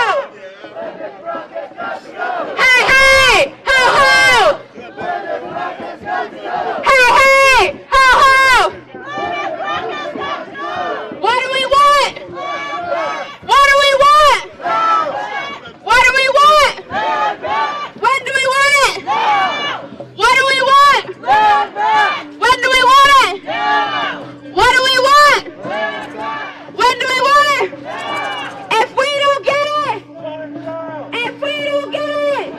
Hey hey! Ho ho! Hey hey! Ho ho! What do we want? What do we want? What do we want? When do we want it? What do we want? When do we want it? What do we want? When do we want it? If we don't get it, if we don't get it,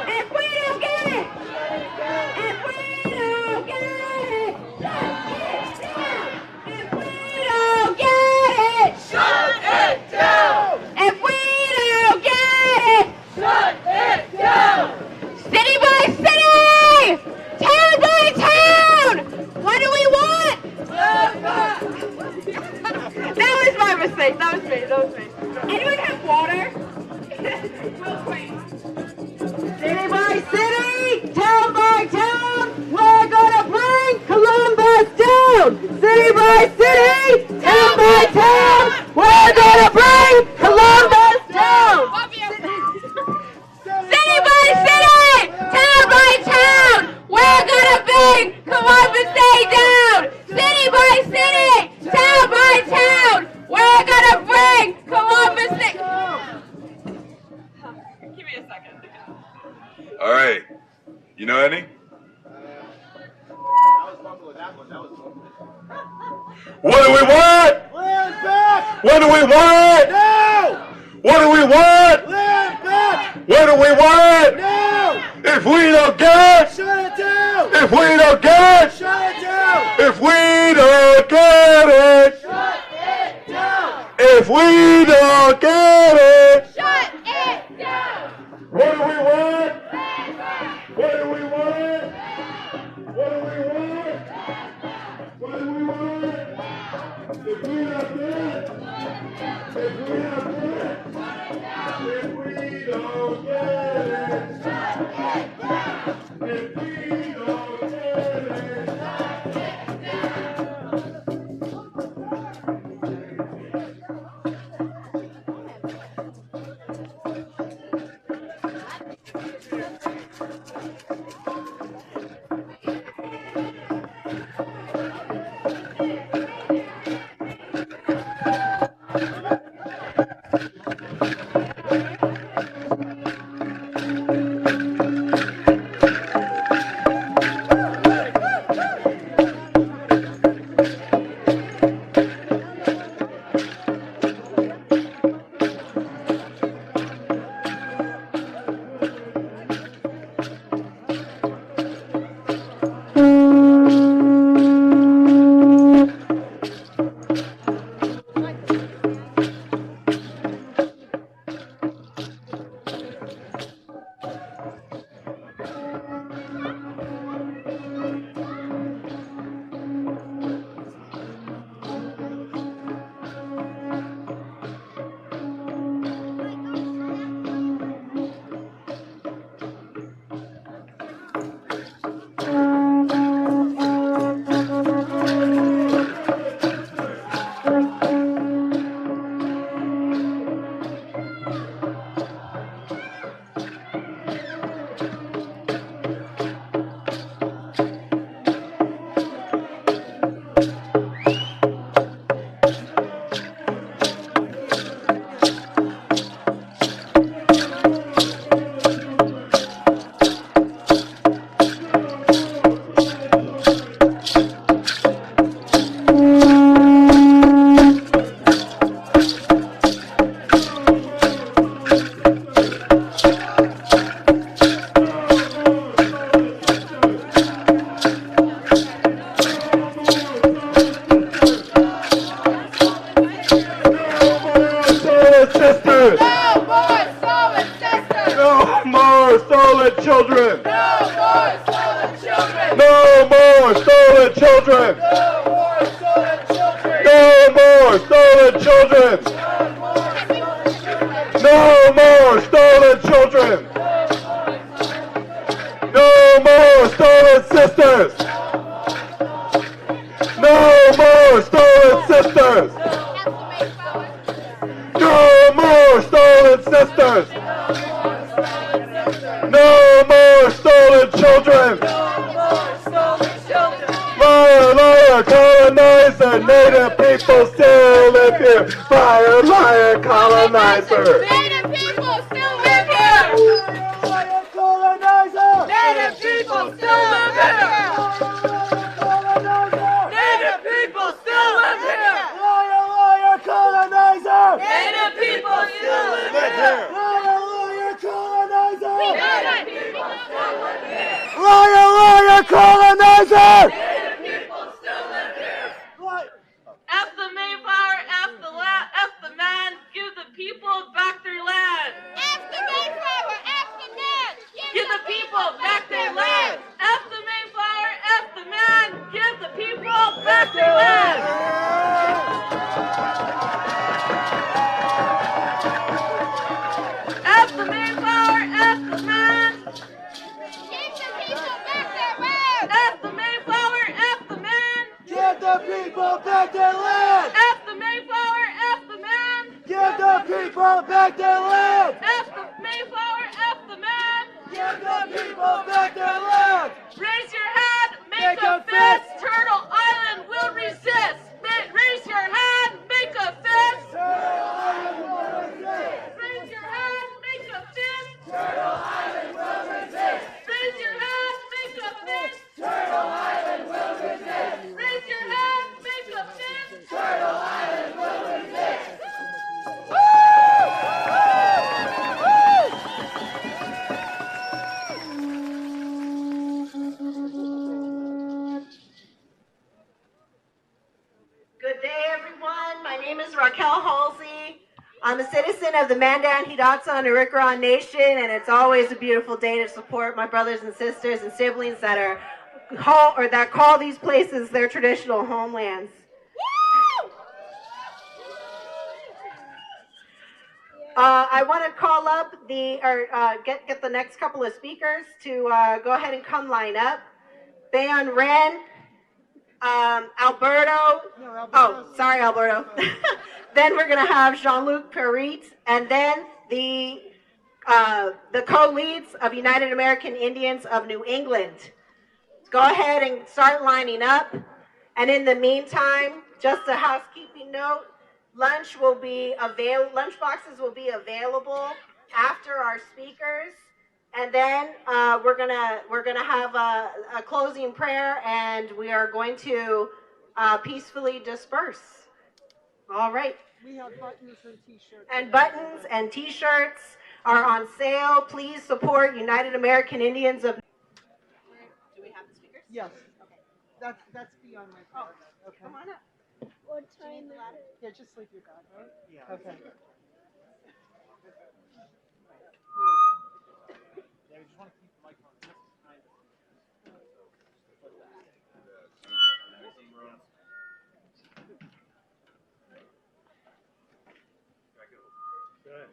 if we don't get it, if we don't get it, if we don't get it, shut it down. If we don't get it, shut it down. City by city, town by town. What do we want? That was my mistake. That was me. Anyone have water? City by city, town by town, we're gonna bring Columbus down. City by city, town by town, we're gonna bring Columbus down. City by city, town by town, we're gonna bring Columbus Day down. City by city, town by town, we're gonna bring Columbus Day. Give me a second. All right. You know any? What do we want? Land back! What do we want? No! What do we want? Land back! What do we want? No! If we don't get it, Shut it down! if we don't get it, Shut it down! if we don't get it, Shut it down! if we don't get it, Shut it down! what do we want? What do we want? What do we want? What do we want? If we don't get it, if we don't get it, if we don't get it, if we don't get children. No more stolen children. No more stolen children. No more stolen children. No more stolen sisters. No more stolen sisters. No more stolen sisters. No more stolen children. Liar, liar, colonizer. Native people still live here. Liar, liar, colonizer. Native people still live here! Colonizer. Native people still live here! Native people still live here! Liar, liar, colonizer. Native people still live here! Liar, liar, colonizer. Native people still live here! Liar, liar, colonizer. Native people still live here! F the Mayflower, F the F the man, give the people back their land! F the Mayflower, F the man, give the people back their land! F the Mayflower, F the man, give the people back their land! F the Mayflower, F the man, give the people back their land! F the Mayflower, F the man, Give the people back their land. F the Mayflower, F the man, Give the people back their land. F the Mayflower, F the man, Give the people back their land. raise your hand, make a fist, Turtle Island will resist. Raise your hand, make a fist. Raise your hand, make a fist. Turtle Island will resist. Raise your hand, make a fist. Turtle Island will resist. Raise your hand, make a fist. Turtle Island will resist. Good day, everyone. My name is Raquel Halsey. I'm a citizen of the Mandan, Hidatsa, and Arikara Nation, and it's always a beautiful day to support my brothers and sisters and siblings that are that call these places their traditional homelands. I want to call up get the next couple of speakers to go ahead and come line up. Bayon Ren, Alberto. Oh, sorry, Alberto. Then we're going to have Jean-Luc Perit, and then the co-leads of United American Indians of New England. Go ahead and start lining up. And in the meantime, just a housekeeping note, lunch boxes will be available after our speakers. And then we're gonna have a closing prayer, and we are going to peacefully disperse. All right. We have buttons and t-shirts. And buttons and t-shirts are on sale. Please support United American Indians of. Do we have the speakers? Yes. Okay. That's beyond my power. Okay. Come on up. What time is it? Yeah, just leave your bag, right? Yeah. Okay. Yeah, we just want to keep the microphone just behind us. Good.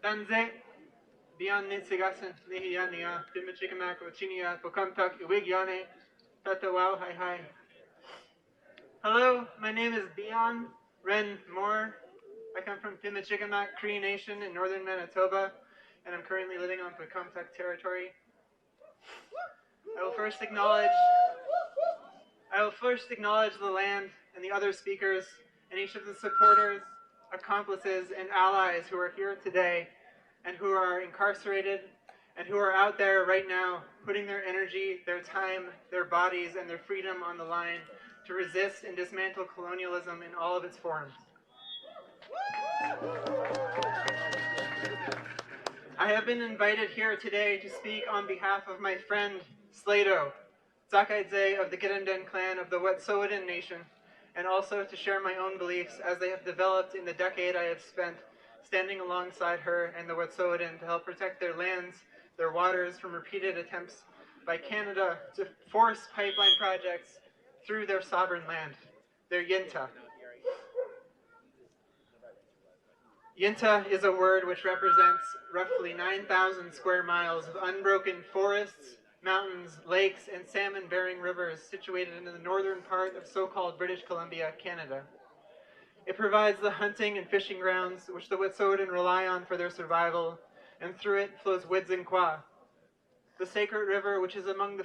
Tanze, Bian Nitsigasan, Nihiyania, Timichikamak, Ochinia, Pokantak, Iwigyane, Tatawao, hi. Hello, my name is Bian Ren Moore. I come from Timichikamak Cree Nation in northern Manitoba, and I'm currently living on Pukamtuk territory. I will first acknowledge the land and the other speakers and each of the supporters, accomplices, and allies who are here today and who are incarcerated and who are out there right now putting their energy, their time, their bodies, and their freedom on the line to resist and dismantle colonialism in all of its forms. I have been invited here today to speak on behalf of my friend, Slato, Tsakaidze of the Girenden clan of the Wet'suwet'en Nation, and also to share my own beliefs as they have developed in the decade I have spent standing alongside her and the Wet'suwet'en to help protect their lands, their waters from repeated attempts by Canada to force pipeline projects through their sovereign land, their Yinta. Yinta is a word which represents roughly 9,000 square miles of unbroken forests, mountains, lakes, and salmon-bearing rivers situated in the northern part of so-called British Columbia, Canada. It provides the hunting and fishing grounds which the Wet'suwet'en rely on for their survival, and through it flows Wedzin-Kwa, the sacred river which is among the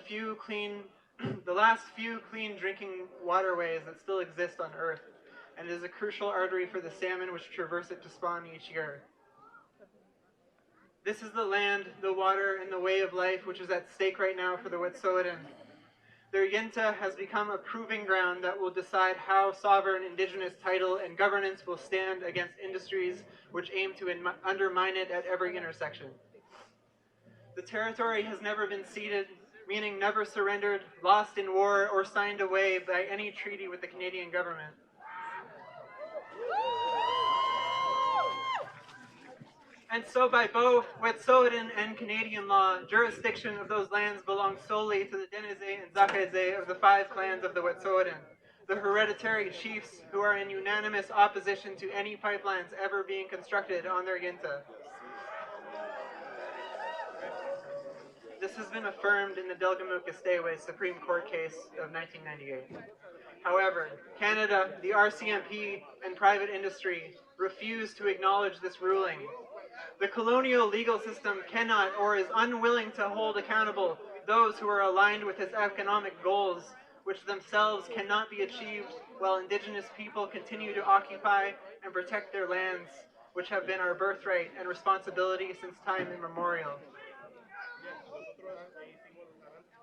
last few clean drinking waterways that still exist on Earth, and is a crucial artery for the salmon which traverse it to spawn each year. This is the land, the water, and the way of life which is at stake right now for the Wet'suwet'en. Their Yinta has become a proving ground that will decide how sovereign indigenous title and governance will stand against industries which aim to undermine it at every intersection. The territory has never been ceded, meaning never surrendered, lost in war, or signed away by any treaty with the Canadian government. And so by both Wet'suwet'en and Canadian law, jurisdiction of those lands belongs solely to the Dinè and Tsakaidze of the 5 clans of the Wet'suwet'en, the hereditary chiefs who are in unanimous opposition to any pipelines ever being constructed on their Yinta. This has been affirmed in the Delgamuukw-Gisdewe Supreme Court case of 1998. However, Canada, the RCMP, and private industry refuse to acknowledge this ruling. The colonial legal system cannot or is unwilling to hold accountable those who are aligned with its economic goals, which themselves cannot be achieved while indigenous people continue to occupy and protect their lands, which have been our birthright and responsibility since time immemorial.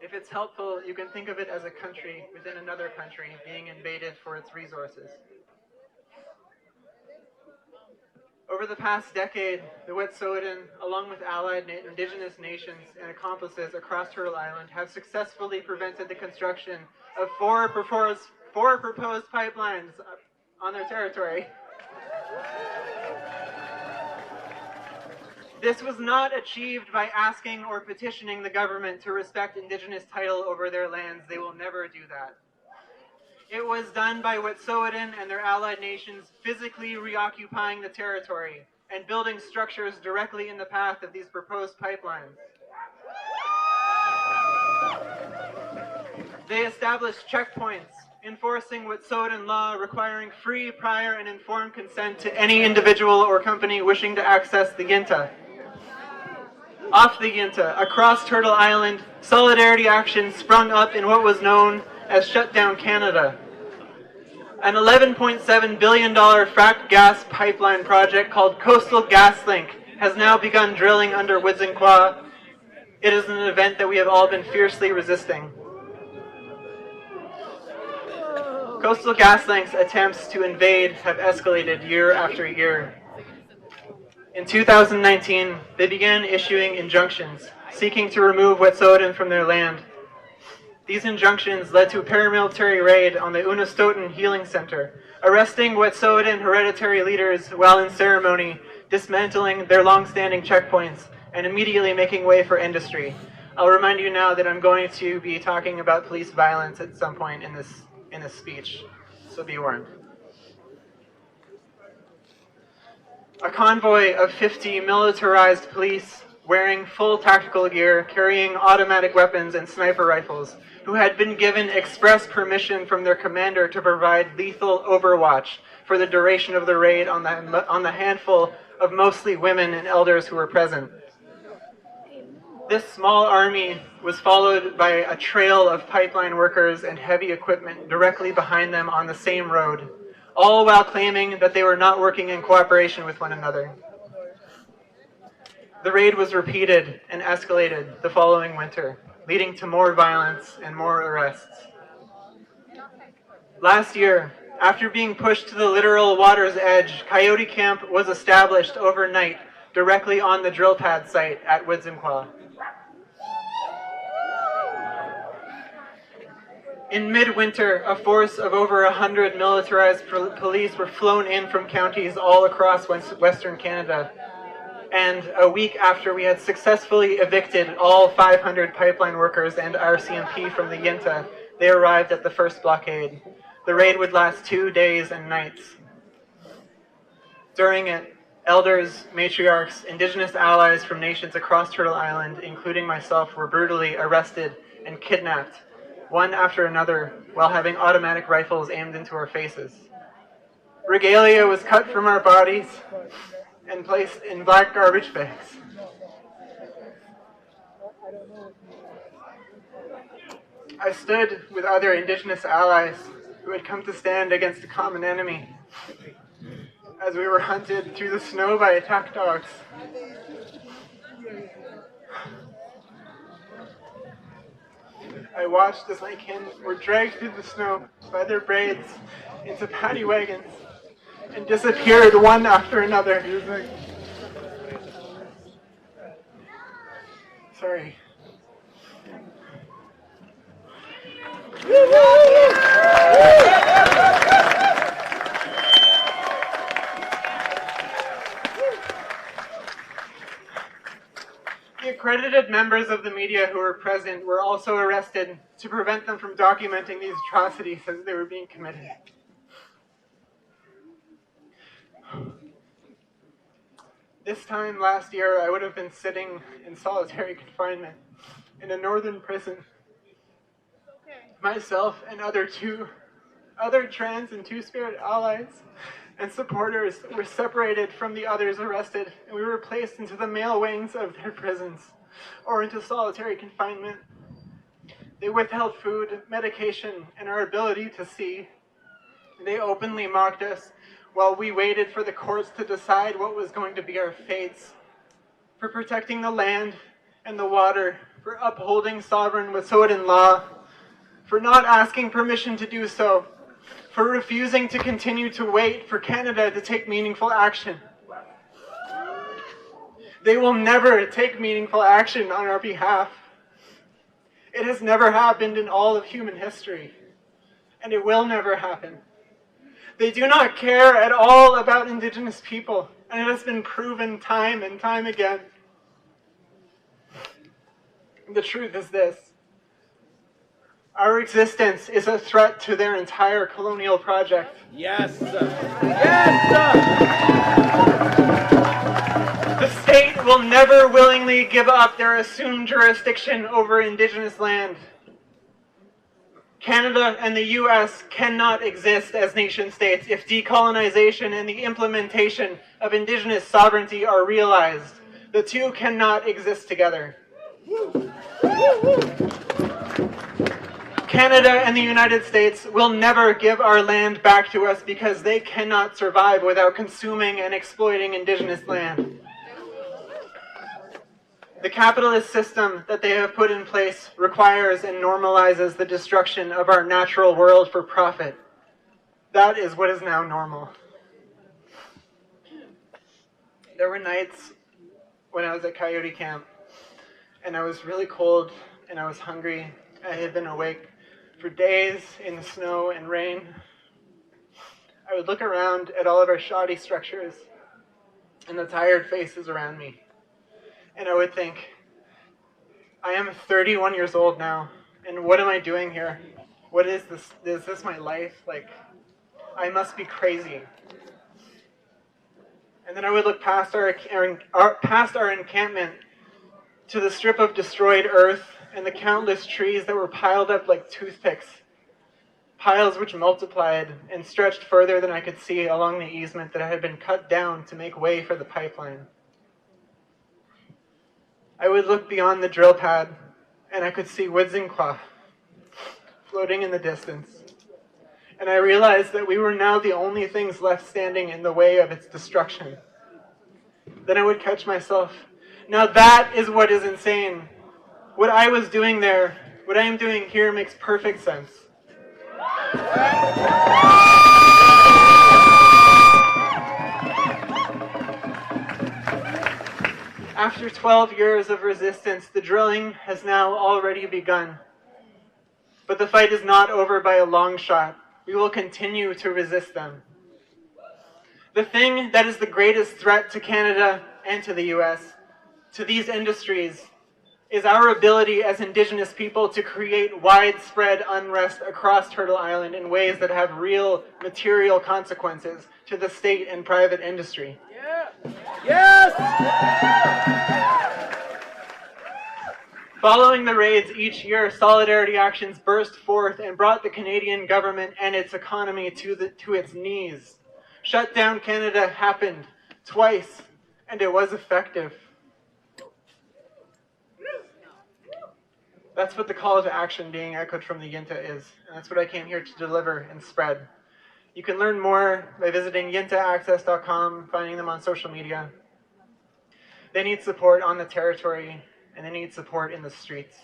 If it's helpful, you can think of it as a country within another country being invaded for its resources. Over the past decade, the Wet'suwet'en, along with allied indigenous nations and accomplices across Turtle Island, have successfully prevented the construction of four proposed pipelines on their territory. This was not achieved by asking or petitioning the government to respect indigenous title over their lands. They will never do that. It was done by Wet'suwet'en and their allied nations physically reoccupying the territory and building structures directly in the path of these proposed pipelines. They established checkpoints, enforcing Wet'suwet'en law requiring free, prior, and informed consent to any individual or company wishing to access the Yinta. Off the Yinta, across Turtle Island, solidarity action sprung up in what was known as Shut Down Canada. An $11.7 billion fracked gas pipeline project called Coastal GasLink has now begun drilling under Wedzin-Kwa. It is an event that we have all been fiercely resisting. Coastal GasLink's attempts to invade have escalated year after year. In 2019, they began issuing injunctions, seeking to remove Wet'suwet'en from their land. These injunctions led to a paramilitary raid on the Unistoten Healing Center, arresting Wet'suwet'en hereditary leaders while in ceremony, dismantling their long-standing checkpoints, and immediately making way for industry. I'll remind you now that I'm going to be talking about police violence at some point in this speech, so be warned. A convoy of 50 militarized police wearing full tactical gear, carrying automatic weapons and sniper rifles, who had been given express permission from their commander to provide lethal overwatch for the duration of the raid on the handful of mostly women and elders who were present. This small army was followed by a trail of pipeline workers and heavy equipment directly behind them on the same road, all while claiming that they were not working in cooperation with one another. The raid was repeated and escalated the following winter, leading to more violence and more arrests. Last year, after being pushed to the literal water's edge, Coyote Camp was established overnight directly on the drill pad site at Wedzin-Kwa. In midwinter, a force of over 100 militarized police were flown in from counties all across Western Canada. And a week after we had successfully evicted all 500 pipeline workers and RCMP from the Yinta, they arrived at the first blockade. The raid would last 2 days and nights. During it, elders, matriarchs, Indigenous allies from nations across Turtle Island, including myself, were brutally arrested and kidnapped, one after another, while having automatic rifles aimed into our faces. Regalia was cut from our bodies and placed in black garbage bags. I stood with other Indigenous allies who had come to stand against a common enemy as we were hunted through the snow by attack dogs. I watched as my kin were dragged through the snow by their braids into paddy wagons and disappeared one after another. Sorry. The accredited members of the media who were present were also arrested to prevent them from documenting these atrocities as they were being committed. This time last year, I would have been sitting in solitary confinement in a northern prison. Myself and other trans and two-spirit allies and supporters were separated from the others arrested, and we were placed into the male wings of their prisons or into solitary confinement. They withheld food, medication, and our ability to see. They openly mocked us while we waited for the courts to decide what was going to be our fates, for protecting the land and the water, for upholding sovereign Wet'suwet'en law, for not asking permission to do so, for refusing to continue to wait for Canada to take meaningful action. They will never take meaningful action on our behalf. It has never happened in all of human history, and it will never happen. They do not care at all about Indigenous people, and it has been proven time and time again. The truth is this: our existence is a threat to their entire colonial project. Yes, sir. Yes, sir. The state will never willingly give up their assumed jurisdiction over Indigenous land. Canada and the U.S. cannot exist as nation-states if decolonization and the implementation of Indigenous sovereignty are realized. The two cannot exist together. Canada and the United States will never give our land back to us because they cannot survive without consuming and exploiting Indigenous land. The capitalist system that they have put in place requires and normalizes the destruction of our natural world for profit. That is what is now normal. There were nights when I was at Coyote Camp, and I was really cold, and I was hungry. I had been awake for days in the snow and rain. I would look around at all of our shoddy structures and the tired faces around me. And I would think, I am 31 years old now, and what am I doing here? What is this? Is this my life? Like, I must be crazy. And then I would look past our encampment to the strip of destroyed earth and the countless trees that were piled up like toothpicks, piles which multiplied and stretched further than I could see along the easement that had been cut down to make way for the pipeline. I would look beyond the drill pad, and I could see Wedzingwa floating in the distance. And I realized that we were now the only things left standing in the way of its destruction. Then I would catch myself. Now that is what is insane. What I was doing there, what I am doing here makes perfect sense. After 12 years of resistance, the drilling has now already begun. But the fight is not over by a long shot. We will continue to resist them. The thing that is the greatest threat to Canada and to the US, to these industries, is our ability as Indigenous people to create widespread unrest across Turtle Island in ways that have real material consequences to the state and private industry. Yes! Following the raids each year, solidarity actions burst forth and brought the Canadian government and its economy to its knees. Shut down Canada happened twice, and it was effective. That's what the call to action being echoed from the Yinta is, and that's what I came here to deliver and spread. You can learn more by visiting yintaaccess.com, finding them on social media. They need support on the territory, and they need support in the streets.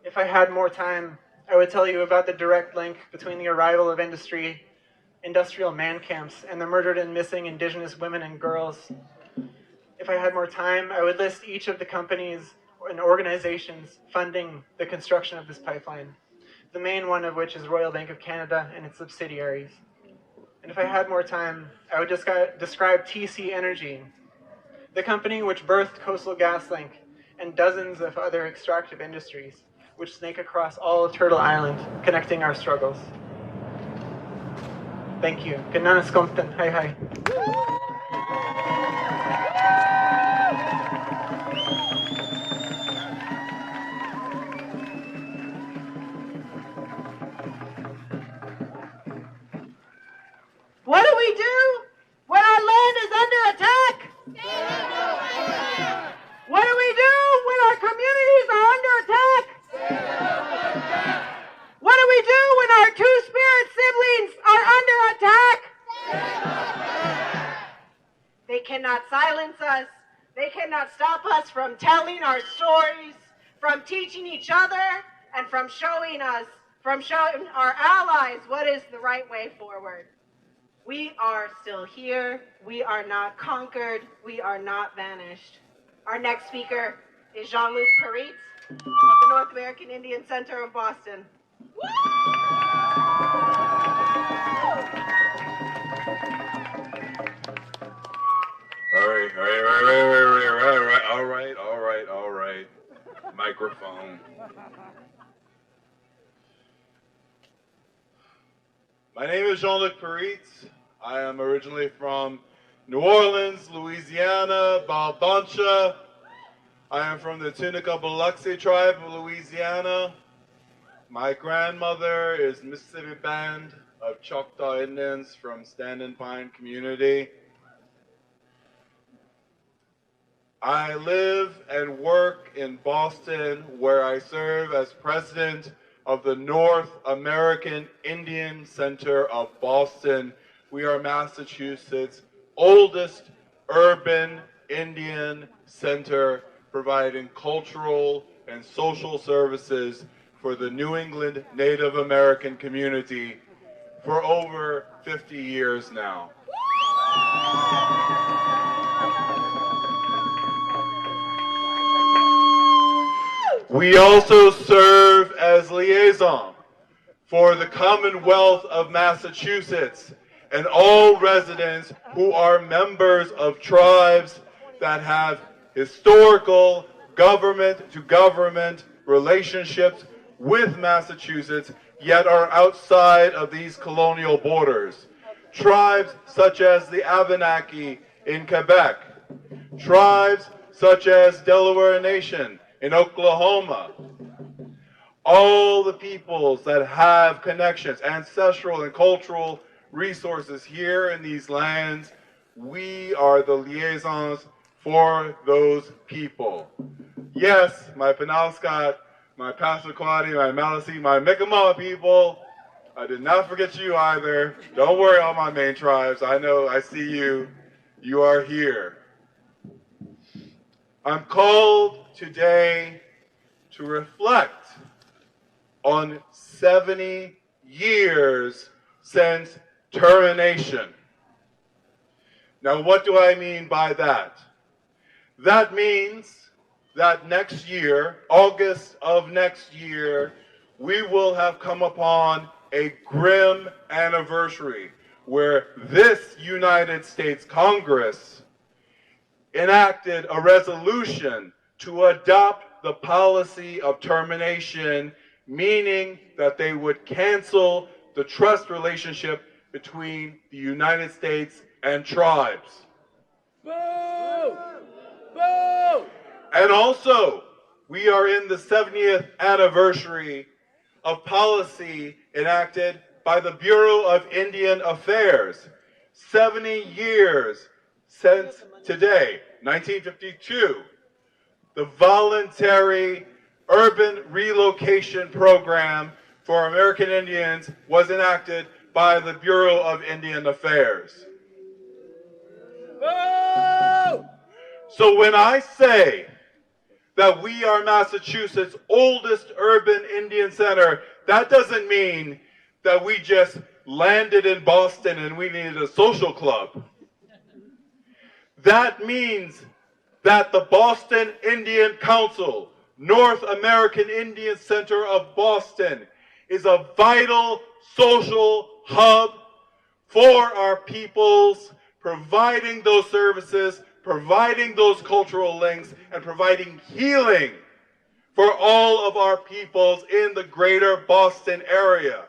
If I had more time, I would tell you about the direct link between the arrival of industrial man camps and the murdered and missing Indigenous women and girls. If I had more time, I would list each of the companies and organizations funding the construction of this pipeline, the main one of which is Royal Bank of Canada and its subsidiaries. And if I had more time, I would describe TC Energy, the company which birthed Coastal GasLink and dozens of other extractive industries, which snake across all of Turtle Island, connecting our struggles. Thank you. Gonzalez. Hi, hi. What do we do when our land is under attack? What do we do when our communities are under attack? What do we do when our two-spirit siblings are under attack? They cannot silence us. They cannot stop us from telling our stories, from teaching each other, and from showing our allies what is the right way forward. We are still here. We are not conquered. We are not vanished. Our next speaker is Jean-Luc Peritz of the North American Indian Center of Boston. All right. Microphone. My name is Jean-Luc Peritz. I am originally from New Orleans, Louisiana, Baldancha. I am from the Tunica-Biloxi tribe of Louisiana. My grandmother is Mississippi Band of Choctaw Indians from Standing Pine community. I live and work in Boston, where I serve as president of the North American Indian Center of Boston. We are Massachusetts' oldest urban Indian center, providing cultural and social services for the New England Native American community for over 50 years now. We also serve as liaison for the Commonwealth of Massachusetts and all residents who are members of tribes that have historical government-to-government relationships with Massachusetts, yet are outside of these colonial borders. Tribes such as the Abenaki in Quebec, tribes such as Delaware Nation in Oklahoma, all the peoples that have connections, ancestral and cultural resources here in these lands, we are the liaisons for those people. Yes, my Penobscot, my Passamaquoddy, my Maliseet, my Mi'kmaq people, I did not forget you either. Don't worry, all my main tribes. I know, I see you. You are here. I'm called today to reflect on 70 years since termination. Now, what do I mean by that? That means that next year, August of next year, we will have come upon a grim anniversary where this United States Congress enacted a resolution to adopt the policy of termination, meaning that they would cancel the trust relationship between the United States and tribes. Boo! Boo! And also, we are in the 70th anniversary of policy enacted by the Bureau of Indian Affairs. 70 years since today, 1952, the voluntary urban relocation program for American Indians was enacted by the Bureau of Indian Affairs. Woo! So when I say that we are Massachusetts' oldest urban Indian center, that doesn't mean that we just landed in Boston and we needed a social club. That means that the Boston Indian Council, North American Indian Center of Boston, is a vital social hub for our peoples, providing those services, providing those cultural links, and providing healing for all of our peoples in the greater Boston area.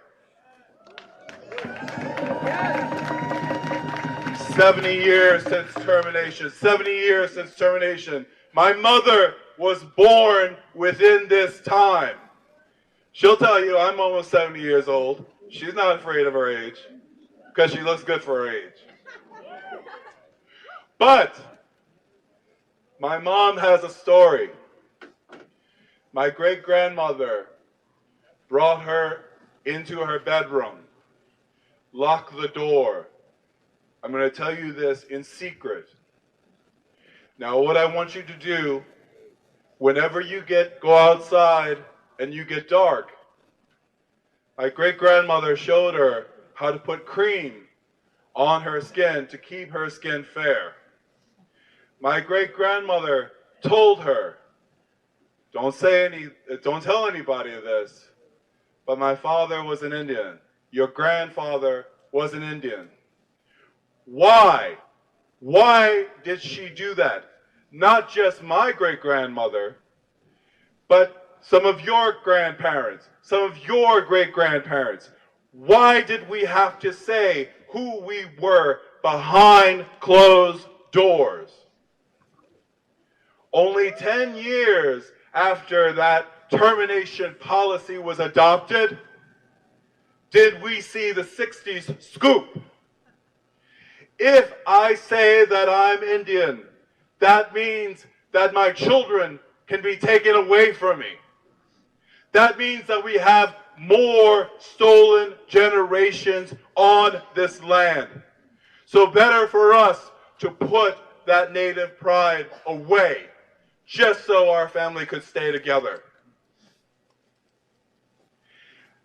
70 years since termination. 70 years since termination. My mother was born within this time. She'll tell you I'm almost 70 years old. She's not afraid of her age because she looks good for her age. But my mom has a story. My great-grandmother brought her into her bedroom, locked the door. I'm going to tell you this in secret. Now, what I want you to do, whenever you go outside and you get dark, my great-grandmother showed her how to put cream on her skin to keep her skin fair. My great-grandmother told her, don't tell anybody of this, but my father was an Indian. Your grandfather was an Indian. Why? Why did she do that? Not just my great-grandmother, but some of your grandparents, some of your great-grandparents. Why did we have to say who we were behind closed doors? Only 10 years after that termination policy was adopted, did we see the 60s scoop. If I say that I'm Indian, that means that my children can be taken away from me. That means that we have more stolen generations on this land. So better for us to put that native pride away, just so our family could stay together.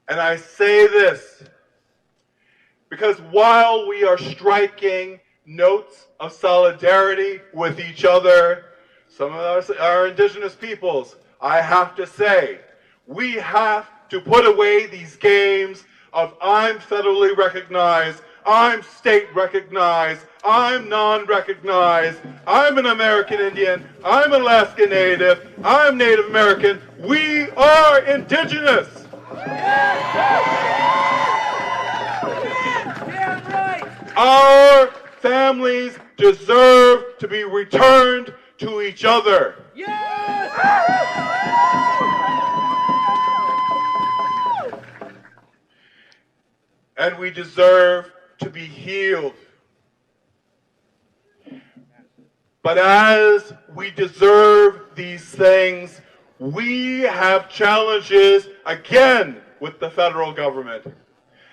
And I say this because while we are striking notes of solidarity with each other, some of our indigenous peoples, I have to say, we have to put away these games of I'm federally recognized, I'm state recognized, I'm non-recognized, I'm an American Indian, I'm Alaska Native, I'm Native American. We are indigenous. Our families deserve to be returned to each other. And we deserve to be healed. But as we deserve these things, we have challenges again with the federal government.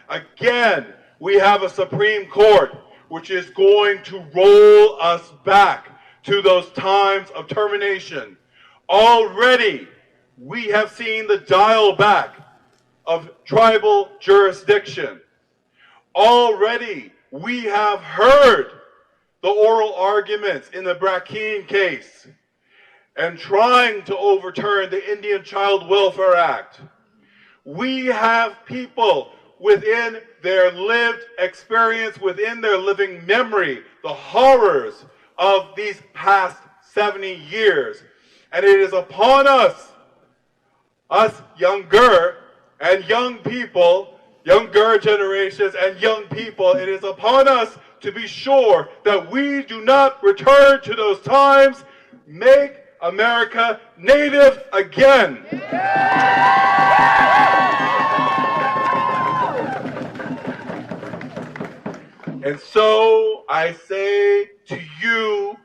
Again, we have a Supreme Court which is going to roll us back to those times of termination. Already, we have seen the dial back of tribal jurisdiction. Already, we have heard the oral arguments in the Brackeen case and trying to overturn the Indian Child Welfare Act. We have people within their lived experience, within their living memory, the horrors of these past 70 years. And it is upon us younger and young people, younger generations and young people, it is upon us to be sure that we do not return to those times. Make America native again. And so I say to you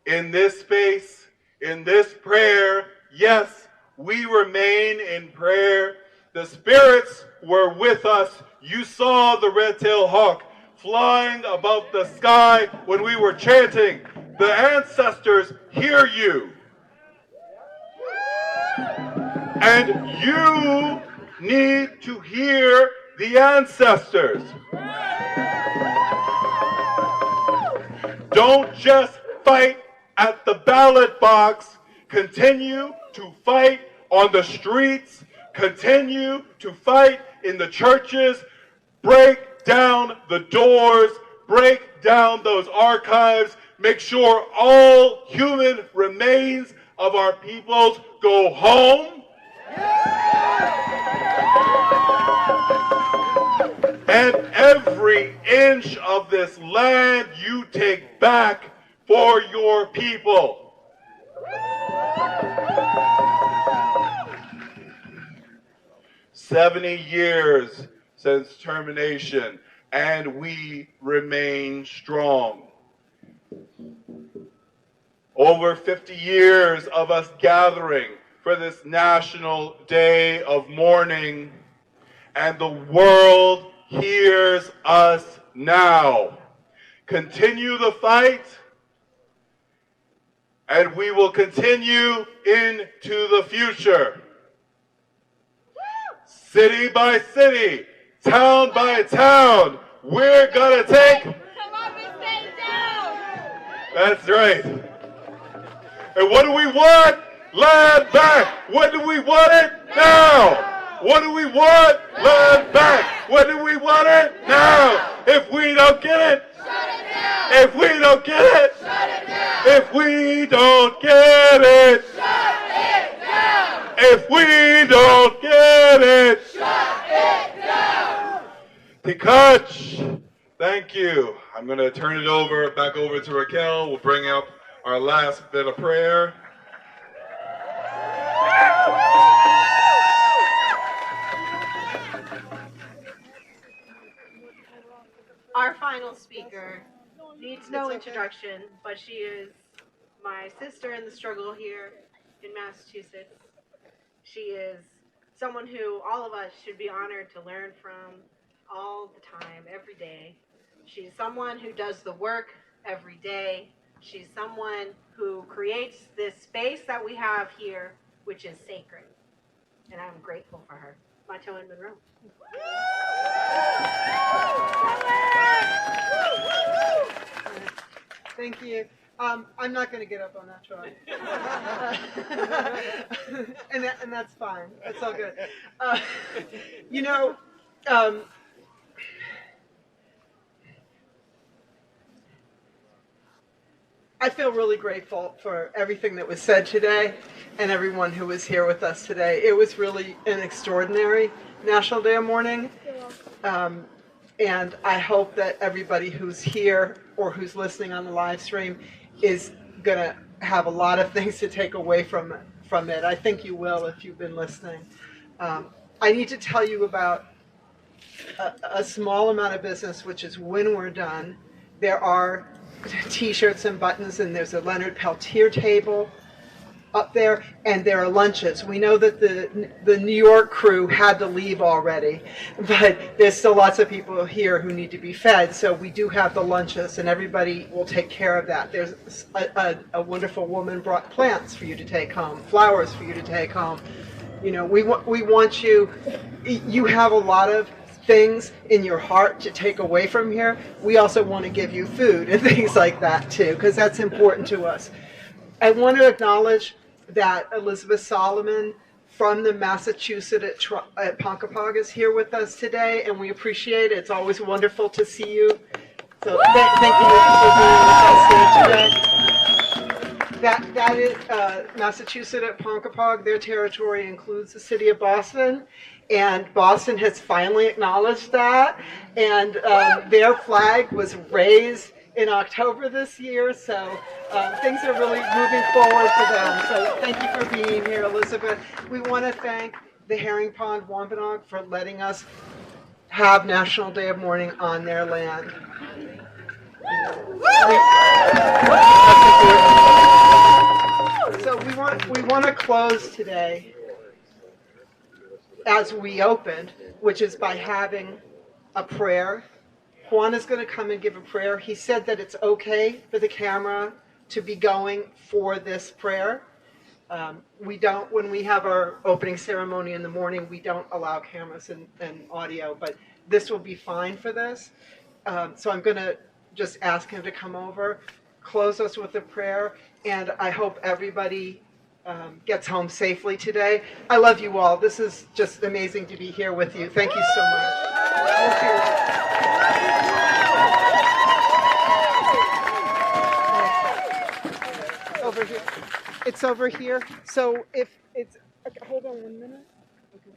in this space, in this prayer, yes, we remain in prayer. The spirits were with us. You saw the red-tailed hawk flying above the sky when we were chanting. The ancestors hear you. And you need to hear the ancestors. Don't just fight at the ballot box. Continue to fight on the streets. Continue to fight in the churches. Break down the doors. Break down those archives. Make sure all human remains of our peoples go home. And every inch of this land you take back for your people. 70 years since termination, and we remain strong. Over 50 years of us gathering for this National Day of Mourning, and the world hears us now. Continue the fight, and we will continue into the future. City by city, town by town, we're gonna take. That's right. And what do we want? Land back. When do we want it? Now. What do we want? Land back. When do we want it? Now. If we don't get it, shut it down. If we don't get it, shut it down. If we don't get it, shut it down. If we don't get it, shut it down. Tikach. Thank you. I'm going to turn it back over to Raquel. We'll bring up our last bit of prayer. Our final speaker needs no introduction, but she is my sister in the struggle here in Massachusetts. She is someone who all of us should be honored to learn from all the time, every day. She's someone who does the work every day. She's someone who creates this space that we have here, which is sacred. And I'm grateful for her. Mahtowin Munro. Thank you. I'm not going to get up on that try. And that's fine. That's all good. You know, I feel really grateful for everything that was said today and everyone who was here with us today. It was really an extraordinary National Day of Mourning. And I hope that everybody who's here or who's listening on the live stream is going to have a lot of things to take away from it. I think you will if you've been listening. I need to tell you about a small amount of business, which is when we're done. There are T-shirts and buttons, and there's a Leonard Peltier table up there, and there are lunches. We know that the New York crew had to leave already, but there's still lots of people here who need to be fed, so we do have the lunches, and everybody will take care of that. There's a wonderful woman brought plants for you to take home, flowers for you to take home. You know, we want you have a lot of things in your heart to take away from here. We also want to give you food and things like that too, because that's important to us. I want to acknowledge that Elizabeth Solomon from the Massachusetts at Ponkapog is here with us today, and we appreciate it. It's always wonderful to see you. So thank you for being with us here today. That is Massachusetts at Ponkapog. Their territory includes the city of Boston, and Boston has finally acknowledged that, and their flag was raised in October this year, so things are really moving forward for them. So thank you for being here, Elizabeth. We want to thank the Herring Pond Wampanoag for letting us have National Day of Mourning on their land. So we want to close today as we opened, which is by having a prayer. Juan is going to come and give a prayer. He said that it's okay for the camera to be going for this prayer. We don't, when we have our opening ceremony in the morning, we don't allow cameras and audio, but this will be fine for this. So I'm going to just ask him to come over, close us with a prayer, and I hope everybody gets home safely today. I love you all. This is just amazing to be here with you. Thank you so much. Thank you. Over here. It's over here. So if it's, okay, hold on 1 minute. Okay.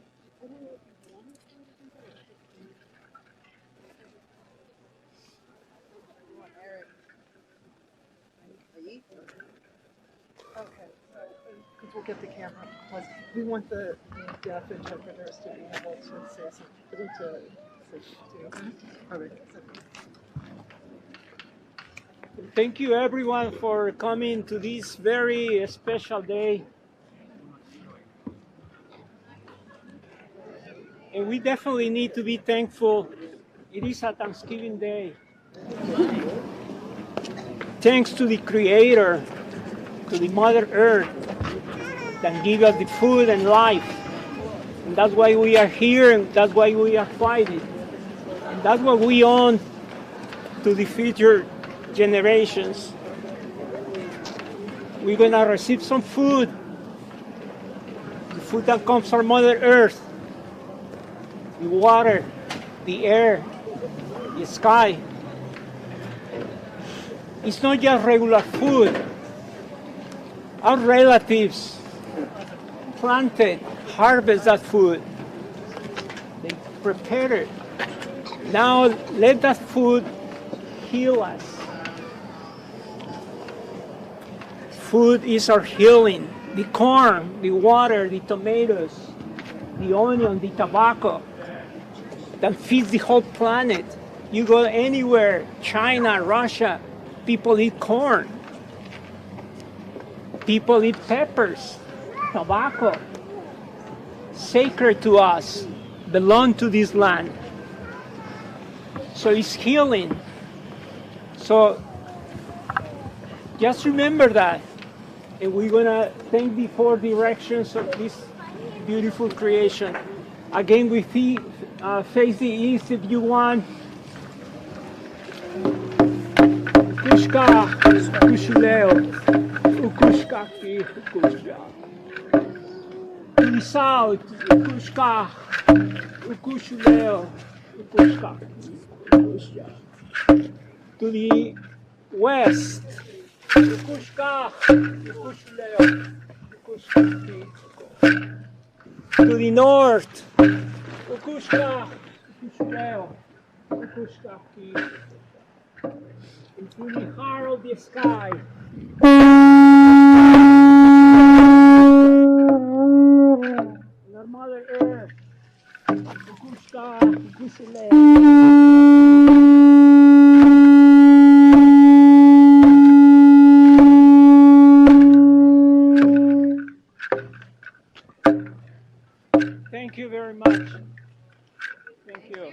Okay, because we'll get the camera close. We want the deaf interpreters to be able to say something too. All right. Thank you everyone for coming to this very special day. And we definitely need to be thankful. It is a Thanksgiving Day. Thanks to the Creator, to the Mother Earth, that give us the food and life. And that's why we are here, and that's why we are fighting. And that's what we owe to the future generations. We're gonna receive some food, the food that comes from Mother Earth, the water, the air, the sky. It's not just regular food. Our relatives planted, harvest that food. They prepare it. Now let that food heal us. Food is our healing. The corn, the water, the tomatoes, the onion, the tobacco that feeds the whole planet. You go anywhere, China, Russia, people eat corn. People eat peppers, tobacco. Sacred to us, belong to this land. So it's healing. So just remember that. And we're gonna thank the four directions of this beautiful creation. Again, we face the east if you want. Kushka, Kushuleo, Ukushkaki, Ukushka. To the south, Ukushka, Ukushuleo, Ukushkaki, Ukushka. To the west, Ukushka, Ukushuleo, Ukushkaki. To the north, Ukushka, Ukushuleo, Ukushkaki. Into the heart of the sky. And our Mother Earth, Ukushka, Ukushuleo. Thank you very much. Thank you.